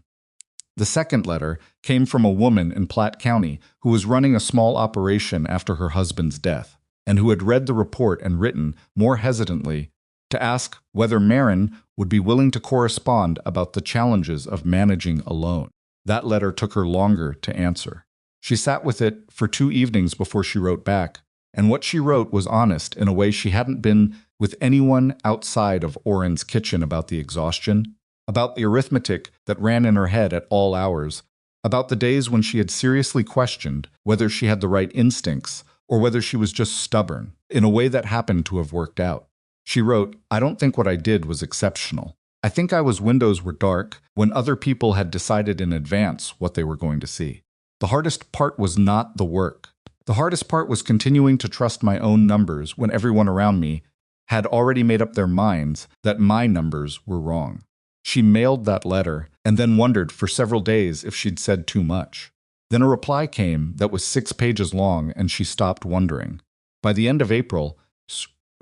The second letter came from a woman in Platte County who was running a small operation after her husband's death, and who had read the report and written, more hesitantly, to ask whether Marin would be willing to correspond about the challenges of managing alone. That letter took her longer to answer. She sat with it for 2 evenings before she wrote back, and what she wrote was honest in a way she hadn't been with anyone outside of Oren's kitchen about the exhaustion, about the arithmetic that ran in her head at all hours, about the days when she had seriously questioned whether she had the right instincts or whether she was just stubborn, in a way that happened to have worked out. She wrote, "I don't think what I did was exceptional. I think windows were dark when other people had decided in advance what they were going to see. The hardest part was not the work. The hardest part was continuing to trust my own numbers when everyone around me had already made up their minds that my numbers were wrong." She mailed that letter and then wondered for several days if she'd said too much. Then a reply came that was 6 pages long, and she stopped wondering. By the end of April,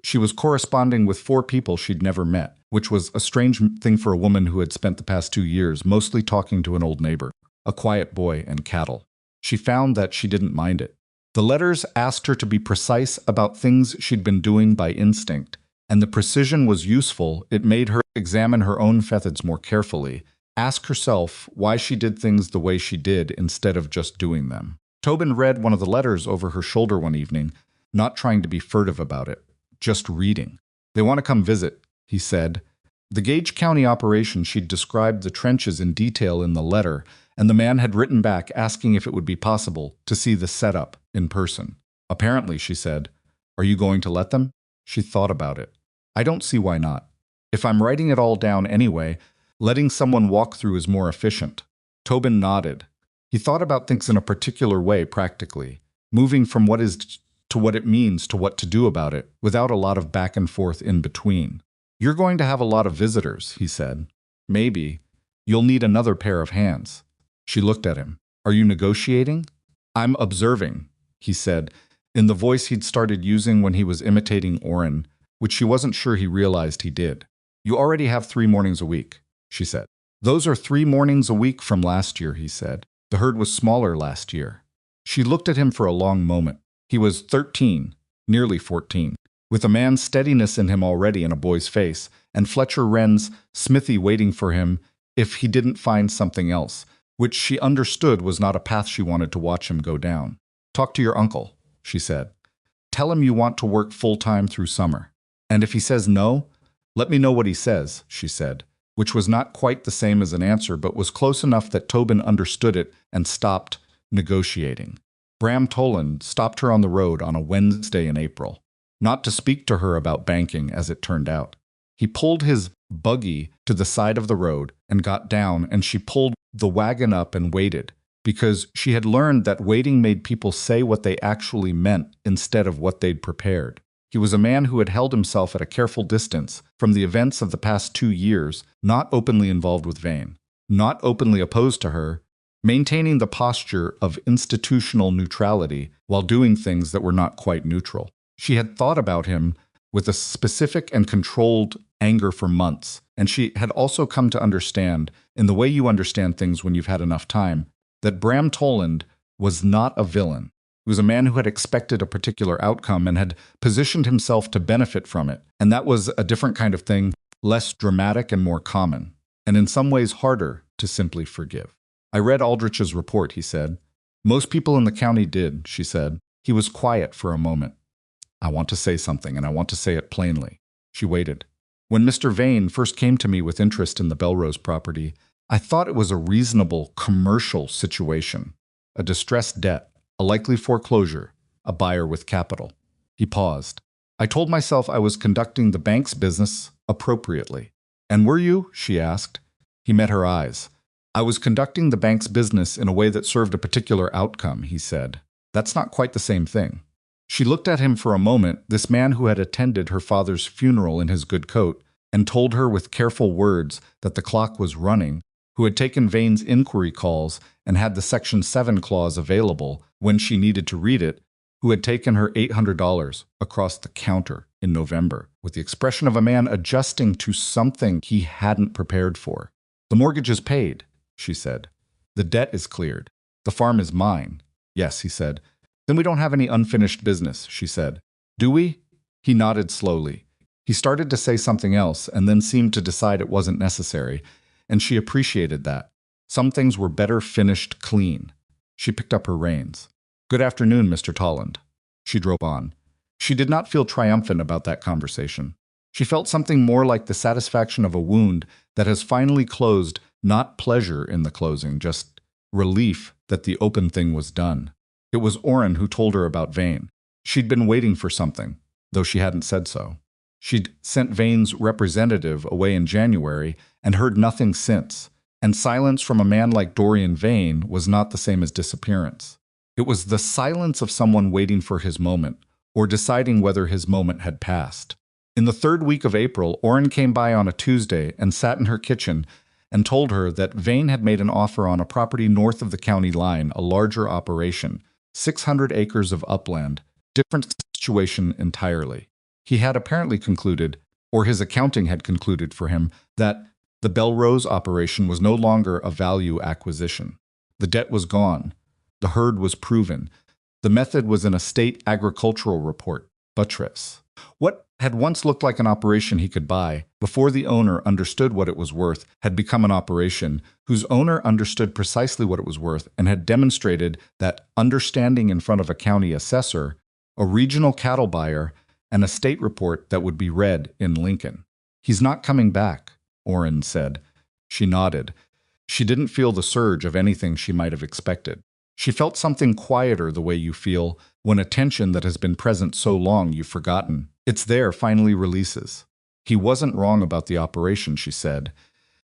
she was corresponding with 4 people she'd never met, which was a strange thing for a woman who had spent the past 2 years mostly talking to an old neighbor, a quiet boy, and cattle. She found that she didn't mind it. The letters asked her to be precise about things she'd been doing by instinct, and the precision was useful. It made her examine her own methods more carefully, ask herself why she did things the way she did instead of just doing them. Tobin read one of the letters over her shoulder one evening, not trying to be furtive about it, just reading. "They want to come visit," he said. The Gage County operation, she'd described the trenches in detail in the letter, and the man had written back asking if it would be possible to see the setup in person. "Apparently," she said. "Are you going to let them?" She thought about it. "I don't see why not. If I'm writing it all down anyway, letting someone walk through is more efficient." Tobin nodded. He thought about things in a particular way practically, moving from what is to what it means to what to do about it, without a lot of back and forth in between. "You're going to have a lot of visitors," he said. "Maybe. You'll need another pair of hands." She looked at him. "Are you negotiating?" "I'm observing," he said, in the voice he'd started using when he was imitating Oren, which she wasn't sure he realized he did. "You already have 3 mornings a week," she said. "Those are 3 mornings a week from last year," he said. "The herd was smaller last year." She looked at him for a long moment. He was 13, nearly 14, with a man's steadiness in him already in a boy's face, and Fletcher Wren's smithy waiting for him if he didn't find something else, which she understood was not a path she wanted to watch him go down. "Talk to your uncle," she said. "Tell him you want to work full-time through summer. And if he says no, let me know what he says," she said, which was not quite the same as an answer, but was close enough that Tobin understood it and stopped negotiating. Bram Toland stopped her on the road on a Wednesday in April, not to speak to her about banking, as it turned out. He pulled his buggy to the side of the road and got down, and she pulled the wagon up and waited, because she had learned that waiting made people say what they actually meant instead of what they'd prepared. He was a man who had held himself at a careful distance from the events of the past 2 years, not openly involved with Vane, not openly opposed to her, maintaining the posture of institutional neutrality while doing things that were not quite neutral. She had thought about him with a specific and controlled anger for months, and she had also come to understand, in the way you understand things when you've had enough time, that Bram Toland was not a villain. He was a man who had expected a particular outcome and had positioned himself to benefit from it, and that was a different kind of thing, less dramatic and more common, and in some ways harder to simply forgive. "I read Aldrich's report," he said. "Most people in the county did," she said. He was quiet for a moment. "I want to say something, and I want to say it plainly." She waited. "When Mr. Vane first came to me with interest in the Belrose property, I thought it was a reasonable commercial situation, a distressed debt, a likely foreclosure, a buyer with capital." He paused. "I told myself I was conducting the bank's business appropriately." "And were you?" she asked. He met her eyes. "I was conducting the bank's business in a way that served a particular outcome," he said. "That's not quite the same thing." She looked at him for a moment, this man who had attended her father's funeral in his good coat, and told her with careful words that the clock was running, who had taken Vane's inquiry calls and had the Section 7 clause available when she needed to read it, who had taken her $800 across the counter in November, with the expression of a man adjusting to something he hadn't prepared for. "The mortgage is paid," she said. "The debt is cleared. The farm is mine." "Yes," he said. "Then we don't have any unfinished business," she said. "Do we?" He nodded slowly. He started to say something else and then seemed to decide it wasn't necessary, and she appreciated that. Some things were better finished clean. She picked up her reins. "Good afternoon, Mr. Tolland." She drove on. She did not feel triumphant about that conversation. She felt something more like the satisfaction of a wound that has finally closed, not pleasure in the closing, just relief that the open thing was done. It was Orrin who told her about Vane. She'd been waiting for something, though she hadn't said so. She'd sent Vane's representative away in January and heard nothing since, and silence from a man like Dorian Vane was not the same as disappearance. It was the silence of someone waiting for his moment, or deciding whether his moment had passed. In the third week of April, Orrin came by on a Tuesday and sat in her kitchen and told her that Vane had made an offer on a property north of the county line, a larger operation, 600 acres of upland, different situation entirely. He had apparently concluded, or his accounting had concluded for him, that the Belrose operation was no longer a value acquisition. The debt was gone. The herd was proven. The method was in a state agricultural report, buttress. What had once looked like an operation he could buy, before the owner understood what it was worth, had become an operation whose owner understood precisely what it was worth and had demonstrated that understanding in front of a county assessor, a regional cattle buyer, and a state report that would be read in Lincoln. "He's not coming back," Orrin said. She nodded. She didn't feel the surge of anything she might have expected. She felt something quieter the way you feel when a tension that has been present so long you've forgotten. It's there finally releases. He wasn't wrong about the operation, she said.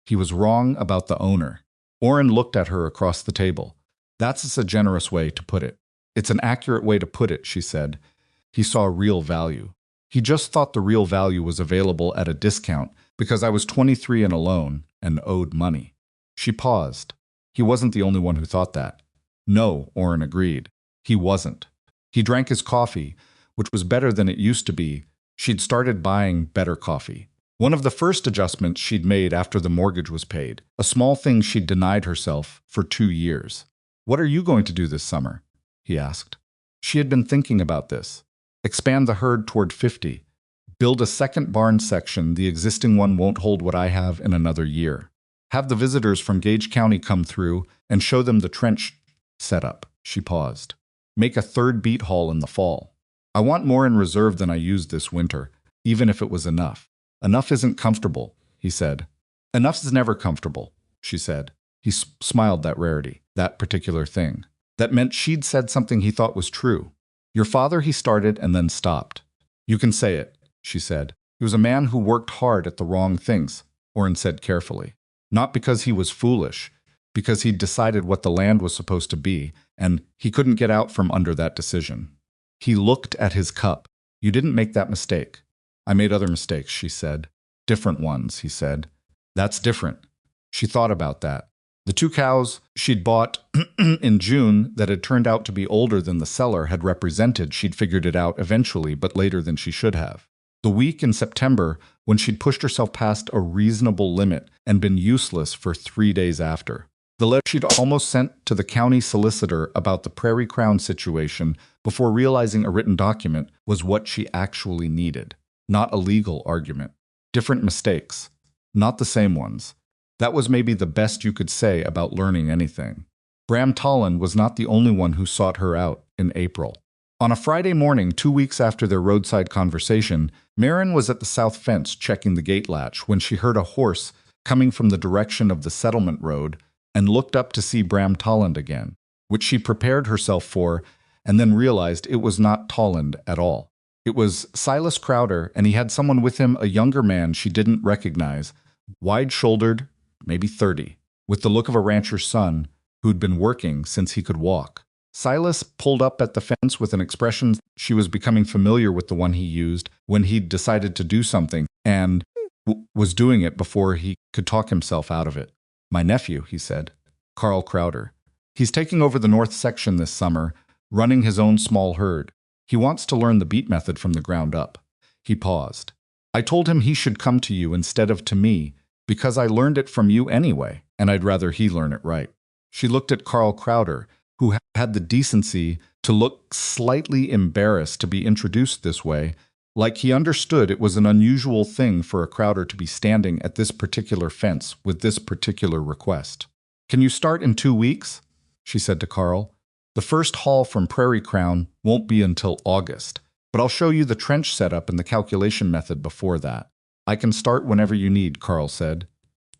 He was wrong about the owner. Orrin looked at her across the table. That's a generous way to put it. It's an accurate way to put it, she said. He saw real value. He just thought the real value was available at a discount because I was 23 and alone and owed money. She paused. He wasn't the only one who thought that. No, Orrin agreed. He wasn't. He drank his coffee, which was better than it used to be. She'd started buying better coffee. One of the first adjustments she'd made after the mortgage was paid, a small thing she'd denied herself for 2 years. "What are you going to do this summer?" he asked. She had been thinking about this. Expand the herd toward 50. Build a second barn section. The existing one won't hold what I have in another year. Have the visitors from Gage County come through and show them the trench setup. She paused. Make a third beet haul in the fall. I want more in reserve than I used this winter, even if it was enough. Enough isn't comfortable, he said. Enough's never comfortable, she said. He smiled that rarity, that particular thing. That meant she'd said something he thought was true. Your father, he started and then stopped. You can say it, she said. He was a man who worked hard at the wrong things, Orrin said carefully. Not because he was foolish, because he'd decided what the land was supposed to be, and he couldn't get out from under that decision. He looked at his cup. You didn't make that mistake. I made other mistakes, she said. Different ones, he said. That's different. She thought about that. The 2 cows she'd bought in June that had turned out to be older than the seller had represented she'd figured it out eventually, but later than she should have. The week in September when she'd pushed herself past a reasonable limit and been useless for 3 days after. The letter she'd almost sent to the county solicitor about the Prairie Crown situation before realizing a written document was what she actually needed. Not a legal argument. Different mistakes. Not the same ones. That was maybe the best you could say about learning anything. Bram Tolland was not the only one who sought her out in April. On a Friday morning, 2 weeks after their roadside conversation, Marin was at the south fence checking the gate latch when she heard a horse coming from the direction of the settlement road and looked up to see Bram Tolland again, which she prepared herself for and then realized it was not Tolland at all. It was Silas Crowder, and he had someone with him, a younger man she didn't recognize, wide-shouldered, maybe 30, with the look of a rancher's son who'd been working since he could walk. Silas pulled up at the fence with an expression she was becoming familiar with the one he used when he'd decided to do something and was doing it before he could talk himself out of it. My nephew, he said. Carl Crowder. He's taking over the north section this summer, running his own small herd. He wants to learn the beet method from the ground up. He paused. I told him he should come to you instead of to me, because I learned it from you anyway, and I'd rather he learn it right. She looked at Carl Crowder, who had the decency to look slightly embarrassed to be introduced this way, like he understood it was an unusual thing for a Crowder to be standing at this particular fence with this particular request. Can you start in 2 weeks? She said to Carl. The first haul from Prairie Crown won't be until August, but I'll show you the trench setup and the calculation method before that. I can start whenever you need, Carl said.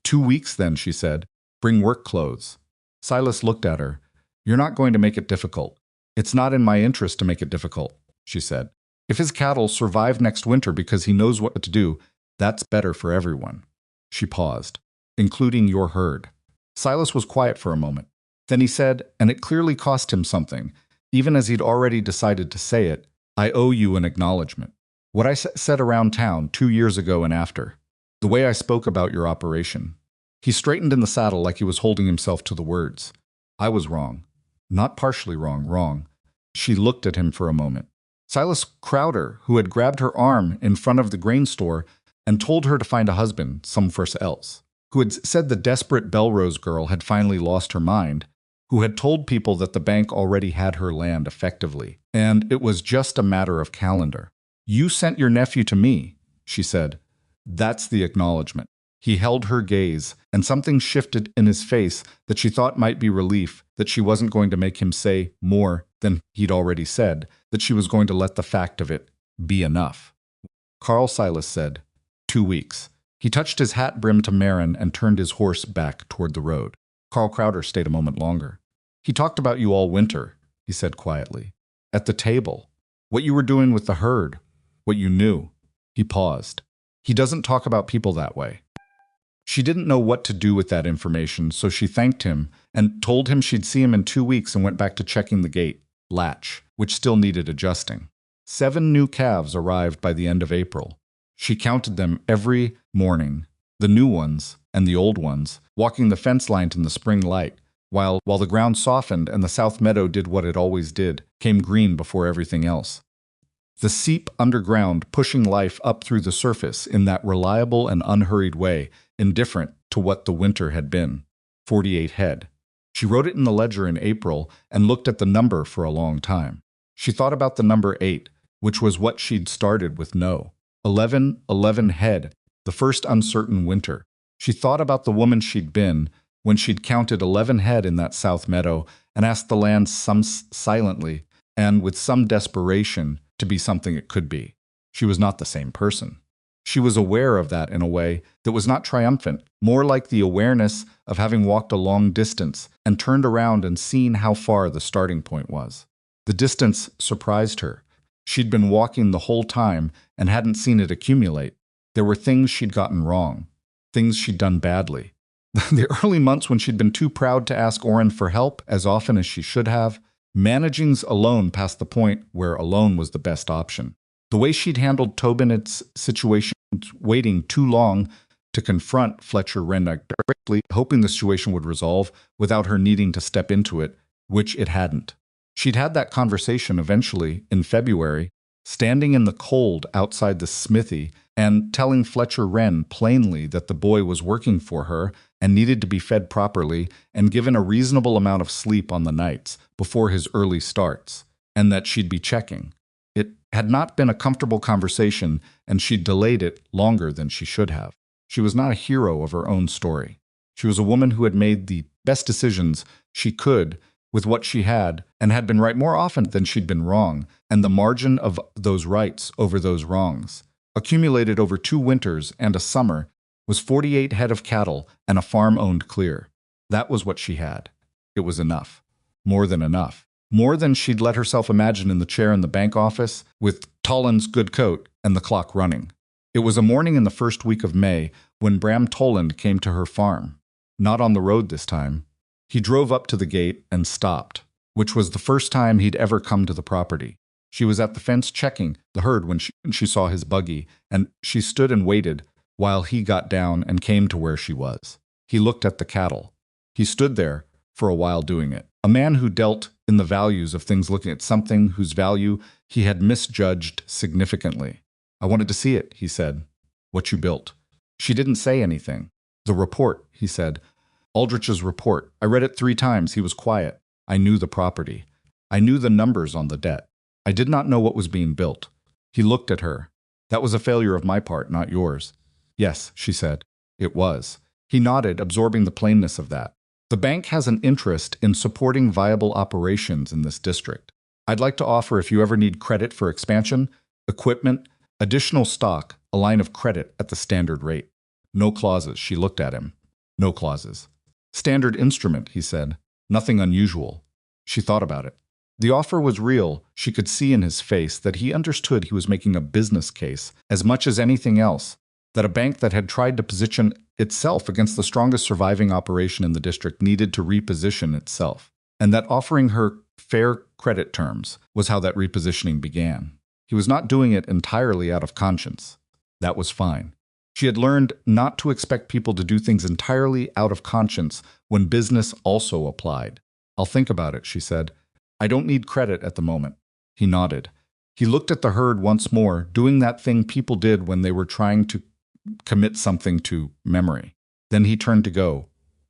2 weeks then, she said. Bring work clothes. Silas looked at her. You're not going to make it difficult. It's not in my interest to make it difficult, she said. If his cattle survive next winter because he knows what to do, that's better for everyone. She paused. Including your herd. Silas was quiet for a moment. Then he said, and it clearly cost him something, even as he'd already decided to say it, I owe you an acknowledgement. What I said around town 2 years ago and after. The way I spoke about your operation. He straightened in the saddle like he was holding himself to the words. I was wrong. Not partially wrong, wrong. She looked at him for a moment. Silas Crowder, who had grabbed her arm in front of the grain store and told her to find a husband somewhere else, who had said the desperate Belrose girl had finally lost her mind, who had told people that the bank already had her land effectively, and it was just a matter of calendar. You sent your nephew to me, she said. That's the acknowledgement. He held her gaze, and something shifted in his face that she thought might be relief that she wasn't going to make him say more than he'd already said, that she was going to let the fact of it be enough. Carl Silas said, 2 weeks. He touched his hat brim to Marin and turned his horse back toward the road. Carl Crowder stayed a moment longer. He talked about you all winter, he said quietly. At the table. What you were doing with the herd. What you knew. He paused. He doesn't talk about people that way. She didn't know what to do with that information, so she thanked him and told him she'd see him in 2 weeks and went back to checking the gate, latch, which still needed adjusting. 7 new calves arrived by the end of April. She counted them every morning, the new ones and the old ones, walking the fence line in the spring light, while the ground softened and the south meadow did what it always did, came green before everything else. The seep underground pushing life up through the surface in that reliable and unhurried way, indifferent to what the winter had been. 48 head. She wrote it in the ledger in April and looked at the number for a long time. She thought about the number 8, which was what she'd started with no. 11 head, the first uncertain winter. She thought about the woman she'd been when she'd counted 11 head in that south meadow and asked the land silently and with some desperation to be something it could be. She was not the same person. She was aware of that in a way that was not triumphant, more like the awareness of having walked a long distance and turned around and seen how far the starting point was. The distance surprised her. She'd been walking the whole time and hadn't seen it accumulate. There were things she'd gotten wrong, things she'd done badly. The early months when she'd been too proud to ask Oren for help as often as she should have, managing's alone past the point where alone was the best option. The way she'd handled Tobin's situation, waiting too long to confront Fletcher Wren directly, hoping the situation would resolve without her needing to step into it, which it hadn't. She'd had that conversation eventually in February, standing in the cold outside the smithy and telling Fletcher Wren plainly that the boy was working for her and needed to be fed properly and given a reasonable amount of sleep on the nights before his early starts, and that she'd be checking. It had not been a comfortable conversation, and she'd delayed it longer than she should have. She was not a hero of her own story. She was a woman who had made the best decisions she could with what she had, and had been right more often than she'd been wrong, and the margin of those rights over those wrongs, accumulated over 2 winters and a summer, was 48 head of cattle and a farm owned clear. That was what she had. It was enough. More than enough. More than she'd let herself imagine in the chair in the bank office, with Toland's good coat and the clock running. It was a morning in the first week of May when Bram Toland came to her farm. Not on the road this time. He drove up to the gate and stopped, which was the first time he'd ever come to the property. She was at the fence checking the herd when she saw his buggy, and she stood and waited while he got down and came to where she was. He looked at the cattle. He stood there for a while doing it. A man who dealt in the values of things, looking at something whose value he had misjudged significantly. I wanted to see it, he said. What you built. She didn't say anything. The report, he said. Aldrich's report. I read it 3 times. He was quiet. I knew the property. I knew the numbers on the debt. I did not know what was being built. He looked at her. That was a failure of my part, not yours. Yes, she said. It was. He nodded, absorbing the plainness of that. The bank has an interest in supporting viable operations in this district. I'd like to offer, if you ever need credit for expansion, equipment, additional stock, a line of credit at the standard rate. No clauses. She looked at him. No clauses. Standard instrument, he said. Nothing unusual. She thought about it. The offer was real. She could see in his face that he understood he was making a business case as much as anything else, that a bank that had tried to position itself against the strongest surviving operation in the district needed to reposition itself, and that offering her fair credit terms was how that repositioning began. He was not doing it entirely out of conscience. That was fine. She had learned not to expect people to do things entirely out of conscience when business also applied. I'll think about it, she said. I don't need credit at the moment. He nodded. He looked at the herd once more, doing that thing people did when they were trying to commit something to memory. Then he turned to go.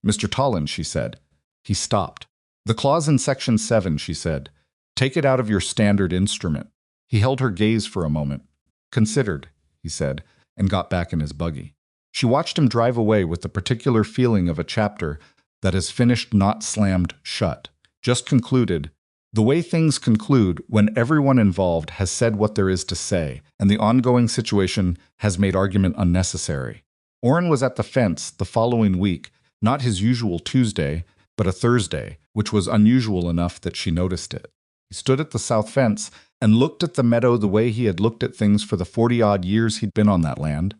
Mr. Tollin, she said. He stopped. The clause in Section 7, she said. Take it out of your standard instrument. He held her gaze for a moment. Considered, he said, and got back in his buggy. She watched him drive away with the particular feeling of a chapter that has finished, not slammed shut, just concluded, the way things conclude when everyone involved has said what there is to say, and the ongoing situation has made argument unnecessary. Orrin was at the fence the following week, not his usual Tuesday, but a Thursday, which was unusual enough that she noticed it. He stood at the south fence and looked at the meadow the way he had looked at things for the 40-odd years he'd been on that land,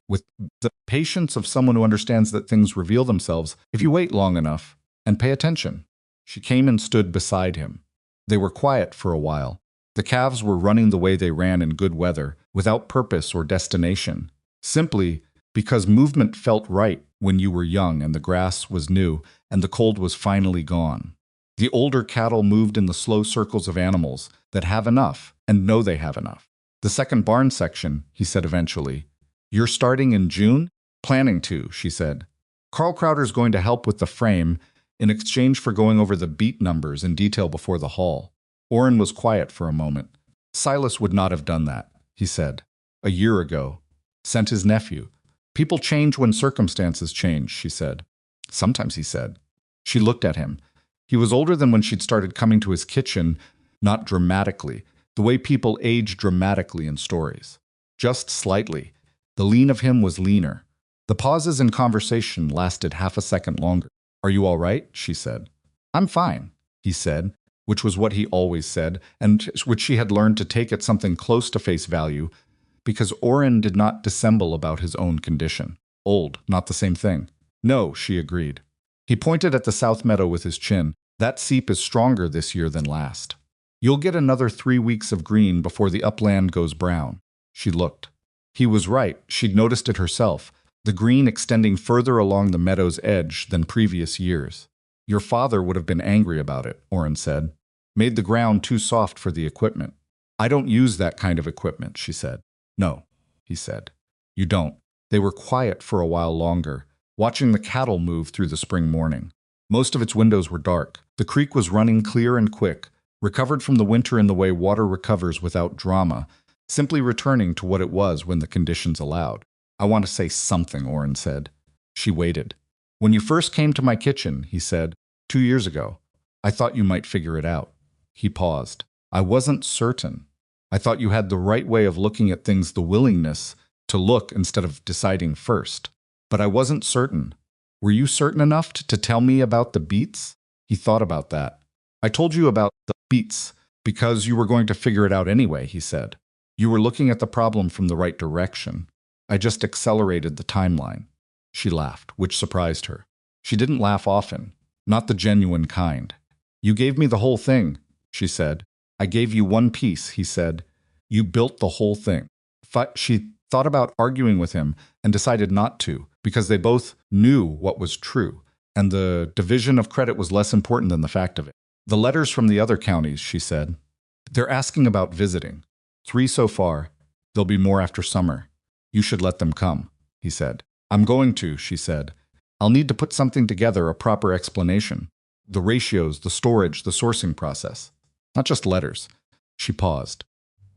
with the patience of someone who understands that things reveal themselves if you wait long enough and pay attention. She came and stood beside him. They were quiet for a while. The calves were running the way they ran in good weather, without purpose or destination, simply because movement felt right when you were young and the grass was new and the cold was finally gone. The older cattle moved in the slow circles of animals that have enough and know they have enough. The second barn section, he said eventually. You're starting in June? Planning to, she said. Carl Crowder's going to help with the frame in exchange for going over the beat numbers in detail before the haul. Orrin was quiet for a moment. Silas would not have done that, he said. A year ago. Sent his nephew. People change when circumstances change, she said. Sometimes, he said. She looked at him. He was older than when she'd started coming to his kitchen, not dramatically, the way people age dramatically in stories. Just slightly. The lean of him was leaner. The pauses in conversation lasted half a second longer. Are you all right? She said. I'm fine, he said, which was what he always said, and which she had learned to take at something close to face value, because Orrin did not dissemble about his own condition. Old, not the same thing. No, she agreed. He pointed at the south meadow with his chin. That seep is stronger this year than last. You'll get another 3 weeks of green before the upland goes brown. She looked. He was right. She'd noticed it herself. The green extending further along the meadow's edge than previous years. Your father would have been angry about it, Orrin said. Made the ground too soft for the equipment. I don't use that kind of equipment, she said. No, he said. You don't. They were quiet for a while longer, watching the cattle move through the spring morning. Most of its windows were dark. The creek was running clear and quick, recovered from the winter in the way water recovers without drama, simply returning to what it was when the conditions allowed. I want to say something, Orrin said. She waited. When you first came to my kitchen, he said, 2 years ago, I thought you might figure it out. He paused. I wasn't certain. I thought you had the right way of looking at things, the willingness to look instead of deciding first. But I wasn't certain. Were you certain enough to tell me about the Beets? He thought about that. I told you about the Beets because you were going to figure it out anyway, he said. You were looking at the problem from the right direction. I just accelerated the timeline. She laughed, which surprised her. She didn't laugh often, not the genuine kind. You gave me the whole thing, she said. I gave you one piece, he said. You built the whole thing. She thought about arguing with him and decided not to, because they both knew what was true, and the division of credit was less important than the fact of it. The letters from the other counties, she said. They're asking about visiting. 3 so far. There'll be more after summer. You should let them come, he said. I'm going to, she said. I'll need to put something together, a proper explanation. The ratios, the storage, the sourcing process. Not just letters. She paused.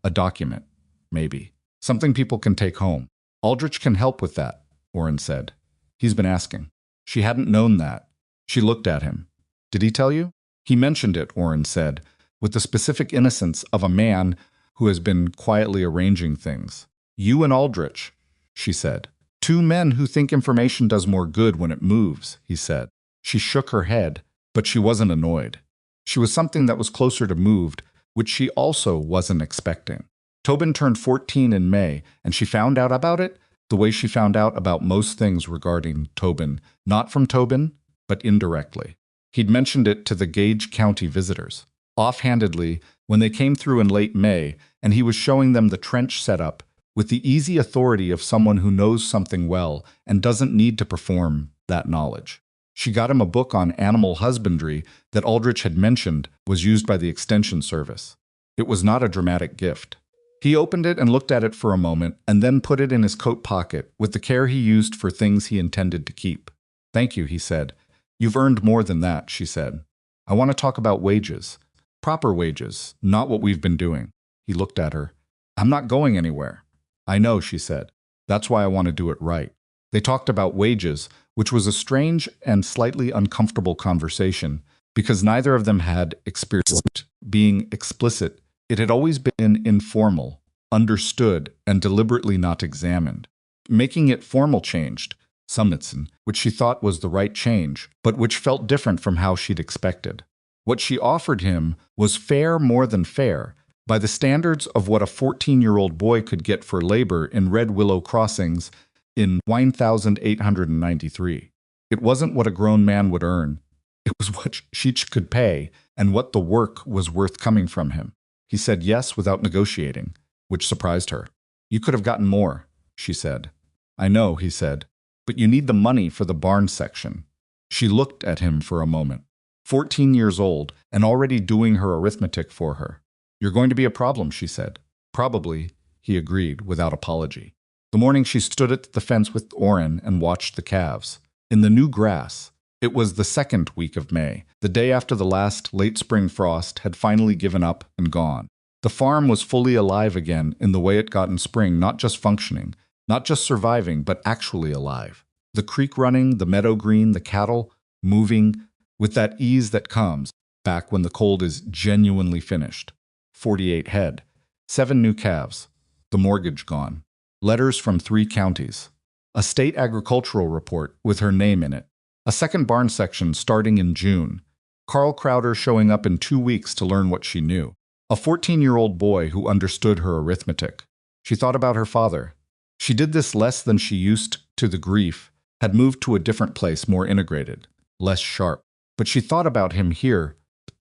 A document, maybe. Something people can take home. Aldrich can help with that, Orrin said. He's been asking. She hadn't known that. She looked at him. Did he tell you? He mentioned it, Orrin said, with the specific innocence of a man who has been quietly arranging things. You and Aldrich, she said. Two men who think information does more good when it moves, he said. She shook her head, but she wasn't annoyed. She was something that was closer to moved, which she also wasn't expecting. Tobin turned 14 in May, and she found out about it the way she found out about most things regarding Tobin, not from Tobin, but indirectly. He'd mentioned it to the Gage County visitors, offhandedly, when they came through in late May, and he was showing them the trench setup with the easy authority of someone who knows something well and doesn't need to perform that knowledge. She got him a book on animal husbandry that Aldrich had mentioned was used by the Extension Service. It was not a dramatic gift. He opened it and looked at it for a moment and then put it in his coat pocket with the care he used for things he intended to keep. Thank you, he said. You've earned more than that, she said. I want to talk about wages. Proper wages, not what we've been doing. He looked at her. I'm not going anywhere. I know, she said. That's why I want to do it right. They talked about wages, which was a strange and slightly uncomfortable conversation because neither of them had experienced being explicit. It had always been informal, understood, and deliberately not examined. Making it formal changed, Summitson, which she thought was the right change, but which felt different from how she'd expected. What she offered him was fair more than fair, by the standards of what a 14-year-old boy could get for labor in Red Willow Crossings in 1893. It wasn't what a grown man would earn. It was what Sheech could pay and what the work was worth coming from him. He said yes without negotiating, which surprised her. You could have gotten more, she said. I know, he said, but you need the money for the barn section. She looked at him for a moment. 14 years old and already doing her arithmetic for her. You're going to be a problem, she said. Probably, he agreed without apology. The morning she stood at the fence with Orrin and watched the calves. In the new grass, it was the second week of May, the day after the last late spring frost had finally given up and gone. The farm was fully alive again in the way it got in spring, not just functioning, not just surviving, but actually alive. The creek running, the meadow green, the cattle moving with that ease that comes back when the cold is genuinely finished. 48 head, 7 new calves, the mortgage gone. Letters from 3 counties. A state agricultural report with her name in it. A second barn section starting in June. Carl Crowder showing up in 2 weeks to learn what she knew. A 14-year-old boy who understood her arithmetic. She thought about her father. She did this less than she used to the grief, had moved to a different place, more integrated, less sharp. But she thought about him here,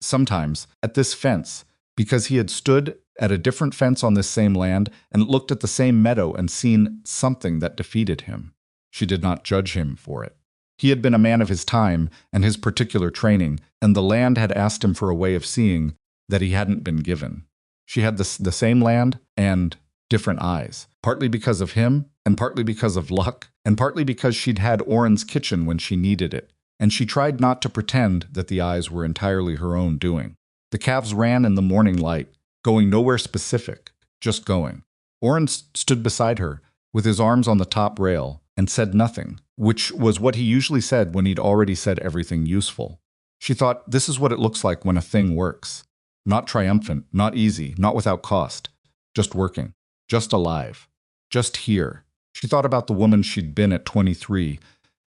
sometimes, at this fence, because he had stood at a different fence on this same land and looked at the same meadow and seen something that defeated him. She did not judge him for it. He had been a man of his time and his particular training, and the land had asked him for a way of seeing that he hadn't been given. She had the same land and different eyes, partly because of him, and partly because of luck, and partly because she'd had Orrin's kitchen when she needed it, and she tried not to pretend that the eyes were entirely her own doing. The calves ran in the morning light, going nowhere specific, just going. Orrin stood beside her, with his arms on the top rail, and said nothing, which was what he usually said when he'd already said everything useful. She thought, this is what it looks like when a thing works. Not triumphant, not easy, not without cost. Just working. Just alive. Just here. She thought about the woman she'd been at 23,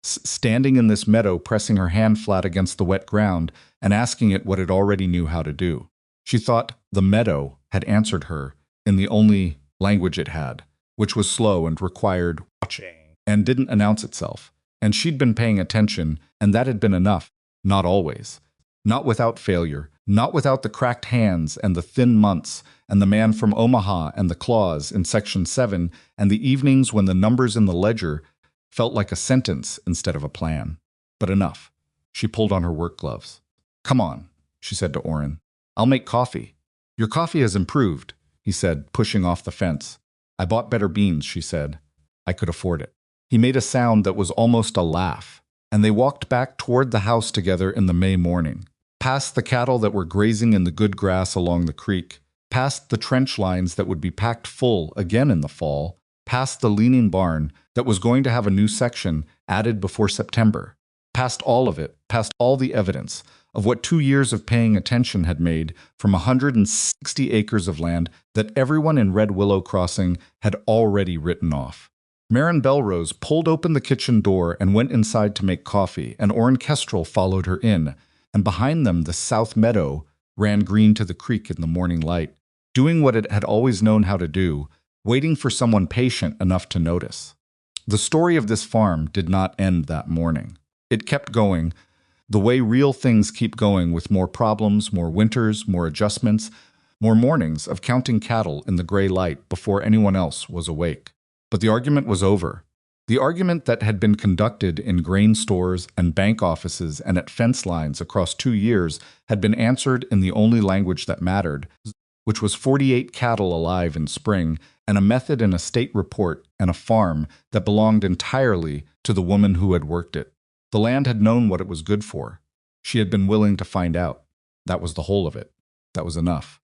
standing in this meadow, pressing her hand flat against the wet ground and asking it what it already knew how to do. She thought the meadow had answered her in the only language it had, which was slow and required watching and didn't announce itself. And she'd been paying attention, and that had been enough. Not always. Not without failure. Not without the cracked hands and the thin months and the man from Omaha and the clause in Section 7 and the evenings when the numbers in the ledger felt like a sentence instead of a plan. But enough. She pulled on her work gloves. Come on, she said to Orrin. I'll make coffee. Your coffee has improved, he said, pushing off the fence. I bought better beans, she said. I could afford it. He made a sound that was almost a laugh, and they walked back toward the house together in the May morning, past the cattle that were grazing in the good grass along the creek, past the trench lines that would be packed full again in the fall, past the leaning barn that was going to have a new section added before September. Past all of it, past all the evidence of what 2 years of paying attention had made from 160 acres of land that everyone in Red Willow Crossing had already written off. Marin Belrose pulled open the kitchen door and went inside to make coffee, and Orrin Kestrel followed her in, and behind them the South Meadow ran green to the creek in the morning light, doing what it had always known how to do, waiting for someone patient enough to notice. The story of this farm did not end that morning. It kept going, the way real things keep going, with more problems, more winters, more adjustments, more mornings of counting cattle in the gray light before anyone else was awake. But the argument was over. The argument that had been conducted in grain stores and bank offices and at fence lines across 2 years had been answered in the only language that mattered, which was 48 cattle alive in spring and a method in a state report and a farm that belonged entirely to the woman who had worked it. The land had known what it was good for. She had been willing to find out. That was the whole of it. That was enough.